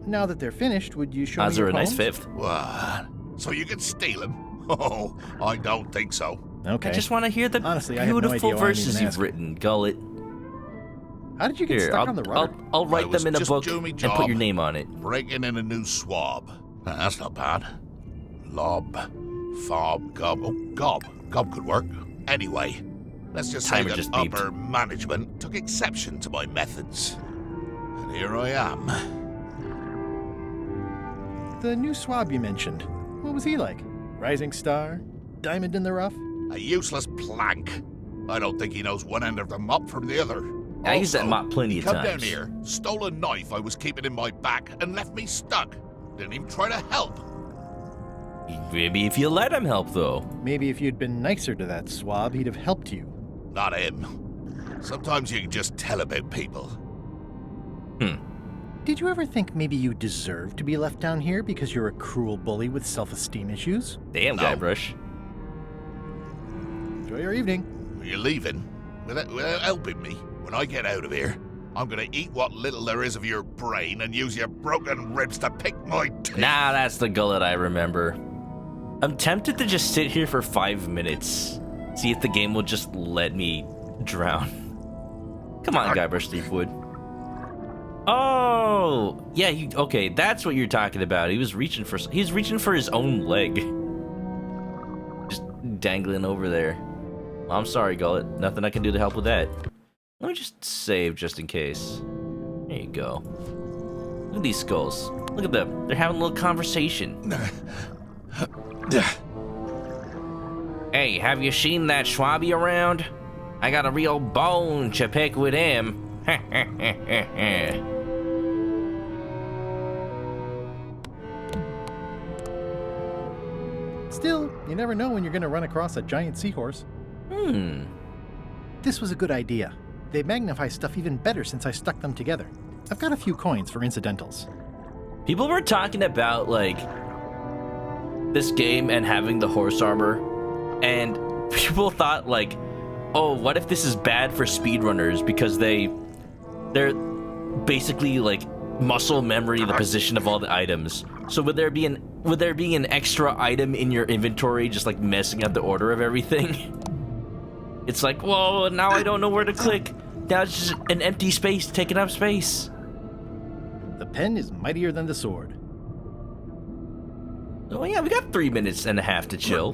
Now that they're finished, would you show me Odds your are a nice poems? fifth. What? So you can steal them? Oh, I don't think so. Okay. I just want to hear the Honestly, I have no beautiful idea why I'm verses even you've asking. written, Gullet. How did you get Here, stuck on the rudder? I'll write I was them in a just book doing my and job. put your name on it. Breaking in a new swab. That's not bad. Lob. Fob. Gob. Oh, gob. Gob could work. Anyway, let's just say Timer that just beeped. upper management took exception to my methods. And here I am. The new swab you mentioned. What was he like? Rising star? Diamond in the rough? A useless plank. I don't think he knows one end of the mop from the other. I used that Also, mop plenty he of come times. down here, stole a knife I was keeping in my back, and left me stuck. Didn't even try to help. Maybe if you let him help, though. Maybe if you'd been nicer to that swab, he'd have helped you. Not him. Sometimes you can just tell about people. Did you ever think maybe you deserve to be left down here because you're a cruel bully with self-esteem issues? Damn, No. Guybrush. Enjoy your evening. You're leaving without helping me. When I get out of here, I'm gonna eat what little there is of your brain and use your broken ribs to pick my teeth. Nah, that's the Gullet I remember. I'm tempted to just sit here for 5 minutes. See if the game will just let me drown. Come on, Guybrush Threepwood. Oh, yeah. Okay, that's what you're talking about. He was reaching for his own leg, just dangling over there. Well, I'm sorry, Gullet. Nothing I can do to help with that. Let me just save just in case. There you go. Look at these skulls. Look at them. They're having a little conversation. Hey, have you seen that Schwabby around? I got a real bone to pick with him. Still, you never know when you're gonna run across a giant seahorse. This was a good idea. They magnify stuff even better since I stuck them together. I've got a few coins for incidentals. People were talking about, like, this game and having the horse armor, and people thought, like, oh, what if this is bad for speedrunners because they're basically, like, muscle memory the position of all the items. So would there be an with there being an extra item in your inventory just like messing up the order of everything. It's like, whoa, now I don't know where to click. Now it's just an empty space taking up space. The pen is mightier than the sword. Oh yeah, we got 3 minutes and a half to chill.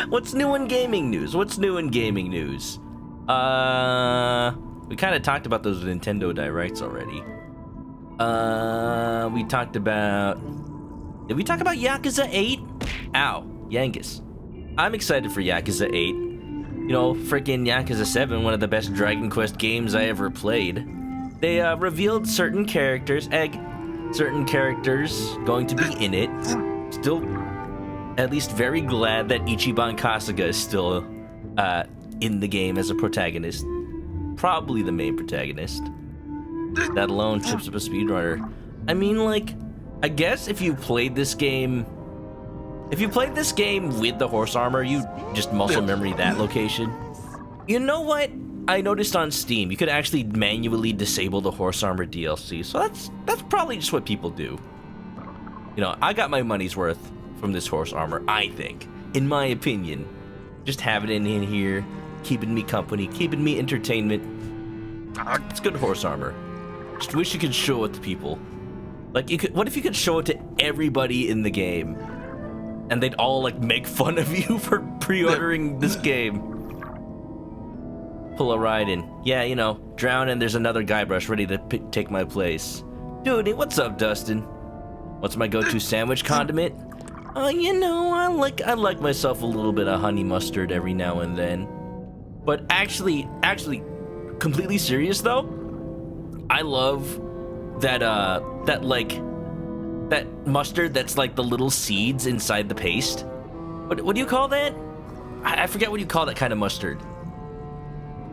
What's new in gaming news? What's new in gaming news? We kind of talked about those Nintendo Directs already. We talked about... Did we talk about Yakuza 8? Ow, Yangus. I'm excited for Yakuza 8. You know, freaking Yakuza 7, one of the best Dragon Quest games I ever played. They revealed certain characters, certain characters going to be in it. Still, at least very glad that Ichiban Kasuga is still in the game as a protagonist. Probably the main protagonist. That alone chips up a speedrunner. I mean, like, I guess if you played this game with the horse armor, you just muscle memory that location. You know what? I noticed on Steam, you could actually manually disable the horse armor DLC, so that's probably just what people do. You know, I got my money's worth from this horse armor, I think. In my opinion. Just having it in here, keeping me company, keeping me entertainment. It's good horse armor. Just wish you could show it to people. Like, what if you could show it to everybody in the game? And they'd all, like, make fun of you for pre-ordering this game. Pull a ride in. Yeah, you know, drown and there's another Guybrush ready to take my place. Dude, what's up, Dustin? What's my go-to sandwich condiment? You know, I like myself a little bit of honey mustard every now and then. But actually, completely serious though, I love that mustard that's like the little seeds inside the paste. What do you call that? I forget what you call that kind of mustard.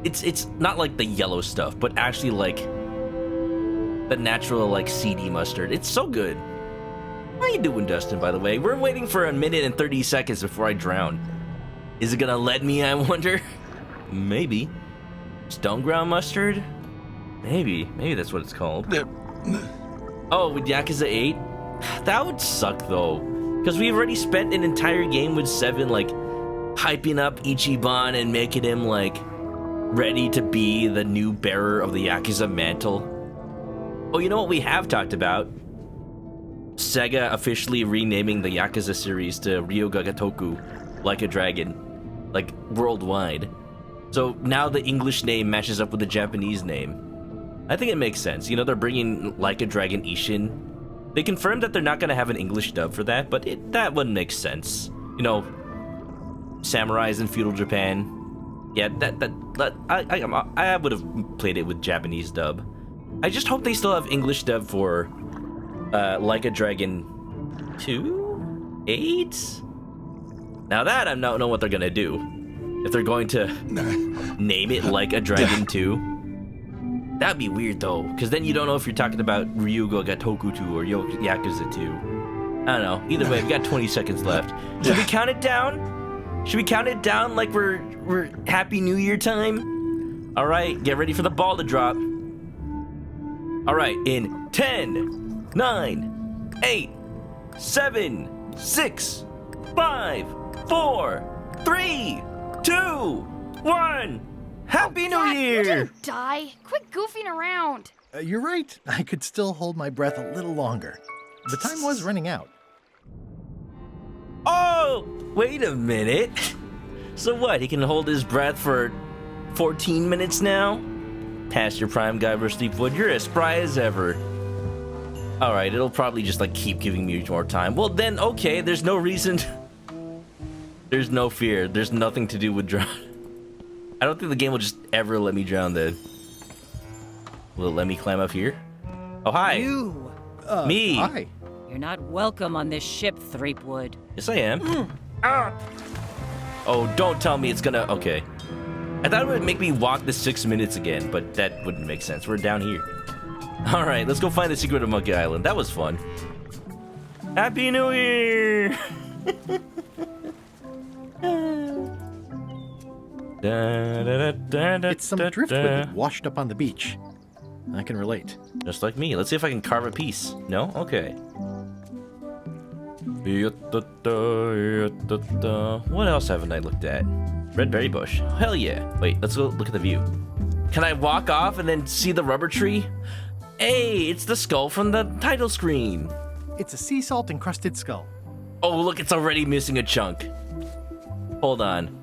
It's not like the yellow stuff, but actually like the natural like seedy mustard. It's so good. How you doing, Dustin, by the way? We're waiting for 1 minute and 30 seconds before I drown. Is it gonna let me, I wonder? Maybe. Stone ground mustard? Maybe that's what it's called. Oh, with Yakuza 8? That would suck though, because we've already spent an entire game with 7 like hyping up Ichiban and making him like ready to be the new bearer of the Yakuza mantle. Oh, you know what we have talked about? Sega officially renaming the Yakuza series to Ryoga Gotoku, like a dragon, like worldwide. So now the English name matches up with the Japanese name. I think it makes sense. You know, they're bringing Like a Dragon Ishin. They confirmed that they're not going to have an English dub for that, but that one makes sense. You know, samurais in feudal Japan. Yeah, I would have played it with Japanese dub. I just hope they still have English dub for Like a Dragon 2? 8? Now that I don't know what they're going to do. If they're going to name it Like a Dragon 2. That'd be weird though, because then you don't know if you're talking about Ryuga Gotoku 2 or Yakuza 2. I don't know. Either way, we've got 20 seconds left. Should we count it down? Should we count it down like we're Happy New Year time? All right, get ready for the ball to drop. All right, in 10, 9, 8, 7, 6, 5, 4, 3, 2, 1. Happy New Year! Would you die? Quit goofing around. You're right. I could still hold my breath a little longer. The time was running out. Oh, wait a minute. So what, he can hold his breath for 14 minutes now? Past your prime, Guybrush Threepwood. You're as spry as ever. Alright, it'll probably just like keep giving me more time. Well then, okay, there's no reason. There's no fear. There's nothing to do with drown. I don't think the game will just ever let me drown then. Will it let me climb up here? Oh, hi. You. Me. Hi. You're not welcome on this ship, Threepwood. Yes, I am. Oh, don't tell me it's gonna... Okay. I thought it would make me walk the 6 minutes again, but that wouldn't make sense. We're down here. All right, let's go find the secret of Monkey Island. That was fun. Happy New Year! It's some driftwood that washed up on the beach. I can relate. Just like me. Let's see if I can carve a piece. No? Okay. What else haven't I looked at? Red berry bush. Hell yeah. Wait, let's go look at the view. Can I walk off and then see the rubber tree? Hey, it's the skull from the title screen. It's a sea salt encrusted skull. Oh, look, it's already missing a chunk. Hold on.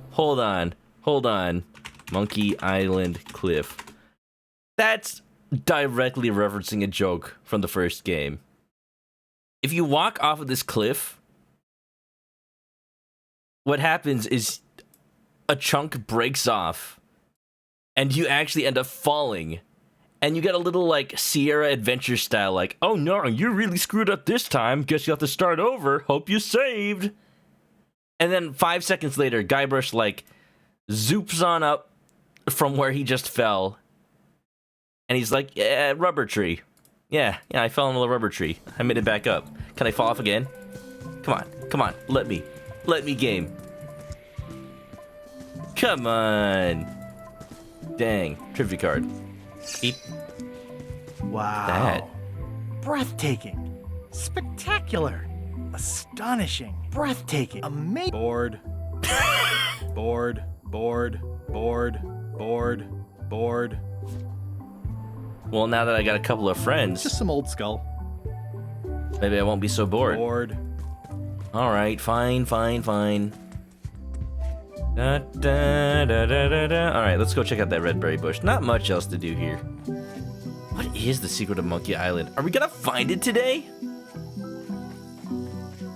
Monkey Island Cliff. That's directly referencing a joke from the first game. If you walk off of this cliff, what happens is a chunk breaks off and you actually end up falling. And you get a little, like, Sierra Adventure style, like, oh no, you really screwed up this time. Guess you have to start over. Hope you saved. And then 5 seconds later, Guybrush, like, zoops on up from where he just fell. And he's like, yeah, rubber tree. Yeah, I fell in the rubber tree. I made it back up. Can I fall off again? Come on. Let me game. Come on. Dang, trivia card. Eep. Wow. That. Breathtaking. Spectacular. Astonishing. Breathtaking. Amazing. Bored. Well, now that I got a couple of friends, Just some old skull. maybe I won't be so bored. Bored. All right, fine. Da, da, da, da, da, da. All right, let's go check out that red berry bush. Not much else to do here. What is the secret of Monkey Island? Are we gonna find it today?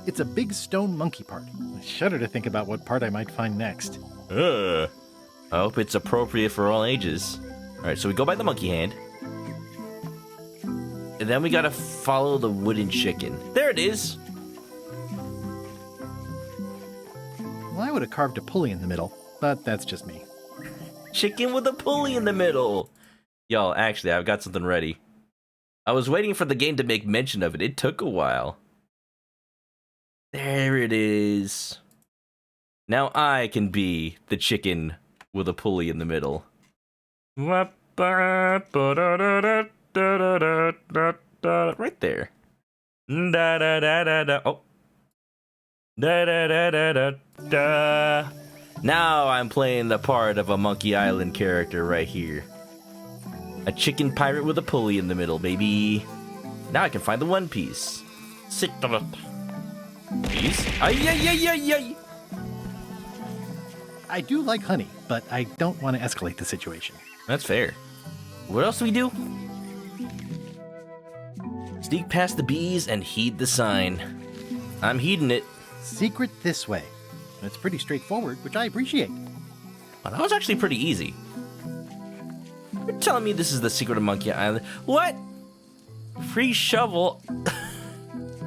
It's a big stone monkey part. I shudder to think about what part I might find next. I hope it's appropriate for all ages. All right, so we go by the monkey hand. And then we gotta follow the wooden chicken. There it is. Well, I would have carved a pulley in the middle, but that's just me. Chicken with a pulley in the middle. Y'all, actually, I've got something ready. I was waiting for the game to make mention of it. It took a while. There it is. Now I can be the chicken with a pulley in the middle. Right there. Oh. Now I'm playing the part of a Monkey Island character right here. A chicken pirate with a pulley in the middle, baby. Now I can find the One Piece. Sit up. Piece. Ay. I do like honey, but I don't want to escalate the situation. That's fair. What else do we do? Sneak past the bees and heed the sign. I'm heeding it. Secret this way. It's pretty straightforward, which I appreciate. Well, that was actually pretty easy. You're telling me this is the secret of Monkey Island? What? Free shovel?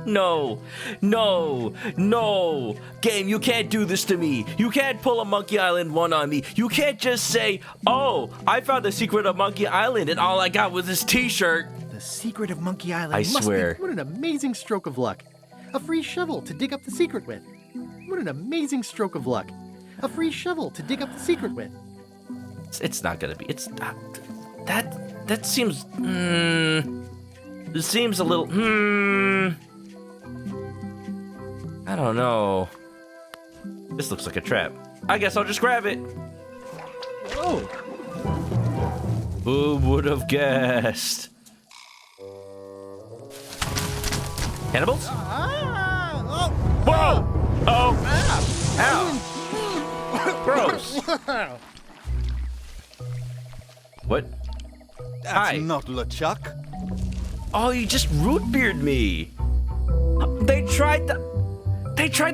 No. Game, you can't do this to me. You can't pull a Monkey Island 1 on me. You can't just say, oh, I found the secret of Monkey Island and all I got was this t-shirt. The secret of Monkey Island I must swear. be... What an amazing stroke of luck. A free shovel to dig up the secret with. What an amazing stroke of luck. A free shovel to dig up the secret with. It's not gonna be. It's not. That seems. It seems a little. I don't know. This looks like a trap. I guess I'll just grab it. Oh. Who would have guessed? Cannibals? Whoa! Oh! Ow! Gross! What? That's Hi. not LeChuck. Oh, you just root beard me. They tried to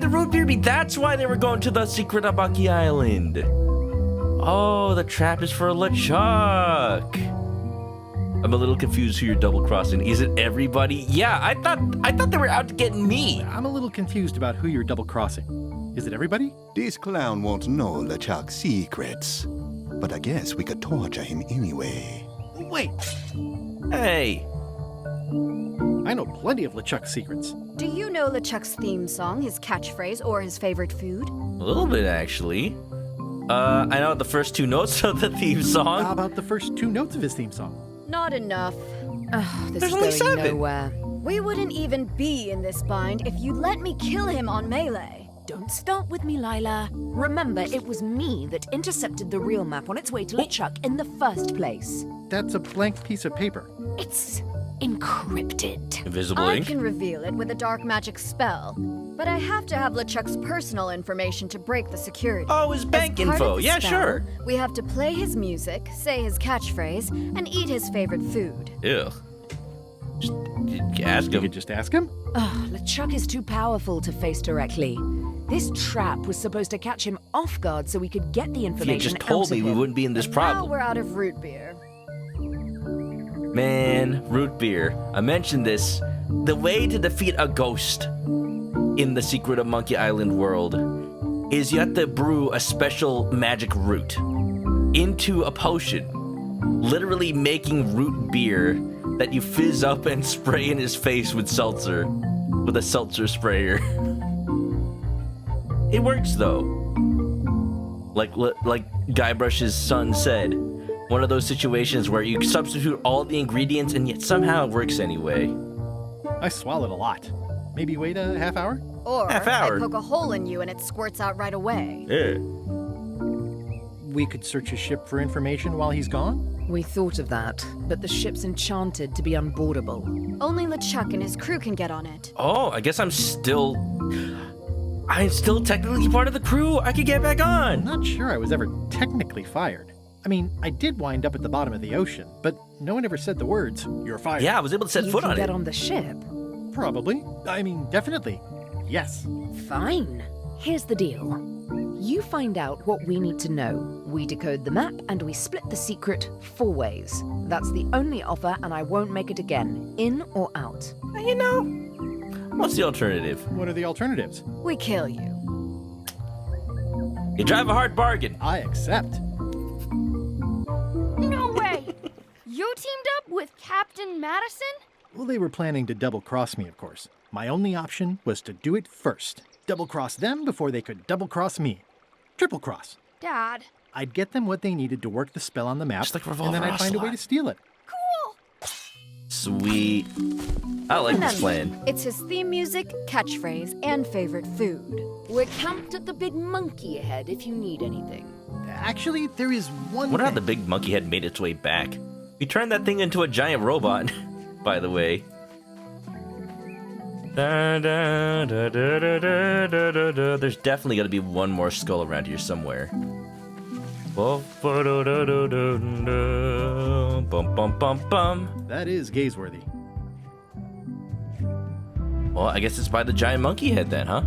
root beard me. That's why they were going to the secret of Monkey Island. Oh, the trap is for LeChuck. I'm a little confused who you're double crossing. Is it everybody? Yeah, I thought they were out to get me. I'm a little confused about who you're double crossing. Is it everybody? This clown won't know LeChuck's secrets. But I guess we could torture him anyway. Wait. Hey. I know plenty of LeChuck's secrets. Do you know LeChuck's theme song, his catchphrase, or his favorite food? A little bit, actually. I know the first 2 notes of the theme song. How about the first 2 notes of his theme song? Not enough. This There's is only going 7. nowhere. We wouldn't even be in this bind if you'd let me kill him on melee. Don't start with me, Lila. Remember, it was me that intercepted the real map on its way to LeChuck in the first place. That's a blank piece of paper. It's encrypted. Invisible I ink? can reveal it with a dark magic spell, but I have to have LeChuck's personal information to break the security. Oh, his bank As part info. of the Yeah, spell, sure. We have to play his music, say his catchphrase, and eat his favorite food. Ew. Just ask You him. could just ask him? Ugh, LeChuck is too powerful to face directly. This trap was supposed to catch him off guard so we could get the If you information just told out me, of we him. wouldn't be in this Now problem. we're out of root beer. Man, root beer. I mentioned this. The way to defeat a ghost in the Secret of Monkey Island world is you have to brew a special magic root into a potion, literally making root beer that you fizz up and spray in his face with seltzer, with a seltzer sprayer. It works though. Like Guybrush's son said, one of those situations where you substitute all the ingredients and yet somehow it works anyway. I swallowed a lot. Maybe wait a half hour? Or Half hour. I poke a hole in you and it squirts out right away. Yeah. We could search his ship for information while he's gone? We thought of that, but the ship's enchanted to be unboardable. Only LeChuck and his crew can get on it. Oh, I guess I'm still technically part of the crew. I could get back on. Not sure I was ever technically fired. I mean, I did wind up at the bottom of the ocean, but no one ever said the words, "You're fired." Yeah, I was able to set You foot can on get it. on the ship. Probably. I mean, definitely. Yes. Fine. Here's the deal. You find out what we need to know. We decode the map and we split the secret 4 ways. That's the only offer and I won't make it again, in or out. You know, what's the alternative? What are the alternatives? We kill you. You drive a hard bargain. I accept. No way! You teamed up with Captain Madison? Well, they were planning to double-cross me, of course. My only option was to do it first. Double-cross them before they could double-cross me. Triple-cross. Dad. I'd get them what they needed to work the spell on the map, Just like and Revolver then I'd find a way Ocelot. to steal it. Cool! Sweet. I like this plan. It's his theme music, catchphrase, and favorite food. We're camped at the big monkey head if you need anything. Actually, there is one Wonder how thing. the big monkey head made its way back. We turned that thing into a giant robot, by the way. Da, da, da, da, da, da, da, da, da. There's definitely got to be one more skull around here somewhere. Bum, bum, bum, bum. That is gazeworthy. Well, I guess it's by the giant monkey head then, huh?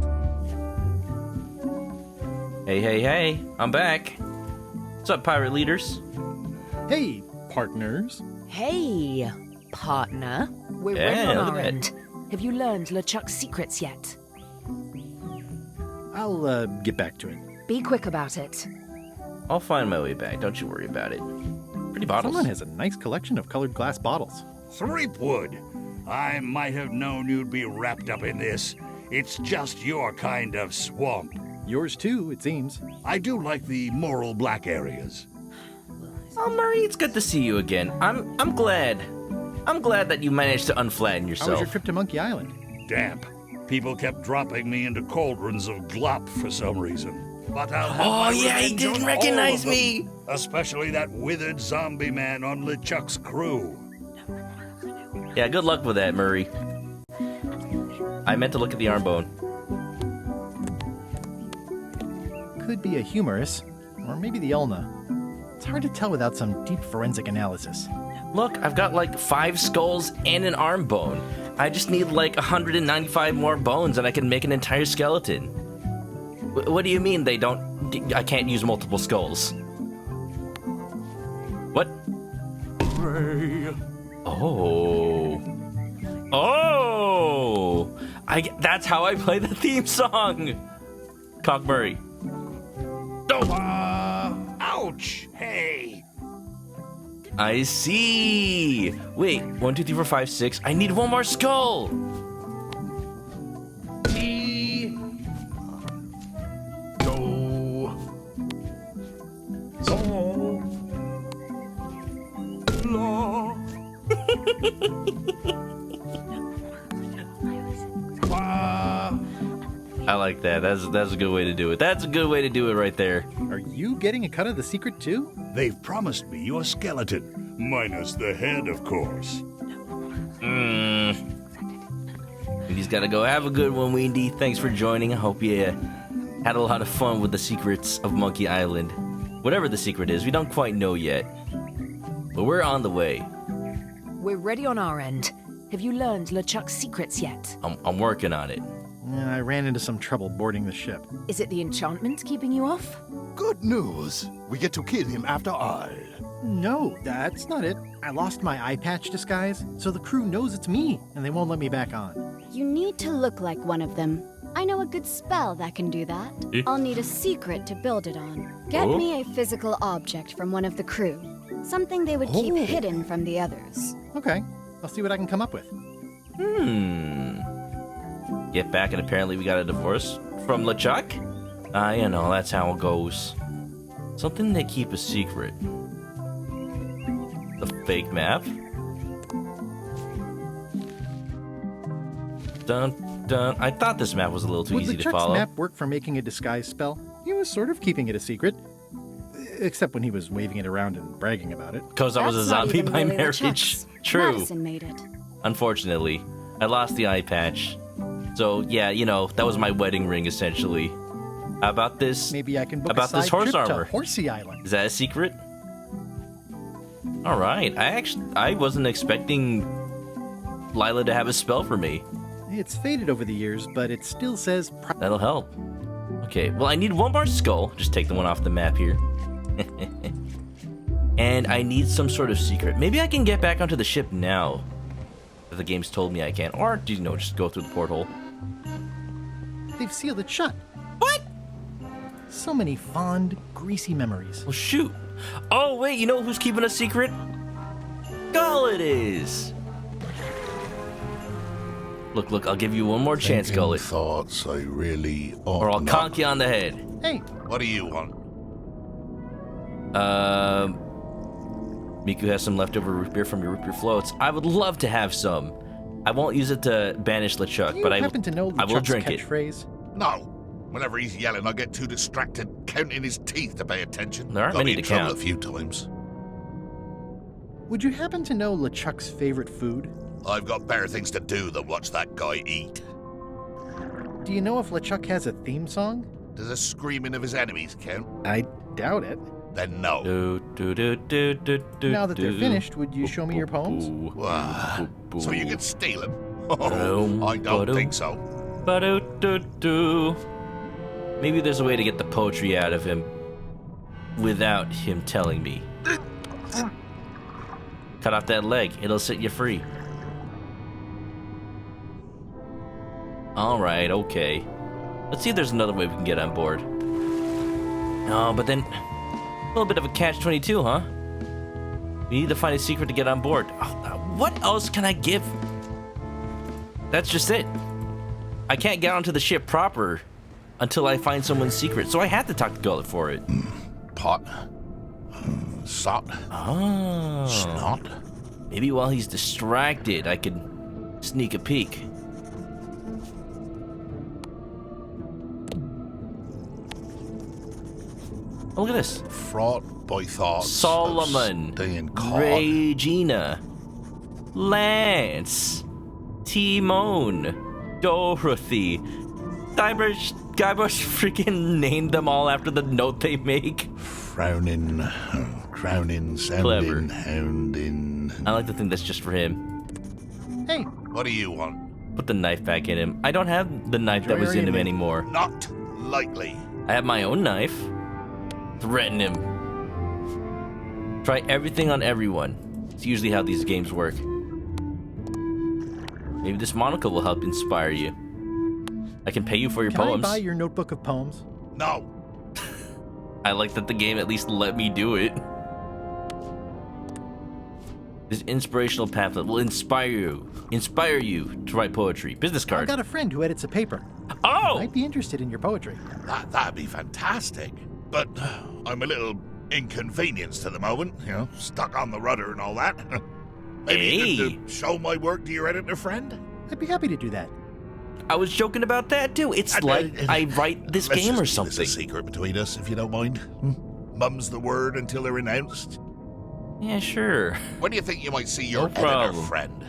Hey, hey, hey, I'm back. What's up, pirate leaders? Hey, partners. Hey, partner. We're Yeah, ready on look our at that. end. Have you learned LeChuck's secrets yet? I'll get back to it. Be quick about it. I'll find my way back, don't you worry about it. Pretty bottles. Someone has a nice collection of colored glass bottles. Threepwood, I might have known you'd be wrapped up in this. It's just your kind of swamp. Yours too, it seems. I do like the moral black areas. Oh, Murray, it's good to see you again. I'm glad. I'm glad that you managed to unflatten How yourself. was your trip to Monkey Island? Damp. People kept dropping me into cauldrons of glop for some reason. But I'll have Oh, my yeah, he revenge didn't on all recognize of them, me. Especially that withered zombie man on LeChuck's crew. Yeah, good luck with that, Murray. I meant to look at the arm bone. Could be a humerus, or maybe the ulna. It's hard to tell without some deep forensic analysis. Look, I've got like 5 skulls and an arm bone. I just need like 195 more bones and I can make an entire skeleton. What do you mean they don't... I can't use multiple skulls? What? Oh. Oh! That's how I play the theme song! Cock Murray. Ouch! Hey! I see. Wait, 1, 2, 3, 4, 5, 6. I need one more skull. I like that. That's a good way to do it. That's a good way to do it right there. Are you getting a cut of the secret too? They've promised me your skeleton, minus the head, of course. We'ndie's gotta go. Have a good one, Weendie. Thanks for joining. I hope you had a lot of fun with the secrets of Monkey Island. Whatever the secret is, we don't quite know yet. But we're on the way. We're ready on our end. Have you learned LeChuck's secrets yet? I'm working on it. Yeah, I ran into some trouble boarding the ship. Is it the enchantment keeping you off? Good news. We get to kill him after all. No, that's not it. I lost my eye patch disguise, so the crew knows it's me, and they won't let me back on. You need to look like one of them. I know a good spell that can do that. I'll need a secret to build it on. Get me a physical object from one of the crew. Something they would keep hidden from the others. Okay, I'll see what I can come up with. Get back, and apparently we got a divorce from LeChuck? You know, that's how it goes. Something they keep a secret. The fake map? Dun, dun. I thought this map was a little too easy to follow. Would LeChuck's map work for making a disguise spell? He was sort of keeping it a secret. Except when he was waving it around and bragging about it. Because I was a zombie by marriage. True. Madison made it. Unfortunately, I lost the eye patch. So, yeah, you know, that was my wedding ring, essentially. How about this? Maybe I can book about a side this horse trip armor? to Horsey Island. Is that a secret? All right. I wasn't expecting Lila to have a spell for me. It's faded over the years, but it still says... That'll help. Okay, well, I need one more skull. Just take the one off the map here. And I need some sort of secret. Maybe I can get back onto the ship now. If the game's told me I can. Or, you know, just go through the porthole. They've sealed it shut. What? So many fond, greasy memories. Well, shoot. Oh, wait, you know who's keeping a secret? Gull it is. Look, I'll give you one more chance, Gullet. Thoughts I really ought Or I'll not. conk you on the head. Hey. What do you want? Miku has some leftover root beer from your root beer floats. I would love to have some. I won't use it to banish LeChuck, but I happen to know will LeChuck's drink it. catchphrase? No. Whenever he's yelling, I get too distracted counting his teeth to pay attention. There aren't Got many me in to trouble count. a few times. Would you happen to know LeChuck's favorite food? I've got better things to do than watch that guy eat. Do you know if LeChuck has a theme song? Does the screaming of his enemies count? I doubt it. Then no. Now that they're finished, would you show me your poems? So you can steal them? Oh, I don't think so. Maybe there's a way to get the poetry out of him without him telling me. Cut off that leg. It'll set you free. Alright, okay. Let's see if there's another way we can get on board. No, but then... a little bit of a catch-22, huh? We need to find a secret to get on board. What else can I give? That's just it. I can't get onto the ship proper until I find someone's secret, so I have to talk to Gullet for it. Pot. Sot. Oh. Snot. Maybe while he's distracted, I could sneak a peek. Oh, look at this. Fraught by thoughts. Solomon. Staying caught. Regina. Lance. Timon. Dorothy. Guybrush freaking named them all after the note they make. Frowning, crowning, sounding, Clever. hounding. I like to think that's just for him. Hey. What do you want? Put the knife back in him. I don't have the knife that was in him anymore. Not likely. I have my own knife. Threaten him. Try everything on everyone. It's usually how these games work. Maybe this monocle will help inspire you. I can pay you for your poems. Can I buy your notebook of poems? No. I like that the game at least let me do it. This inspirational pamphlet will inspire you to write poetry. Business card. I've got a friend who edits a paper. Oh! Might be interested in your poetry. That'd be fantastic. But I'm a little inconvenienced at the moment, you know, stuck on the rudder and all that. Maybe you could show my work to your editor friend? I'd be happy to do that. I was joking about that too. It's like I write this Let's game just or keep something. this a secret between us, if you don't mind. Mum's the word until they're announced. Yeah, sure. When do you think you might see your editor problem. friend?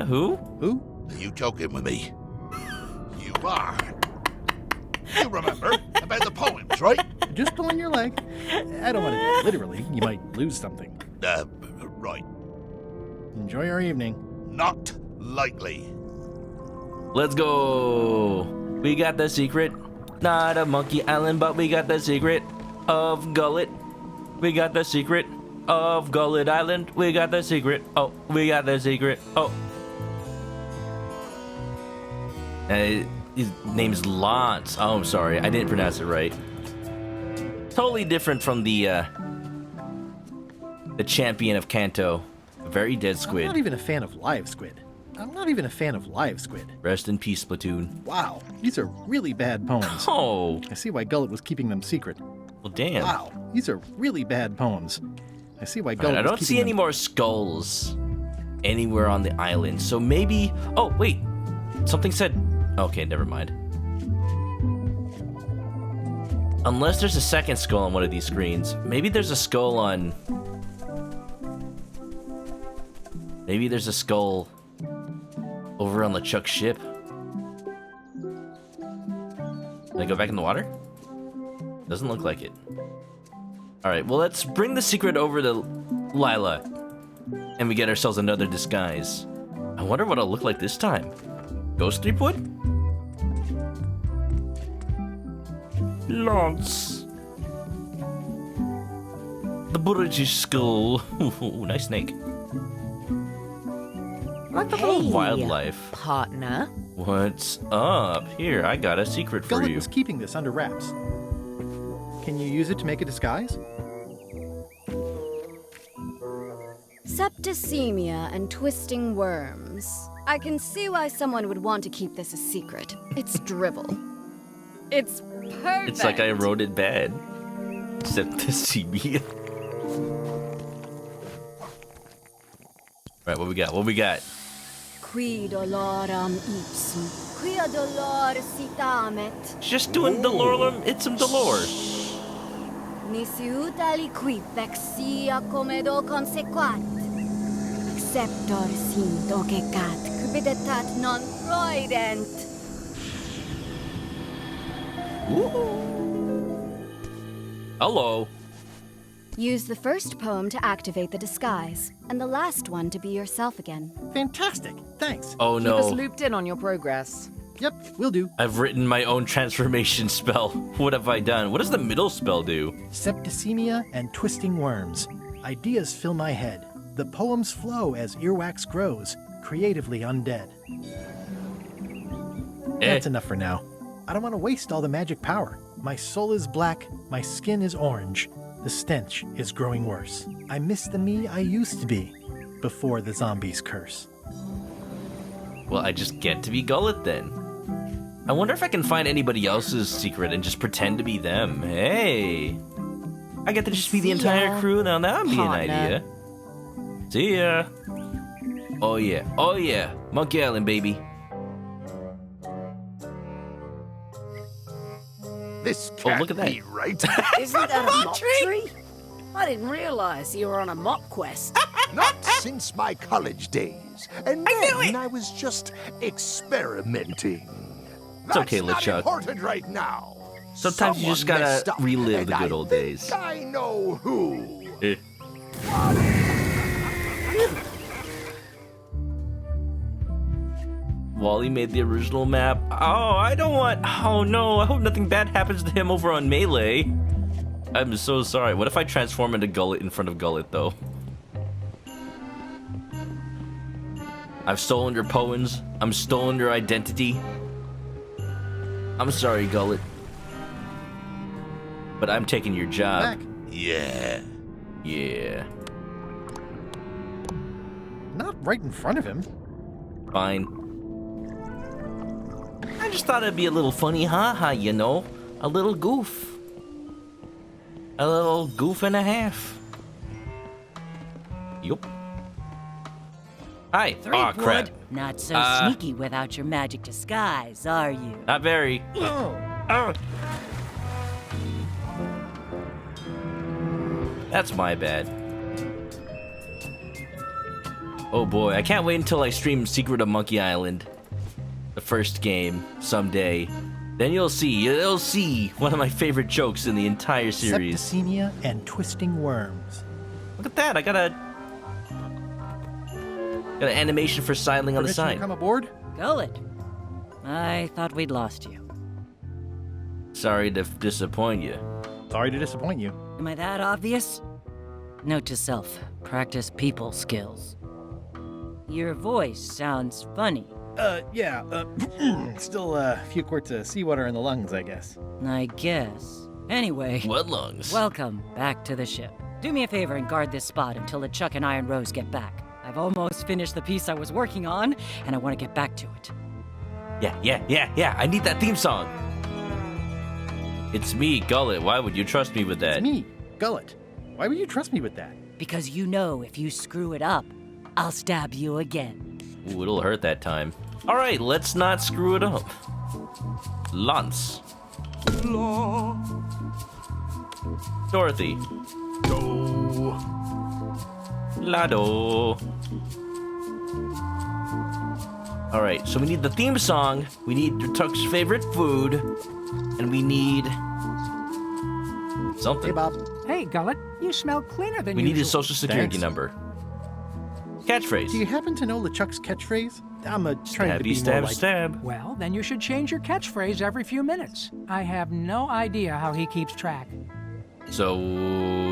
Who? Who? Are you joking with me? You are. You remember about the poems, right? Just pulling your leg. I don't want to literally. You might lose something. Right. Enjoy your evening. Not likely. Let's go. We got the secret. Not of Monkey Island, but we got the secret of Gullet. We got the secret of Gullet Island. We got the secret. Oh, we got the secret. Oh. His name's Lance. Oh, I'm sorry. I didn't pronounce it right. Totally different from the champion of Kanto. Very dead squid. I'm not even a fan of live squid. Rest in peace, Splatoon. Wow, these are really bad poems. Oh. I see why Gullet was keeping them secret. Well, damn. Wow, these are really bad poems. I see why Gullet I don't see any more skulls anywhere on the island. So maybe... Oh, wait. Something said... Okay, never mind. Unless there's a second skull on one of these screens. Maybe there's a skull on... Maybe there's a skull over on LeChuck's ship. Can I go back in the water? Doesn't look like it. Alright, well, let's bring the secret over to Lila. And we get ourselves another disguise. I wonder what it'll look like this time. Ghost Threepwood? Lance. The British skull. Ooh, nice snake. I like the little wildlife. Partner. What's up? Here, I got a secret for Gullet you. was keeping this under wraps. Can you use it to make a disguise? Septicemia and twisting worms. I can see why someone would want to keep this a secret. It's drivel. It's perfect. It's like I wrote it bad. Septicemia. Right, what we got? What we got? Qui dolorum ipsum, quia dolor sitamet. Just doing Dolorem, it's some Dolor. Nisi utali qui vexia comedo consequat. Exceptor sin docecat, cupidetat non proident. Hello. Use the first poem to activate the disguise, and the last one to be yourself again. Fantastic, thanks. Oh Keep us no. looped in on your progress. Yep, will do. I've written my own transformation spell. What have I done? What does the middle spell do? Septicemia and twisting worms. Ideas fill my head. The poems flow as earwax grows, creatively undead. That's enough for now. I don't want to waste all the magic power. My soul is black, my skin is orange. The stench is growing worse. I miss the me I used to be before the zombies curse. Well, I just get to be Gullet then. I wonder if I can find anybody else's secret and just pretend to be them. Hey! I get to just be the entire crew now. That would be an idea. See ya! Oh yeah, oh yeah! Monkey Island, baby. This can't look at that. be right. Isn't that a mop tree? I didn't realize you were on a mop quest. Not since my college days. And then I was just experimenting. It's okay, That's LeChuck. not important right now. Sometimes you just Someone gotta messed up, relive and the good I old think days. I know who. Wally made the original map. Oh, I don't want... Oh no, I hope nothing bad happens to him over on Melee. I'm so sorry. What if I transform into Gullet in front of Gullet, though? I've stolen your poems. I'm stolen your identity. I'm sorry, Gullet. But I'm taking your job. Back. Yeah. Yeah. Not right in front of him. Fine. I just thought it'd be a little funny haha, you know? A little goof. A little goof and a half. Yup. Hi. Aw, crap. Not so sneaky without your magic disguise, are you? Not very. That's my bad. Oh boy, I can't wait until I stream Secret of Monkey Island. The first game, someday. Then you'll see one of my favorite jokes in the entire series. Septicemia and twisting worms. Look at that, I got an animation for sidling on the Permission to side. come aboard? Gullet. I thought we'd lost you. Sorry to disappoint you. Sorry to disappoint you. Am I that obvious? Note to self, practice people skills. Your voice sounds funny. Still a few quarts of seawater in the lungs, I guess. I guess. Anyway. What lungs? Welcome back to the ship. Do me a favor and guard this spot until LeChuck and I and Rose get back. I've almost finished the piece I was working on, and I want to get back to it. Yeah, I need that theme song. It's me, Gullet. Why would you trust me with that? It's me, Gullet. Why would you trust me with that? Because you know if you screw it up, I'll stab you again. Ooh, it'll hurt that time. All right, let's not screw it up. Lance. Dorothy. Lado. All right, so we need the theme song, we need Tuck's favorite food, and we need something. Hey, Bob. Hey, Gullet, you smell cleaner than We usual. need his social security Thanks. number. Catchphrase. Do you happen to know LeChuck's catchphrase? I'm trying to be Stabby, more like... stab. Well, then you should change your catchphrase every few minutes. I have no idea how he keeps track. So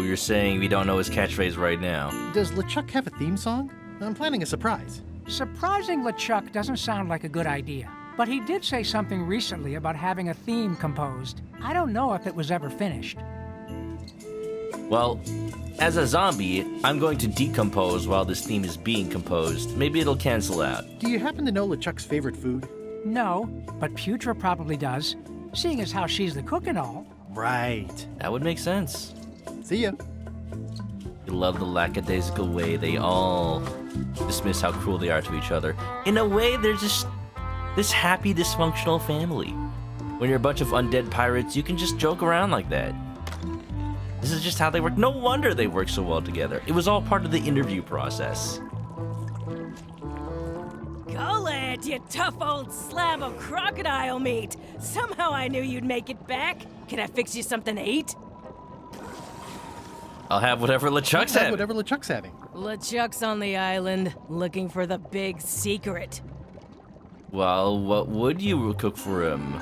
you're saying we don't know his catchphrase right now? Does LeChuck have a theme song? I'm planning a surprise. Surprising LeChuck doesn't sound like a good idea, but he did say something recently about having a theme composed. I don't know if it was ever finished. Well, as a zombie, I'm going to decompose while this theme is being composed. Maybe it'll cancel out. Do you happen to know LeChuck's favorite food? No, but Putra probably does, seeing as how she's the cook and all. Right. That would make sense. See ya. You love the lackadaisical way they all dismiss how cruel they are to each other. In a way, they're just this happy, dysfunctional family. When you're a bunch of undead pirates, you can just joke around like that. This is just how they work. No wonder they work so well together. It was all part of the interview process. Gullet, you tough old slab of crocodile meat. Somehow I knew you'd make it back. Can I fix you something to eat? I'll have whatever LeChuck's having. Whatever LeChuck's having. LeChuck's on the island, looking for the big secret. Well, what would you cook for him?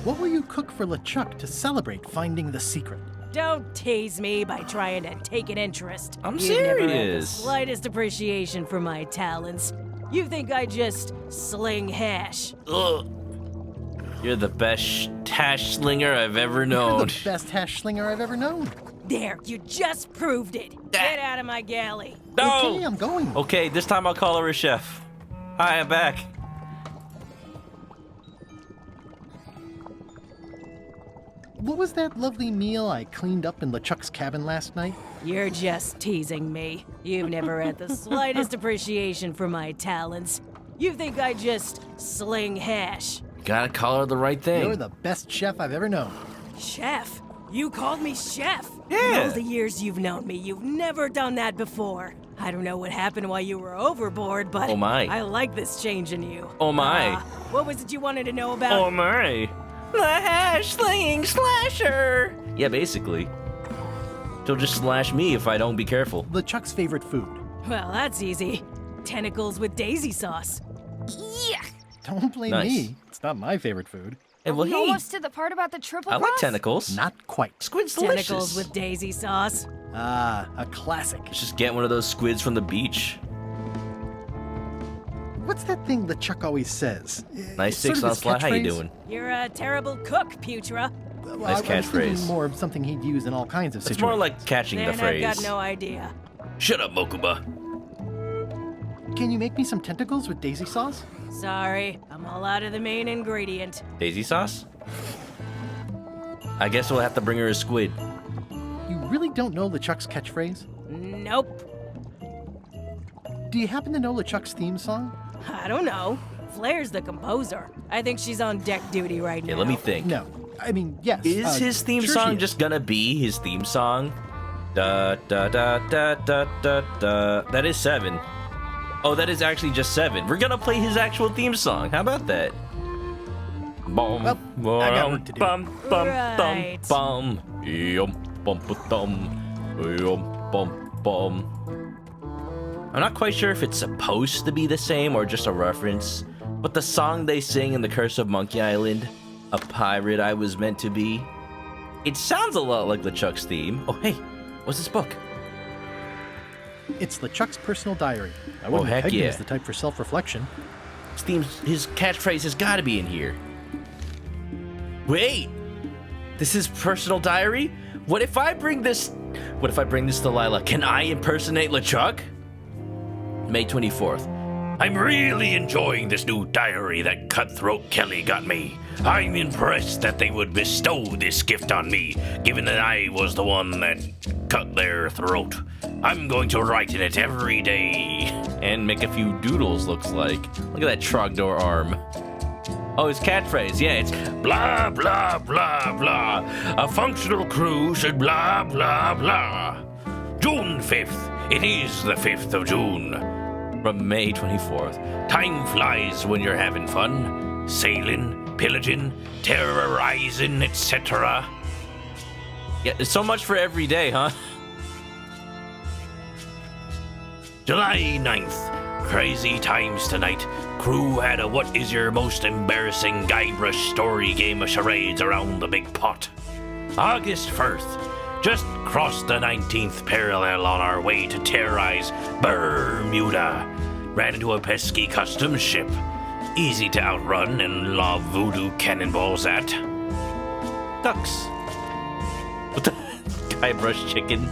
What will you cook for LeChuck to celebrate finding the secret? Don't tease me by trying to take an interest. I'm You've never had the serious. slightest appreciation for my talents. You think I just sling hash? Ugh. You're the best hash slinger I've ever known. You're the best hash slinger I've ever known. There, you just proved it. Get out of my galley. No! Okay, I'm going. Okay, this time I'll call her a chef. Hi, I'm back. What was that lovely meal I cleaned up in LeChuck's cabin last night? You're just teasing me. You've never had the slightest appreciation for my talents. You think I just sling hash? Gotta call her the right thing. You're the best chef I've ever known. Chef? You called me chef? Yeah. In all the years you've known me, you've never done that before. I don't know what happened while you were overboard, but Oh my. I like this change in you. Oh my. What was it you wanted to know about? Oh my. The hash slinging slasher. Yeah, basically. She'll just slash me if I don't be careful. LeChuck's favorite food. Well, that's easy. Tentacles with daisy sauce. Yeah. Don't blame Nice. me. It's not my favorite food. Hey, well, We hey, almost to the part about the triple I like cross? tentacles. Not quite. Squid's Tentacles delicious. with daisy sauce. Ah, a classic. Let's just get one of those squids from the beach. What's that thing LeChuck always says? Nice It's sort of 6 on his slide. How you catchphrase. doing? You're a terrible cook, Putra. Well, Nice I was thinking catchphrase. more of something he'd use in all kinds of It's situations. more like catching Then the phrase. I've got no idea. Shut up, Mokuba. Can you make me some tentacles with daisy sauce? Sorry, I'm all out of the main ingredient. Daisy sauce? I guess we'll have to bring her a squid. You really don't know LeChuck's catchphrase? Nope. Do you happen to know LeChuck's theme song? I don't know. Flair's the composer. I think she's on deck duty right now. Okay, let me think. No. I mean, yes. Is his theme sure song she is. just gonna be his theme song? Da da da da da da da. That is 7. Oh, that is actually just 7. We're gonna play his actual theme song. How about that? Bum, Well, I got work to do. bum, bum, Right. bum, bum, yum, bum, ba-dum, yum, bum, bum. I'm not quite sure if it's supposed to be the same or just a reference, but the song they sing in The Curse of Monkey Island, A Pirate I Was Meant to Be, it sounds a lot like LeChuck's theme. Oh, hey, what's this book? It's LeChuck's personal diary. I wouldn't heck peg him yeah. as the type for self-reflection. His catchphrase has got to be in here. Wait, this is personal diary? What if I bring this to Lila? Can I impersonate LeChuck? May 24th. I'm really enjoying this new diary that Cutthroat Kelly got me. I'm impressed that they would bestow this gift on me, given that I was the one that cut their throat. I'm going to write in it every day. And make a few doodles, looks like. Look at that Trogdor arm. Oh, his catchphrase, yeah, it's blah, blah, blah, blah. A functional crew should blah, blah, blah. June 5th. It is the 5th of June. From May 24th. Time flies when you're having fun. Sailing, pillaging, terrorizing, etc. Yeah, there's so much for every day, huh? July 9th. Crazy times tonight. Crew had a what is your most embarrassing Guybrush story game of charades around the big pot. August 1st. Just crossed the 19th parallel on our way to terrorize Bermuda. Ran into a pesky customs ship. Easy to outrun and lob voodoo cannonballs at. Ducks. What the? Guybrush chicken.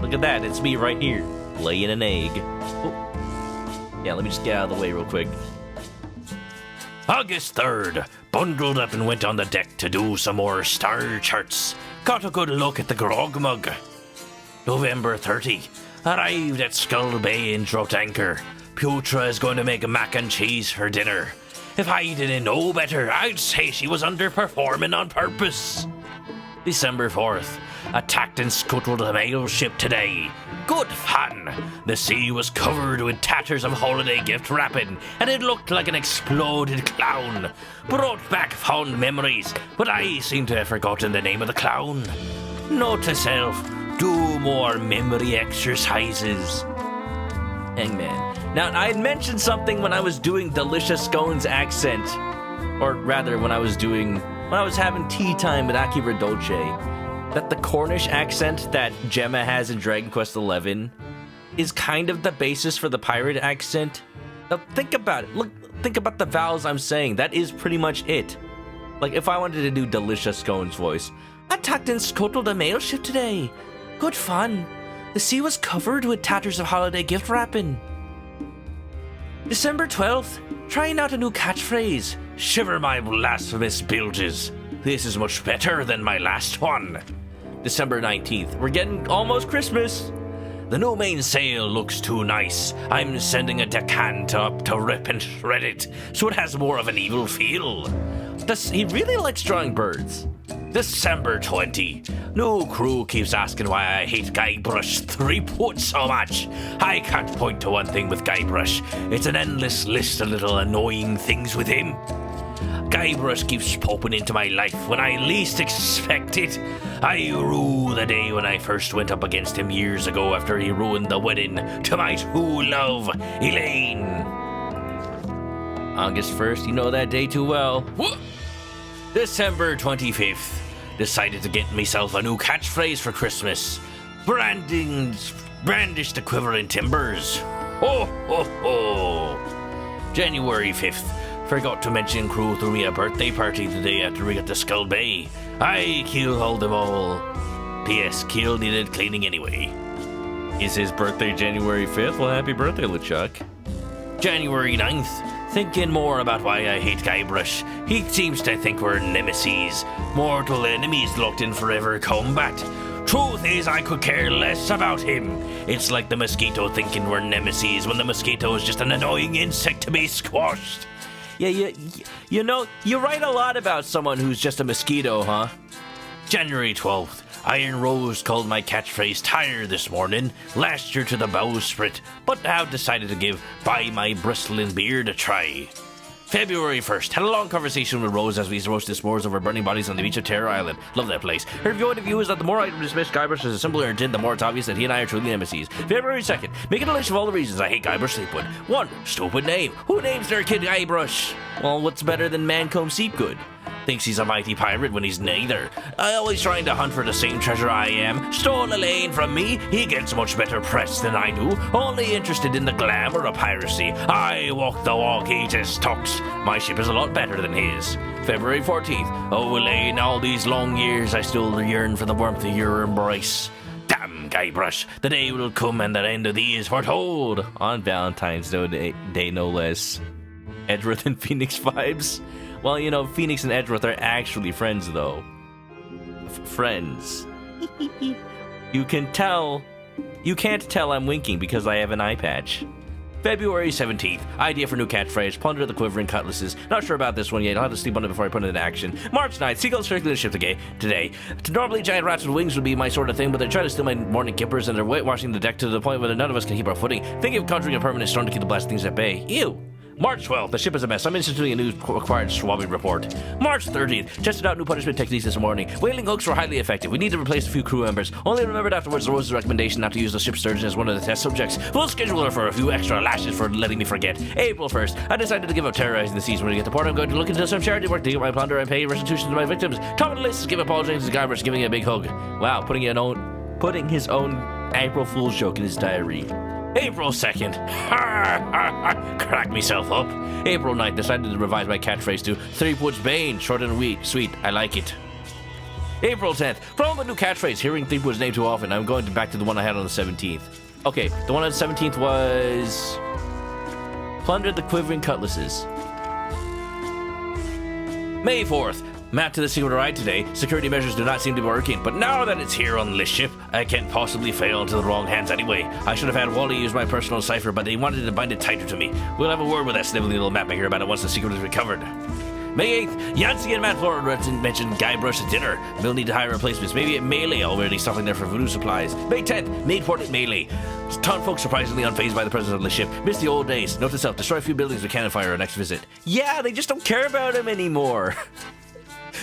Look at that, it's me right here, laying an egg. Oh. Yeah, let me just get out of the way real quick. August 3rd. Bundled up and went on the deck to do some more star charts. Got a good look at the grog mug. November 30. Arrived at Skull Bay and dropped anchor. Putra is going to make mac and cheese for dinner. If I didn't know better, I'd say she was underperforming on purpose. December 4th. Attacked and scuttled a mail ship today. Good fun. The sea was covered with tatters of holiday gift wrapping, and it looked like an exploded clown. Brought back fond memories, but I seem to have forgotten the name of the clown. Note to self, do more memory exercises. Hangman. Now, I had mentioned something when I was doing Delicious Scone's accent, or rather, when I was having tea time with Akira Dolce, that the Cornish accent that Gemma has in Dragon Quest XI is kind of the basis for the pirate accent. Now, think about it. Think about the vowels I'm saying. That is pretty much it. Like, if I wanted to do Delicious Scone's voice. Attacked and scuttled a mail ship today. Good fun. The sea was covered with tatters of holiday gift wrapping. December 12th. Trying out a new catchphrase. Shiver my blasphemous bilges. This is much better than my last one. December 19th. We're getting almost Christmas. The new mainsail looks too nice. I'm sending a decant up to rip and shred it so it has more of an evil feel. He really likes drawing birds. December 20. New crew keeps asking why I hate Guybrush Threepwood so much. I can't point to one thing with Guybrush. It's an endless list of little annoying things with him. Guybrush keeps popping into my life when I least expect it. I rue the day when I first went up against him years ago after he ruined the wedding to my true love, Elaine. August 1st, you know that day too well. December 25th. Decided to get myself a new catchphrase for Christmas. Brandished the quivering timbers. Ho, ho, ho. January 5th. Forgot to mention crew threw me a birthday party the day after we got to Skull Bay. I keel-hauled them all. P.S. Keel needed cleaning anyway. Is his birthday January 5th? Well, happy birthday, LeChuck. January 9th. Thinking more about why I hate Guybrush. He seems to think we're nemesis. Mortal enemies locked in forever combat. Truth is, I could care less about him. It's like the mosquito thinking we're nemesis when the mosquito is just an annoying insect to be squashed. Yeah, you know, you write a lot about someone who's just a mosquito, huh? January 12th. Iron Rose called my catchphrase tire this morning, lashed her to the bowsprit, but now decided to give By My Bristling Beard a try. February 1st. Had a long conversation with Rose as we roasted s'mores over burning bodies on the beach of Terror Island. Love that place. Her point of view is that the more I dismiss Guybrush as a simple irritant, the more it's obvious that he and I are truly nemesis. February 2nd. Making a list of all the reasons I hate Guybrush Threepwood. 1. Stupid name. Who names their kid Guybrush? Well, what's better than Mancomb Seepgood? Thinks he's a mighty pirate when he's neither. Always trying to hunt for the same treasure I am. Stole a lane from me. He gets much better press than I do. Only interested in the glamour of piracy. I walk the walk, he just talks. My ship is a lot better than his. February 14th. Oh, Elaine, all these long years I still yearn for the warmth of your embrace. Damn, Guybrush, the day will come and the end of thee is foretold. On Valentine's Day, no less. Edgeworth and Phoenix vibes? Well, you know, Phoenix and Edgeworth are actually friends, though. Friends. You can't tell I'm winking because I have an eye patch. February 17th. Idea for new catchphrase. Plunder the quivering cutlasses. Not sure about this one yet. I'll have to sleep on it before I put it into action. March 9th. Seagulls circling the ship today. Normally, giant rats with wings would be my sort of thing, but they try to steal my morning kippers and they're whitewashing the deck to the point where none of us can keep our footing. Thinking of conjuring a permanent storm to keep the blasted things at bay. Ew. March 12th, the ship is a mess. I'm instituting a new required swabbing report. March 30th, tested out new punishment techniques this morning. Whaling hooks were highly effective. We need to replace a few crew members. Only remembered afterwards Rose's recommendation not to use the ship's sturgeon as one of the test subjects. We'll schedule her for a few extra lashes for letting me forget. April 1st, I decided to give up terrorizing the seas when we get to port. I'm going to look into some charity work to get my plunder and pay restitution to my victims. Top of the list is give up Paul James' Guybrush giving a big hug. Wow, putting his own April Fool's joke in his diary. April 2nd. Crack myself up. April 9th, decided to revise my catchphrase to Threepwood's Bane, short and sweet. I like it. April 10th. For all the new catchphrase, hearing Threepwood's name too often, I'm going back to the one I had on the 17th. Okay, the one on the 17th was... Plunder the quivering cutlasses. May 4th. Map to the secret ride today. Security measures do not seem to be working, but now that it's here on this ship, I can't possibly fail into the wrong hands anyway. I should have had Wally use my personal cipher, but they wanted to bind it tighter to me. We'll have a word with that snivelly little mapmaker about it once the secret is recovered. May 8th, Yancey and Matt Florida mentioned Guybrush at dinner. We'll need to hire replacements. Maybe at Melee already stopping there for voodoo supplies. May 10th, Mayport at Melee. Town folks surprisingly unfazed by the presence of the ship. Miss the old days. Note to self, destroy a few buildings with cannon fire our next visit. Yeah, they just don't care about him anymore.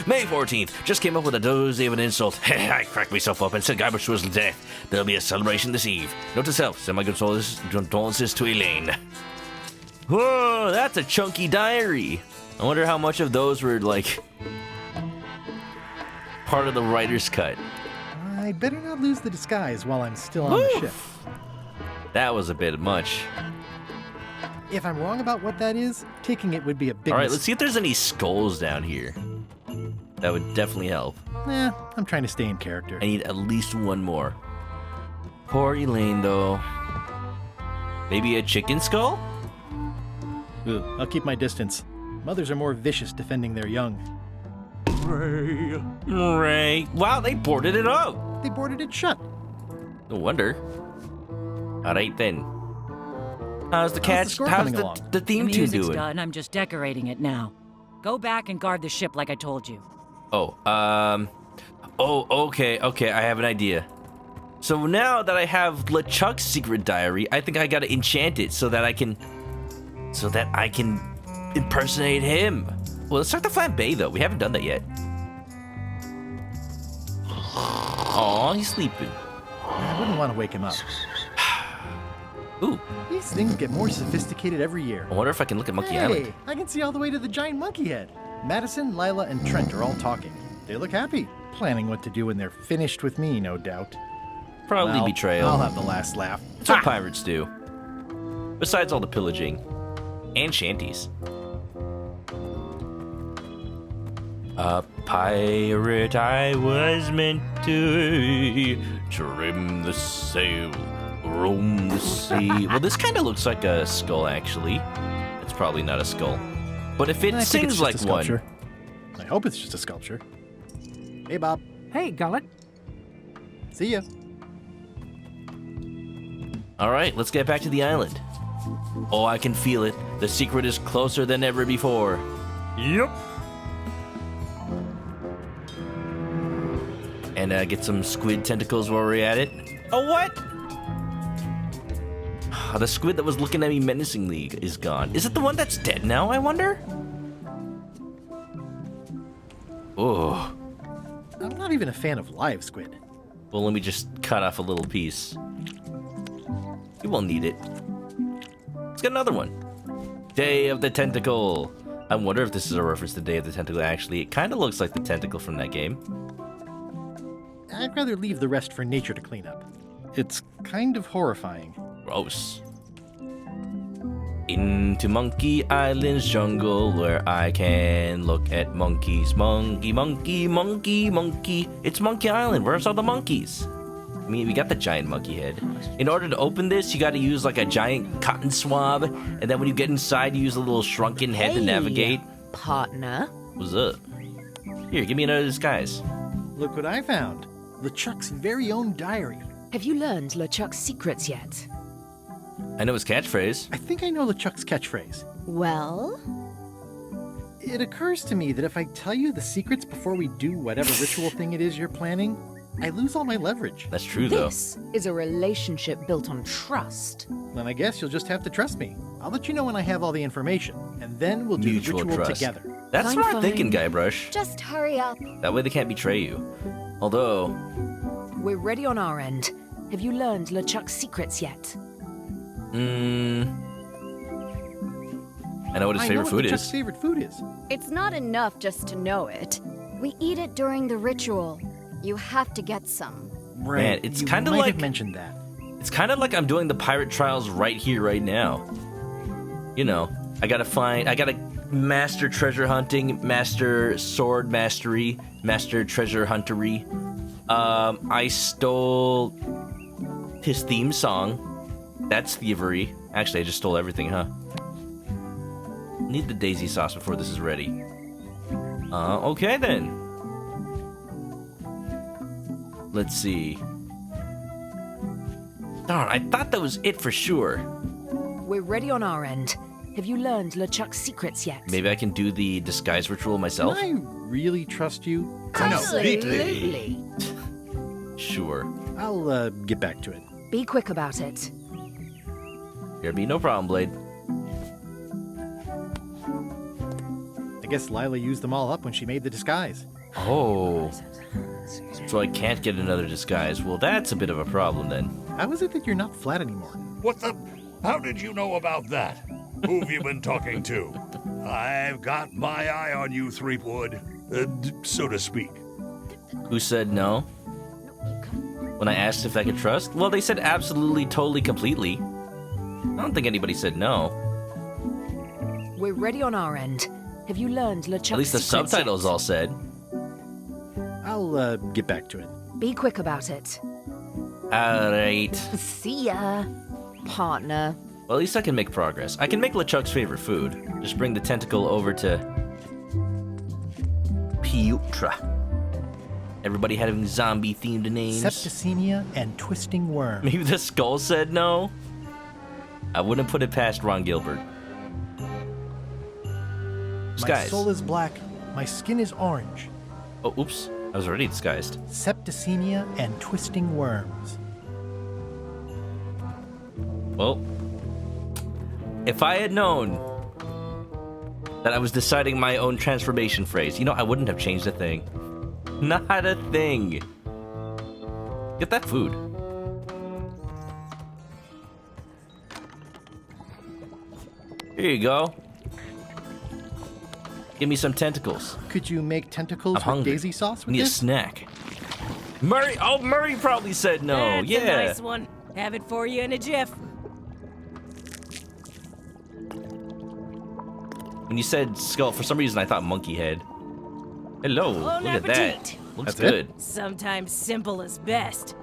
May 14th, just came up with a doozy of an insult. I cracked myself up and said Guybrush was death. There'll be a celebration this eve. Note to self, send my condolences to Elaine. Whoa, that's a chunky diary. I wonder how much of those were, like, part of the writer's cut. I better not lose the disguise while I'm still on the ship. That was a bit much. If I'm wrong about what that is, taking it would be a big Alright, let's see if there's any skulls down here. That would definitely help. I'm trying to stay in character. I need at least one more. Poor Elaine, though. Maybe a chicken skull? Ooh, I'll keep my distance. Mothers are more vicious defending their young. Ray. Wow, they boarded it up. They boarded it shut. No wonder. Alright then. How's the theme tune music's doing? Done. I'm just decorating it now. Go back and guard the ship like I told you. Okay, I have an idea. So now that I have LeChuck's secret diary, I think I gotta enchant it so that I can impersonate him. Well, let's start the flambe though. We haven't done that yet. Aw, he's sleeping. I wouldn't want to wake him up. Ooh. These things get more sophisticated every year. I wonder if I can look at Monkey Hey, Island. I can see all the way to the giant monkey head. Madison, Lila, and Trent are all talking. They look happy, planning what to do when they're finished with me, no doubt. Probably Well, betrayal. I'll have the last laugh. That's what pirates do. Besides all the pillaging. And shanties. A pirate I was meant to be. Trim the sail, roam the sea. Well, this kind of looks like a skull, actually. It's probably not a skull. But if it I think it's sings just like a one... sculpture. I hope it's just a sculpture. Hey, Bob. Hey, Gullet. See ya. All right, let's get back to the island. Oh, I can feel it. The secret is closer than ever before. Yep. And get some squid tentacles while we're at it. Oh, what? The squid that was looking at me menacingly is gone. Is it the one that's dead now, I wonder? Oh. I'm not even a fan of live squid. Well, let me just cut off a little piece. You won't need it. Let's get another one. Day of the Tentacle. I wonder if this is a reference to Day of the Tentacle. Actually, it kind of looks like the tentacle from that game. I'd rather leave the rest for nature to clean up. It's kind of horrifying. Gross. Into Monkey Island's jungle where I can look at monkeys. Monkey, monkey, monkey, monkey. It's Monkey Island. Where's all the monkeys? I mean, we got the giant monkey head. In order to open this, you got to use like a giant cotton swab. And then when you get inside, you use a little shrunken head to navigate. Partner. What's up? Here, give me another disguise. Look what I found. LeChuck's very own diary. Have you learned LeChuck's secrets yet? I know his catchphrase. I think I know LeChuck's catchphrase. Well? It occurs to me that if I tell you the secrets before we do whatever ritual thing it is you're planning, I lose all my leverage. That's true, though. This is a relationship built on trust. Then I guess you'll just have to trust me. I'll let you know when I have all the information, and then we'll do Mutual the ritual trust. together. That's Fine, smart thinking, Guybrush. Just hurry up. That way they can't betray you. Although, We're ready on our end. Have you learned LeChuck's secrets yet? I know what his favorite food LeChuck's is. favorite food is. It's not enough just to know it. We eat it during the ritual. You have to get some. Right. Man, it's you kind of might like have mentioned that. It's kind of like I'm doing the pirate trials right here, right now. You know, I gotta master treasure hunting, master sword mastery, master treasure huntery. I stole his theme song. That's thievery. Actually, I just stole everything, huh? Need the daisy sauce before this is ready. Okay then. Let's see. Darn, I thought that was it for sure. We're ready on our end. Have you learned LeChuck's secrets yet? Maybe I can do the disguise ritual myself? Can I really trust you? Absolutely. Sure. I'll get back to it. Be quick about it. There'll be no problem, Blade. I guess Lila used them all up when she made the disguise. Oh. So I can't get another disguise. Well, that's a bit of a problem then. How is it that you're not flat anymore? What the? How did you know about that? Who've you been talking to? I've got my eye on you, Threepwood, so to speak. Who said no? When I asked if I could trust? Well, they said absolutely, totally, completely. I don't think anybody said no. We're ready on our end. Have you learned LeChuck's At least the secrets subtitles yet? all said. I'll get back to it. Be quick about it. Alright. See ya, partner. Well, at least I can make progress. I can make LeChuck's favorite food. Just bring the tentacle over to Piutra. Everybody having zombie-themed names. Septicemia and twisting worm. Maybe the skull said no? I wouldn't put it past Ron Gilbert. My Disguise. soul is black. My skin is orange. Oh, oops. I was already disguised. Septicemia and twisting worms. Well, if I had known that I was deciding my own transformation phrase, I wouldn't have changed a thing. Not a thing. Get that food. Here you go. Give me some tentacles. Could you make tentacles I'm with hungry. daisy sauce with Need a this? snack. Murray! Oh, Murray probably said no. That's Yeah. a nice one. Have it for you in a jiff. When you said skull, for some reason I thought monkey head. Hello. Bon Look at that. appetit. Looks That's good. Sometimes simple is best.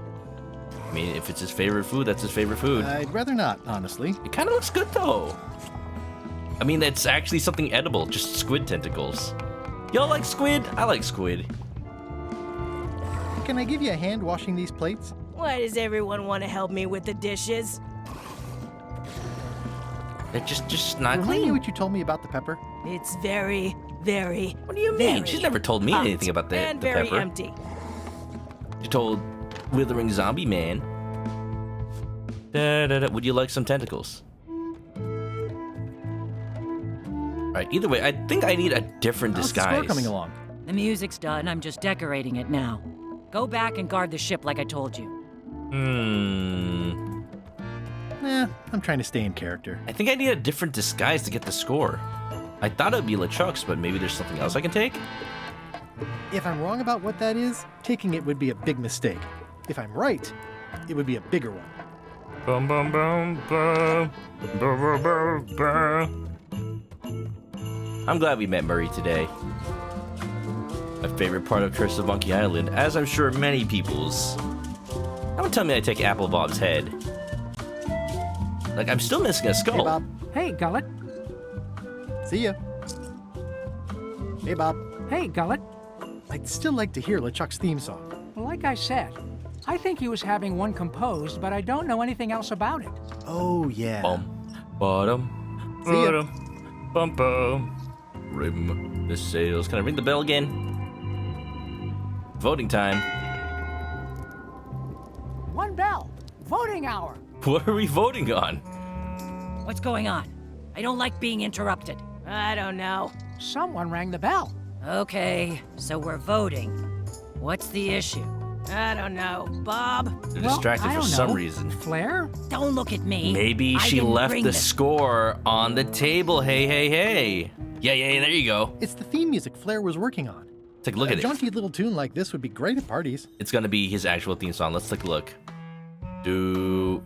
I mean, if it's his favorite food, that's his favorite food. I'd rather not, honestly. It kind of looks good, though. I mean, it's actually something edible, just squid tentacles. Y'all like squid? I like squid. can I give you a hand washing these plates? Why does everyone want to help me with the dishes? They're just not Remind me clean. what you told me about the pepper. It's very, very, What do you mean? She's never told me anything about the and the very pepper. empty. She told Withering Zombie Man. Would you like some tentacles? Alright, either way, I think I need a different How's the disguise. score coming along? The music's done. I'm just decorating it now. Go back and guard the ship like I told you. I'm trying to stay in character. I think I need a different disguise to get the score. I thought it would be LeChuck's, but maybe there's something else I can take? If I'm wrong about what that is, taking it would be a big mistake. If I'm right, it would be a bigger one. Bum bum bum bum. Bum, bum, bum, bum. I'm glad we met Murray today. My favorite part of Curse of Monkey Island, as I'm sure many people's. Don't tell me I take Apple Bob's head. Like, I'm still missing a skull. Hey, Bob. Hey, Gullet. See ya. Hey, Bob. Hey, Gullet. I'd still like to hear LeChuck's theme song. Like I said, I think he was having one composed, but I don't know anything else about it. Oh, yeah. Bum, bottom, See ya. bottom, bum bum. Rim the sails. Can I ring the bell again? Voting time. One bell. Voting hour. What are we voting on? What's going on? I don't like being interrupted. I don't know. Someone rang the bell. Okay, so we're voting. What's the issue? I don't know. Bob? They're distracted I for don't some know. reason. Flair? Don't look at me. Maybe I she didn't left bring the this. score on the table. Hey, hey, hey. Yeah, there you go. It's the theme music Flair was working on. Take a look A at it. jaunty little tune like this would be great at parties. It's gonna be his actual theme song. Let's take a look. Do,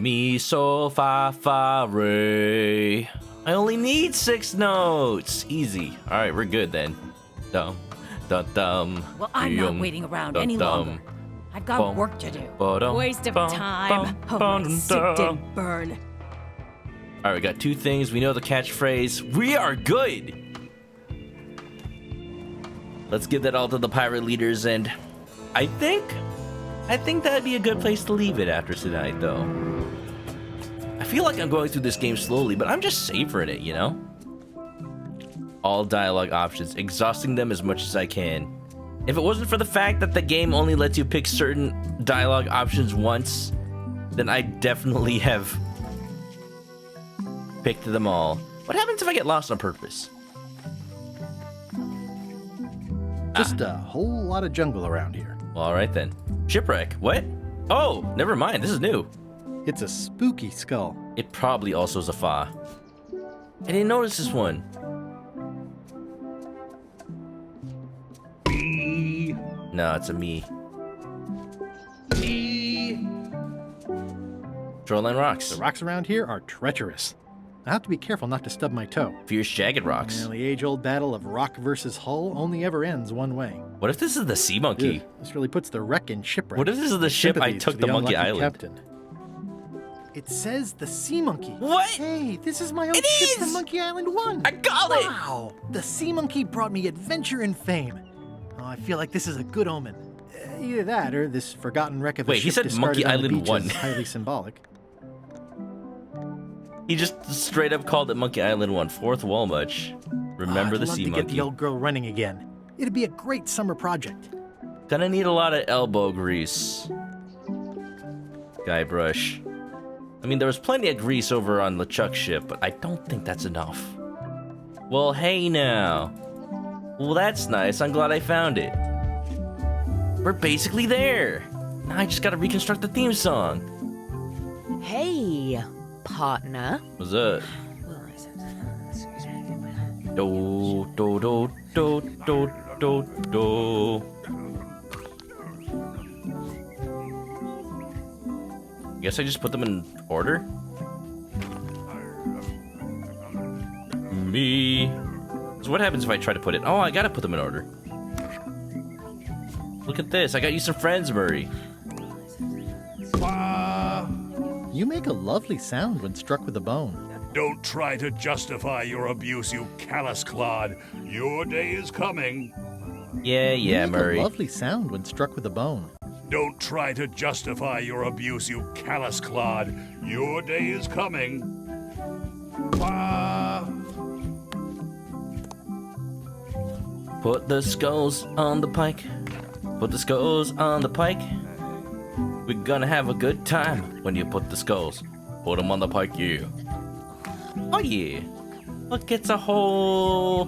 mi, so, fa, re. I only need 6 notes. Easy. All right, we're good then. Dum, dum, dum. Well, I'm not waiting around any longer. I've got Bum, work to do. ba-dum, Waste of bum, time. bum, Oh, bum, my suit dum. did burn. All right, we got 2 things. We know the catchphrase. We are good. Let's give that all to the pirate leaders, and I think that'd be a good place to leave it after tonight, though. I feel like I'm going through this game slowly, but I'm just savoring it, you know? All dialogue options, exhausting them as much as I can. If it wasn't for the fact that the game only lets you pick certain dialogue options once, then I definitely have picked them all. What happens if I get lost on purpose? Just a whole lot of jungle around here. Well, all right then. Shipwreck. What? Oh, never mind. This is new. It's a spooky skull. It probably also is a fa. I didn't notice this one. No, it's a me. Shoreline rocks. The rocks around here are treacherous. I have to be careful not to stub my toe. Fierce jagged rocks. The age-old battle of rock versus hull only ever ends one way. What if this is the sea monkey? Ugh, this really puts the wreck in shipwreck. What if this is the ship I Sympathies took for to the Monkey unlucky Island? Captain. It says the Sea Monkey. What? Hey, this is my old It ship is! from Monkey Island 1. I got it! Wow! The Sea Monkey brought me adventure and fame. Oh, I feel like this is a good omen. Either that or this forgotten wreck of a Wait, ship he said discarded Monkey on the Island beach 1. is highly symbolic. He just straight up called it Monkey Island 1. Fourth wall much. Remember I'd the love sea to get monkey. the old girl running again. It'd be a great summer project. Gonna need a lot of elbow grease. Guy brush. I mean, there was plenty of grease over on LeChuck's ship, but I don't think that's enough. Well, hey now. Well, that's nice. I'm glad I found it. We're basically there. Now I just gotta reconstruct the theme song. Hey, partner. What's up? Do, do, do, do, do, do, do. Guess I just put them in order? Me. So what happens if I try to put it? Oh, I gotta put them in order. Look at this. I got you some friends, Murray. You make a lovely sound when struck with a bone. Don't try to justify your abuse, you callous clod. Your day is coming. Yeah, You make Murray. a lovely sound when struck with a bone. Don't try to justify your abuse, you callous clod. Your day is coming. Put the skulls on the pike. Put the skulls on the pike. We're gonna have a good time when you put the skulls. Put them on the pike, yeah. Oh yeah. Look, it's a whole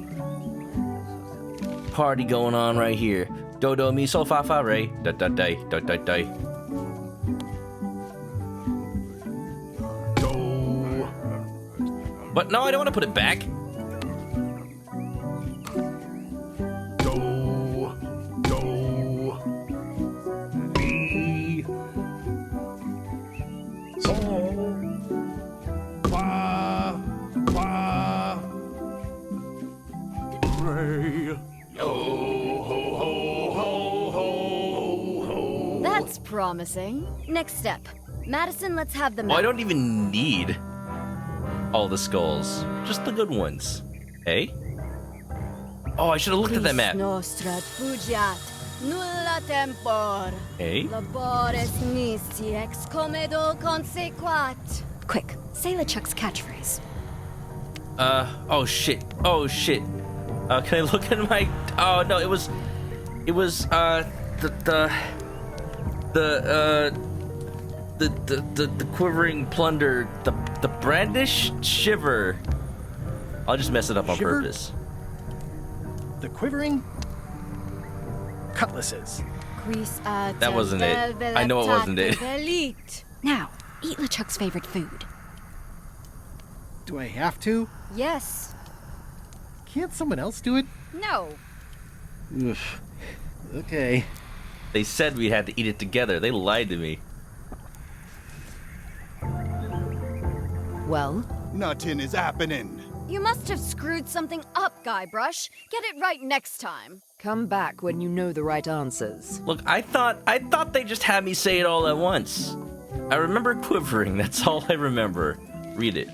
party going on right here. Do do mi sol fa fa re. Da da da da da da. Do. But no, I don't want to put it back. Do. Do. Mi. Sol. Fa. Fa. Re. Yo. Ho ho ho ho ho. That's promising. Next step. Madison, let's have the Oh, map. I don't even need all the skulls. Just the good ones. Hey? Oh, I should have looked at that map. Nostra fugiat, nulla tempor. Hey? Labores nisi ex comedo consequat. Quick, say LeChuck's catchphrase. Oh shit. Oh shit. Can I look at my... Oh, no, it was, the quivering plunder, the brandish shiver. I'll just mess it up on Shiver? purpose. The quivering cutlasses. That wasn't it. I know it wasn't it. Now, eat LeChuck's favorite food. Do I have to? Yes. Can't someone else do it? No. Oof. Okay. They said we had to eat it together. They lied to me. Well? Nothing is happening. You must have screwed something up, Guybrush. Get it right next time. Come back when you know the right answers. Look, I thought they just had me say it all at once. I remember quivering. That's all I remember. Read it.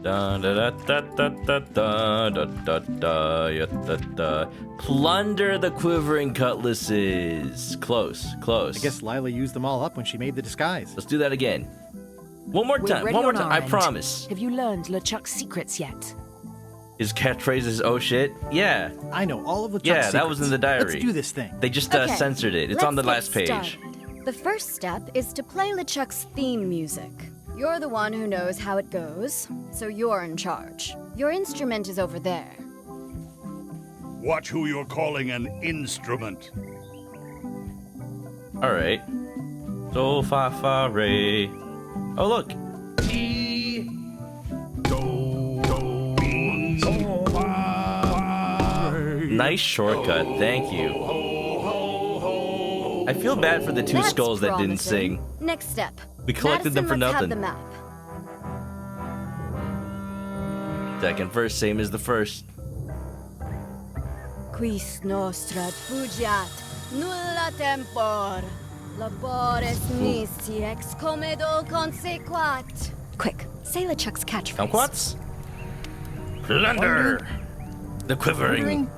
Da da da da da da da da da da da da. Plunder the quivering cutlasses. Close, close. I guess Lila used them all up when she made the disguise. Let's do that again. One more We're time. ready One more on time. our I end. promise. Have you learned LeChuck's secrets yet? His catchphrase is "oh shit." Yeah. I know all of LeChuck's Yeah, that secrets. was in the diary. Let's do this thing. They just Okay, censored it. It's on the let's last get page. started. The first step is to play LeChuck's theme music. You're the one who knows how it goes, so you're in charge. Your instrument is over there. Watch who you're calling an instrument. All right. Do fa fa re. Oh look. E. Do. Do. Mi. Sol. Fa. Re. Nice shortcut. Thank you. I feel bad for the two That's skulls that didn't promising. sing. Next step. We collected them for Madison, let's nothing. have the map. Second verse, same as the first. Quis nostra fugiat, nulla tempor. Labores nisi ex comedo consequat. Quick, say LeChuck's catchphrase. Kumquats? Plunder the quivering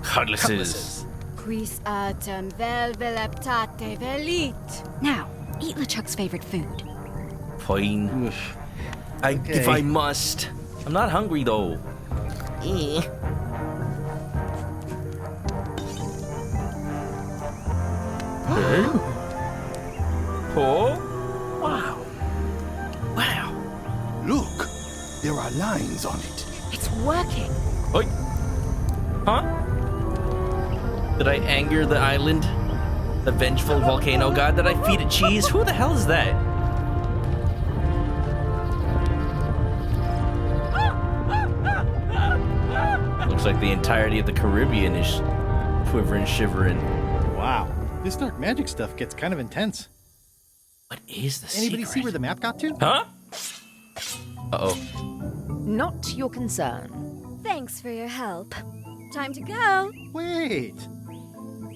cutlasses. Quis autem vel veleptate velit. Now, eat LeChuck's favorite food. Fine. If I must. I'm not hungry though. Eh. Oh? Wow. Wow. Look, there are lines on it. It's working. Oi. Huh? Did I anger the island? The vengeful volcano god? Did I feed it cheese? Who the hell is that? Looks like the entirety of the Caribbean is quivering, shivering. Wow. This dark magic stuff gets kind of intense. What is the Anybody secret? see where the map got to? Huh? Uh-oh. Not your concern. Thanks for your help. Time to go. Wait.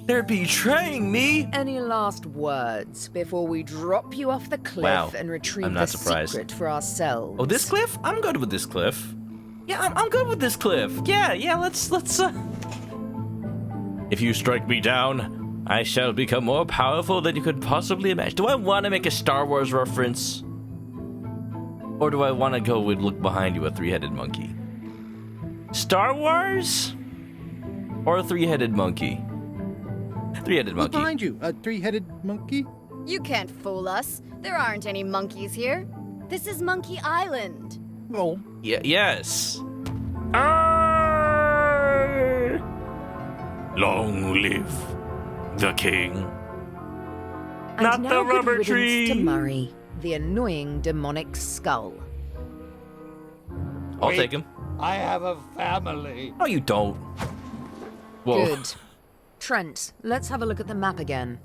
They're betraying me! Any last words before we drop you off the cliff Wow. and retrieve I'm the not surprised. secret for ourselves? Oh, this cliff? I'm good with this cliff. Yeah, I'm good with this cliff. Yeah, let's If you strike me down, I shall become more powerful than you could possibly imagine. Do I want to make a Star Wars reference? Or do I want to go with look behind you, a three-headed monkey? Star Wars? Or a three-headed monkey? Three-headed Look monkey. behind you, a three-headed monkey? You can't fool us. There aren't any monkeys here. This is Monkey Island. Oh. Yes. Arr! Long live the king. And Not now the good rubber riddance tree. to Murray, the annoying demonic skull. I'll take him. I have a family. No, you don't. Whoa. Good. Trent, let's have a look at the map again.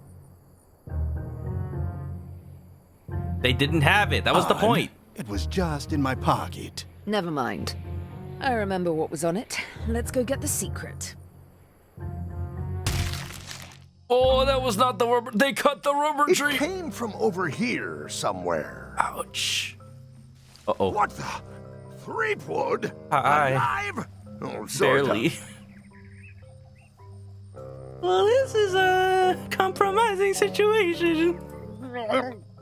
They didn't have it. That was the point. It was just in my pocket. Never mind. I remember what was on it. Let's go get the secret. Oh, that was not the rubber. They cut the rubber tree. It came from over here somewhere. Ouch. Uh-oh. What the? Threepwood? Hi. Alive? Oh, sorta. Barely. Well, this is a compromising situation.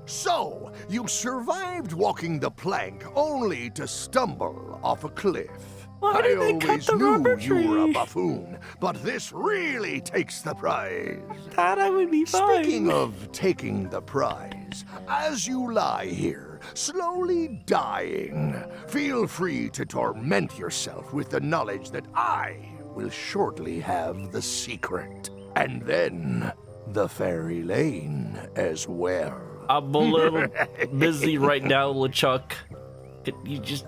So, you survived walking the plank only to stumble off a cliff. Why did they cut the rubber tree? You were a buffoon, but this really takes the prize. Thought I would be fine. Speaking of taking the prize, as you lie here, slowly dying, feel free to torment yourself with the knowledge that I will shortly have the secret. And then the fairy lane as well. I'm a little busy right now, LeChuck. Could you just...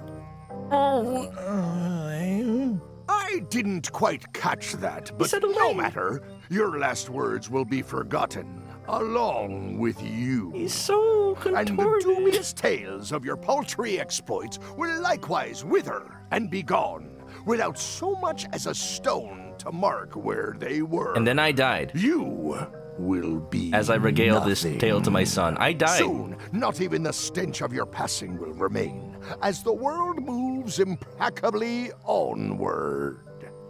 I didn't quite catch that, but no matter. Your last words will be forgotten, along with you. He's so contorted. And the dubious tales of your paltry exploits will likewise wither and be gone, without so much as a stone to mark where they were. And then I died. You will be as I regale this tale to my son. I died. Soon, not even the stench of your passing will remain, as the world moves implacably onward.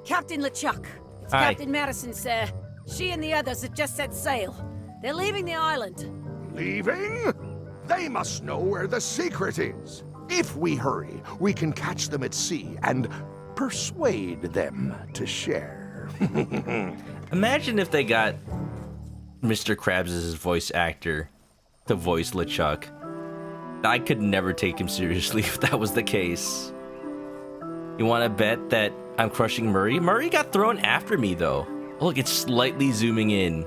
Captain LeChuck, it's Hi. Captain Madison, sir. She and the others have just set sail. They're leaving the island. Leaving? They must know where the secret is. If we hurry, we can catch them at sea and persuade them to share. Imagine if they got Mr. Krabs' voice actor to voice LeChuck. I could never take him seriously if that was the case. You want to bet that I'm crushing Murray? Murray got thrown after me, though. Look, it's slightly zooming in.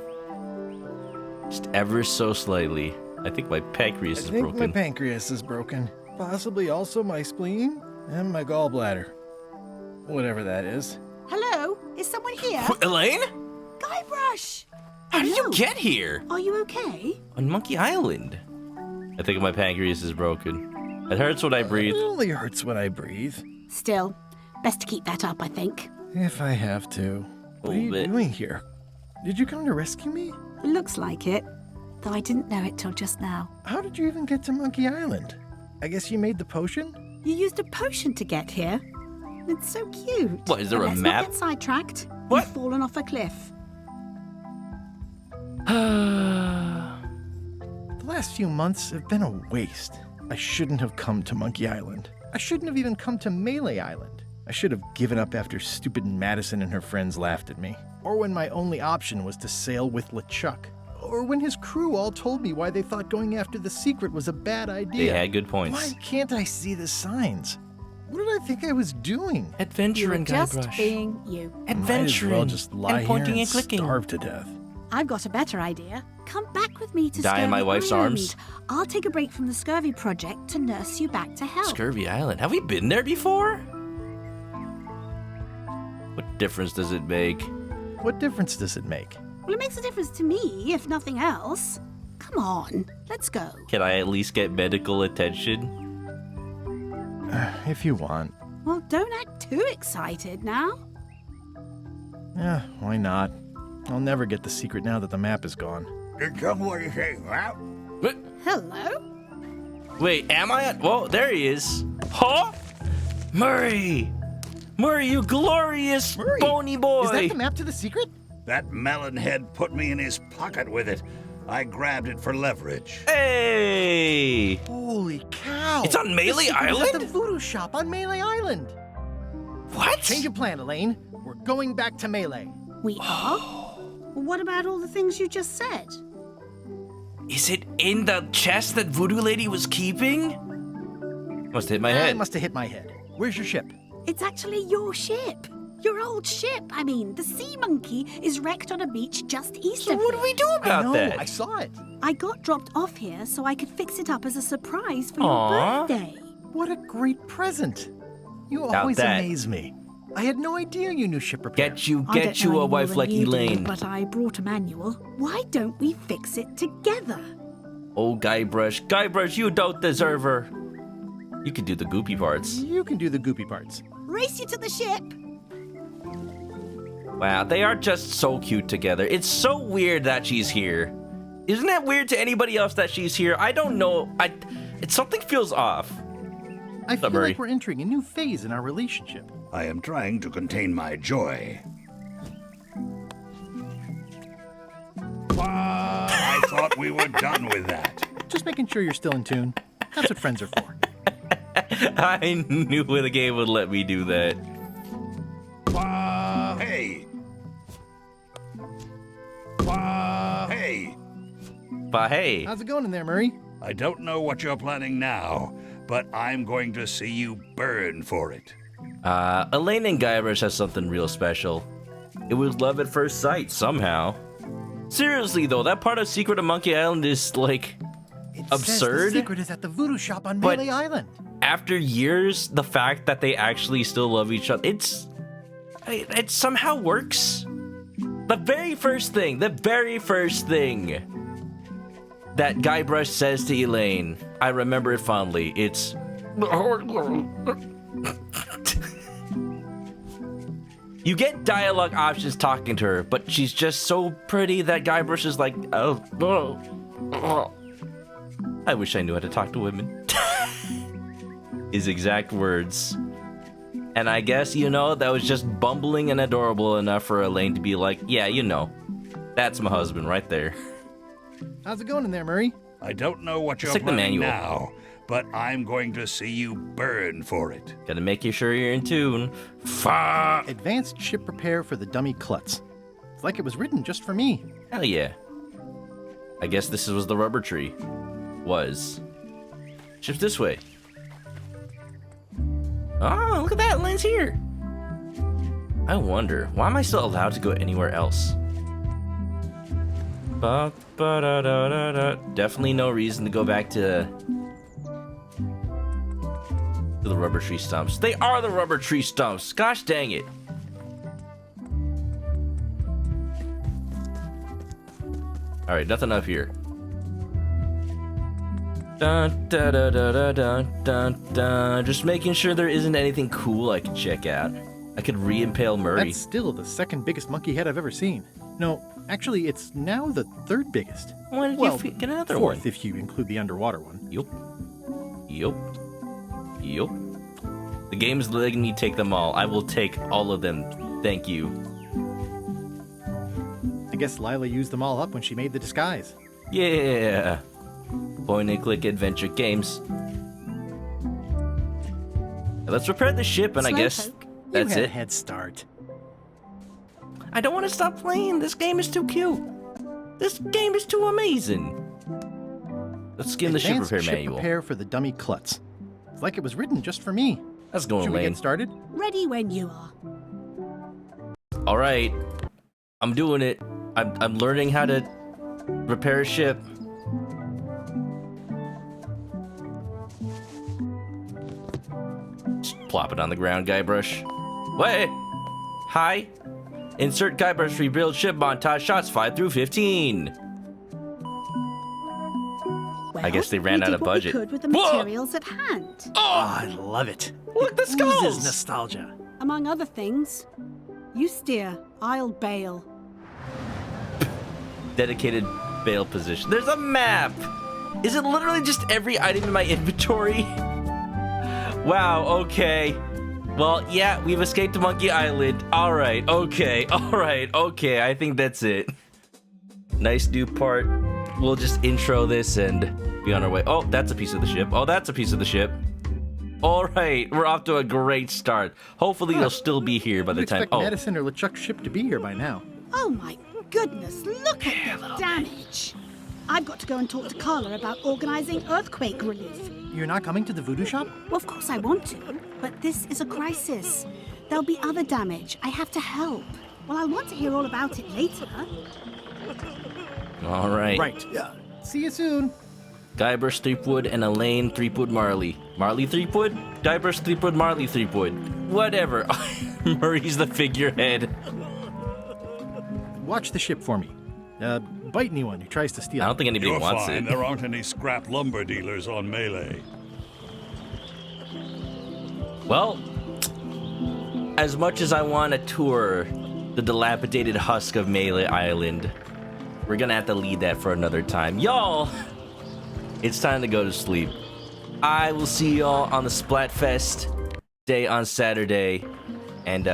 Just ever so slightly. I think my pancreas is broken. My pancreas is broken. Possibly also my spleen and my gallbladder. Whatever that is. Hello? Is someone here? Elaine? Guybrush! How did you get here? Are you okay? On Monkey Island. I think my pancreas is broken. It hurts when I breathe. It only hurts when I breathe. Still, best to keep that up, I think. If I have to. What are you doing here? Did you come to rescue me? Looks like it, though I didn't know it till just now. How did you even get to Monkey Island? I guess you made the potion? You used a potion to get here. It's so cute. What, is there But a let's map? Not get sidetracked. What? You've fallen off a cliff. The last few months have been a waste. I shouldn't have come to Monkey Island. I shouldn't have even come to Melee Island. I should have given up after stupid Madison and her friends laughed at me. Or when my only option was to sail with LeChuck. Or when his crew all told me why they thought going after the secret was a bad idea. They had good points. Why can't I see the signs? What did I think I was doing? Adventuring, Just Guybrush. being you. Adventuring. Might as well just lie and pointing here and clicking. starve to death. I've got a better idea. Come back with me to Die in Scurvy my wife's Island. arms? I'll take a break from the Scurvy project to nurse you back to health. Scurvy Island. Have we been there before? What difference does it make? What difference does it make? Well, it makes a difference to me, if nothing else. Come on, let's go. Can I at least get medical attention? If you want. Well, don't act too excited now. Yeah, why not? I'll never get the secret now that the map is gone. Did somebody say that? What? Hello? Wait, am I at... Whoa, there he is. Huh? Murray! Murray, you glorious Murray, bony boy! Is that the map to the secret? That melonhead put me in his pocket with it. I grabbed it for leverage. Hey! Holy cow! It's on Melee It's Island? at the voodoo shop on Melee Island. What? Change of plan, Elaine. We're going back to Melee. We are? Well, what about all the things you just said? Is it in the chest that Voodoo Lady was keeping? Must have hit my I head. must have hit my head. Where's your ship? It's actually your ship. Your old ship. I mean, the Sea Monkey is wrecked on a beach just east of What do we do I about know, that? I saw it. I got dropped off here so I could fix it up as a surprise for Aw. your birthday. What a great present. You Doubt always that. amaze me. I had no idea you knew ship repair. Get you I don't know a any wife more like than you do, Elaine. but I brought a manual. Why don't we fix it together? Oh, Guybrush. Guybrush, you don't deserve her. You can do the goopy parts. You can do the goopy parts. Race you to the ship. Wow, they are just so cute together. It's so weird that she's here. Isn't that weird to anybody else that she's here? I don't know. Something feels off. I feel Murray? like we're entering a new phase in our relationship. I am trying to contain my joy. I thought we were done with that. Just making sure you're still in tune. That's what friends are for. I knew the game would let me do that. Hey! Hey! But hey, How's it going in there, Murray? I don't know what you're planning now, but I'm going to see you burn for it. Elaine and Guybrush has something real special. It was love at first sight, somehow. Seriously, though, that part of Secret of Monkey Island is, like, It absurd. Says the secret is at the voodoo shop on But- Melee Island. After years, the fact that they actually still love each other, it somehow works. The very first thing that Guybrush says to Elaine, I remember it fondly. It's you get dialogue options talking to her, but she's just so pretty that Guybrush is like, oh. I wish I knew how to talk to women. His exact words. And I guess, that was just bumbling and adorable enough for Elaine to be like, yeah, that's my husband right there. How's it going in there, Murray? I don't know what you're It's like the planning manual. now, but I'm going to see you burn for it. Gotta make sure you're in tune. Advanced ship repair for the dummy klutz. It's like it was written just for me. Hell yeah. I guess this was the rubber tree. Ship's this way. Oh, look at that, Elaine's here. I wonder, why am I still allowed to go anywhere else? Definitely no reason to go back to the rubber tree stumps. They are the rubber tree stumps. Gosh dang it. All right, nothing up here. Dun, dun, dun, dun, dun, dun, dun. Just making sure there isn't anything cool I can check out. I could re-impale Murray. That's still the second biggest monkey head I've ever seen. No, actually, it's now the third biggest. Why did you get another fourth one? if you include the underwater one. Yup. The game's letting me take them all. I will take all of them. Thank you. I guess Lila used them all up when she made the disguise. Yeah. Point and click adventure games. Let's repair the ship, and I guess that's you had it. a head start. I don't want to stop playing. This game is too cute. This game is too amazing. Let's skim the ship Advanced repair ship manual. repair for the dummy klutz. It's like it was written just for me. Let's go, Should we Elaine. get started? Ready when you are. All right, I'm doing it. I'm learning how to repair a ship. Just plop it on the ground, Guybrush. Wait. Hi. Insert Guybrush rebuild ship montage shots 5 through 15. I guess they ran we out did of what budget. We could with the Whoa! materials at hand. Oh, I love it. Look, the Oozes skulls! nostalgia. Among other things, you steer, I'll bail. Dedicated bail position. There's a map. Is it literally just every item in my inventory? Wow, okay. Well, yeah, we've escaped Monkey Island. Alright, okay, I think that's it. Nice new part. We'll just intro this and be on our way. Oh, that's a piece of the ship. Oh, that's a piece of the ship. Alright, we're off to a great start. Hopefully you'll still be here by the time... expect Madison or LeChuck's ship to be here by now. Oh my goodness, look at the damage. I've got to go and talk to Carla about organizing earthquake relief. You're not coming to the voodoo shop? Well, of course I want to, but this is a crisis. There'll be other damage. I have to help. Well, I'll want to hear all about it later. Alright. Right. Yeah. See you soon. Guybrush Threepwood and Elaine Threepwood Marley. Marley Threepwood? Guybrush Threepwood, Marley Threepwood. Whatever. Murray's the figurehead. Watch the ship for me. Bite anyone who tries to steal. I don't think anybody You're wants fine. it. There aren't any scrap lumber dealers on Melee. Well, as much as I want to tour the dilapidated husk of Melee Island, we're gonna have to leave that for another time. Y'all, it's time to go to sleep. I will see y'all on the Splatfest day on Saturday. And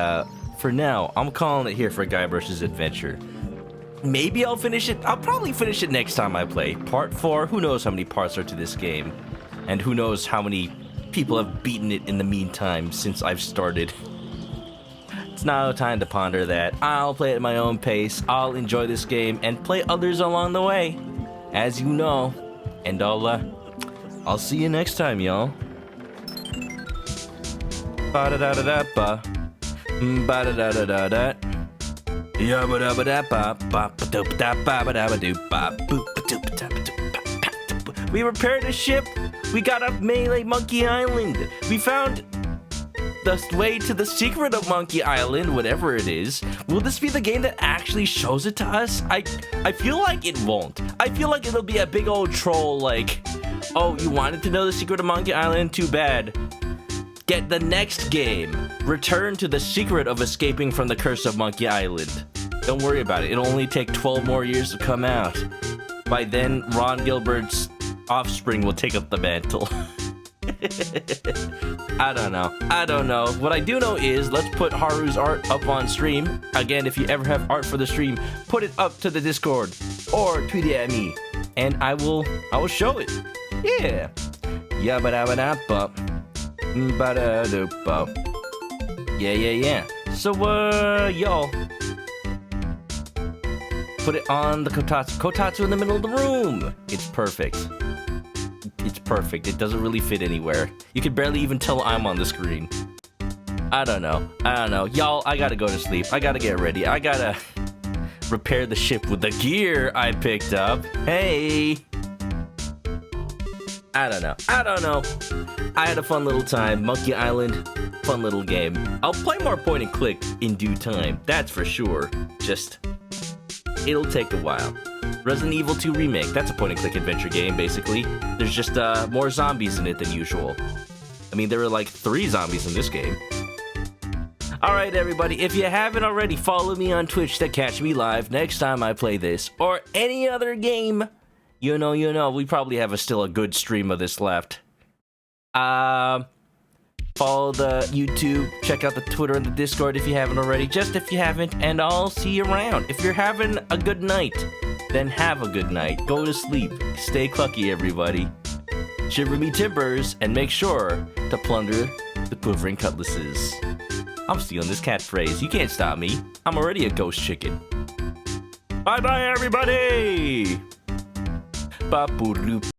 for now, I'm calling it here for Guybrush's Adventure. Maybe I'll finish it. I'll probably finish it next time I play. Part 4, who knows how many parts are to this game. And who knows how many people have beaten it in the meantime since I've started. It's now time to ponder that. I'll play it at my own pace. I'll enjoy this game and play others along the way, as you know. And I'll see you next time, y'all. Ba-da-da-da-da-ba. Ba-da-da-da-da-da. We repaired a ship. We got up Melee Monkey Island. We found the way to the secret of Monkey Island, whatever it is. Will this be the game that actually shows it to us? I feel like it won't. I feel like it'll be a big old troll like, oh, you wanted to know the secret of Monkey Island? Too bad. Get the next game. Return to the secret of escaping from the curse of Monkey Island. Don't worry about it. It'll only take 12 more years to come out. By then, Ron Gilbert's offspring will take up the mantle. I don't know. What I do know is, let's put Haru's art up on stream. Again, if you ever have art for the stream, put it up to the Discord or tweet it at me, and I will show it. Yeah. Yabba-dabba-dabba. Ba-da-do-ba. Yeah. So, y'all, put it on the kotatsu in the middle of the room. It's perfect. It doesn't really fit anywhere. You can barely even tell I'm on the screen. I don't know. Y'all, I gotta go to sleep. I gotta get ready. I gotta repair the ship with the gear I picked up. Hey! I don't know. I had a fun little time. Monkey Island, fun little game. I'll play more point and click in due time. That's for sure. Just, it'll take a while. Resident Evil 2 Remake, that's a point-and-click adventure game, basically. There's just more zombies in it than usual. I mean, there were like 3 zombies in this game. Alright, everybody, if you haven't already, follow me on Twitch to catch me live next time I play this, or any other game. You know, we probably have still a good stream of this left. Follow the YouTube, check out the Twitter and the Discord if you haven't already, just if you haven't, and I'll see you around. If you're having a good night, then have a good night. Go to sleep. Stay clucky, everybody. Shiver me timbers, and make sure to plunder the quivering cutlasses. I'm stealing this catchphrase. You can't stop me. I'm already a ghost chicken. Bye-bye, everybody! Ba-boop.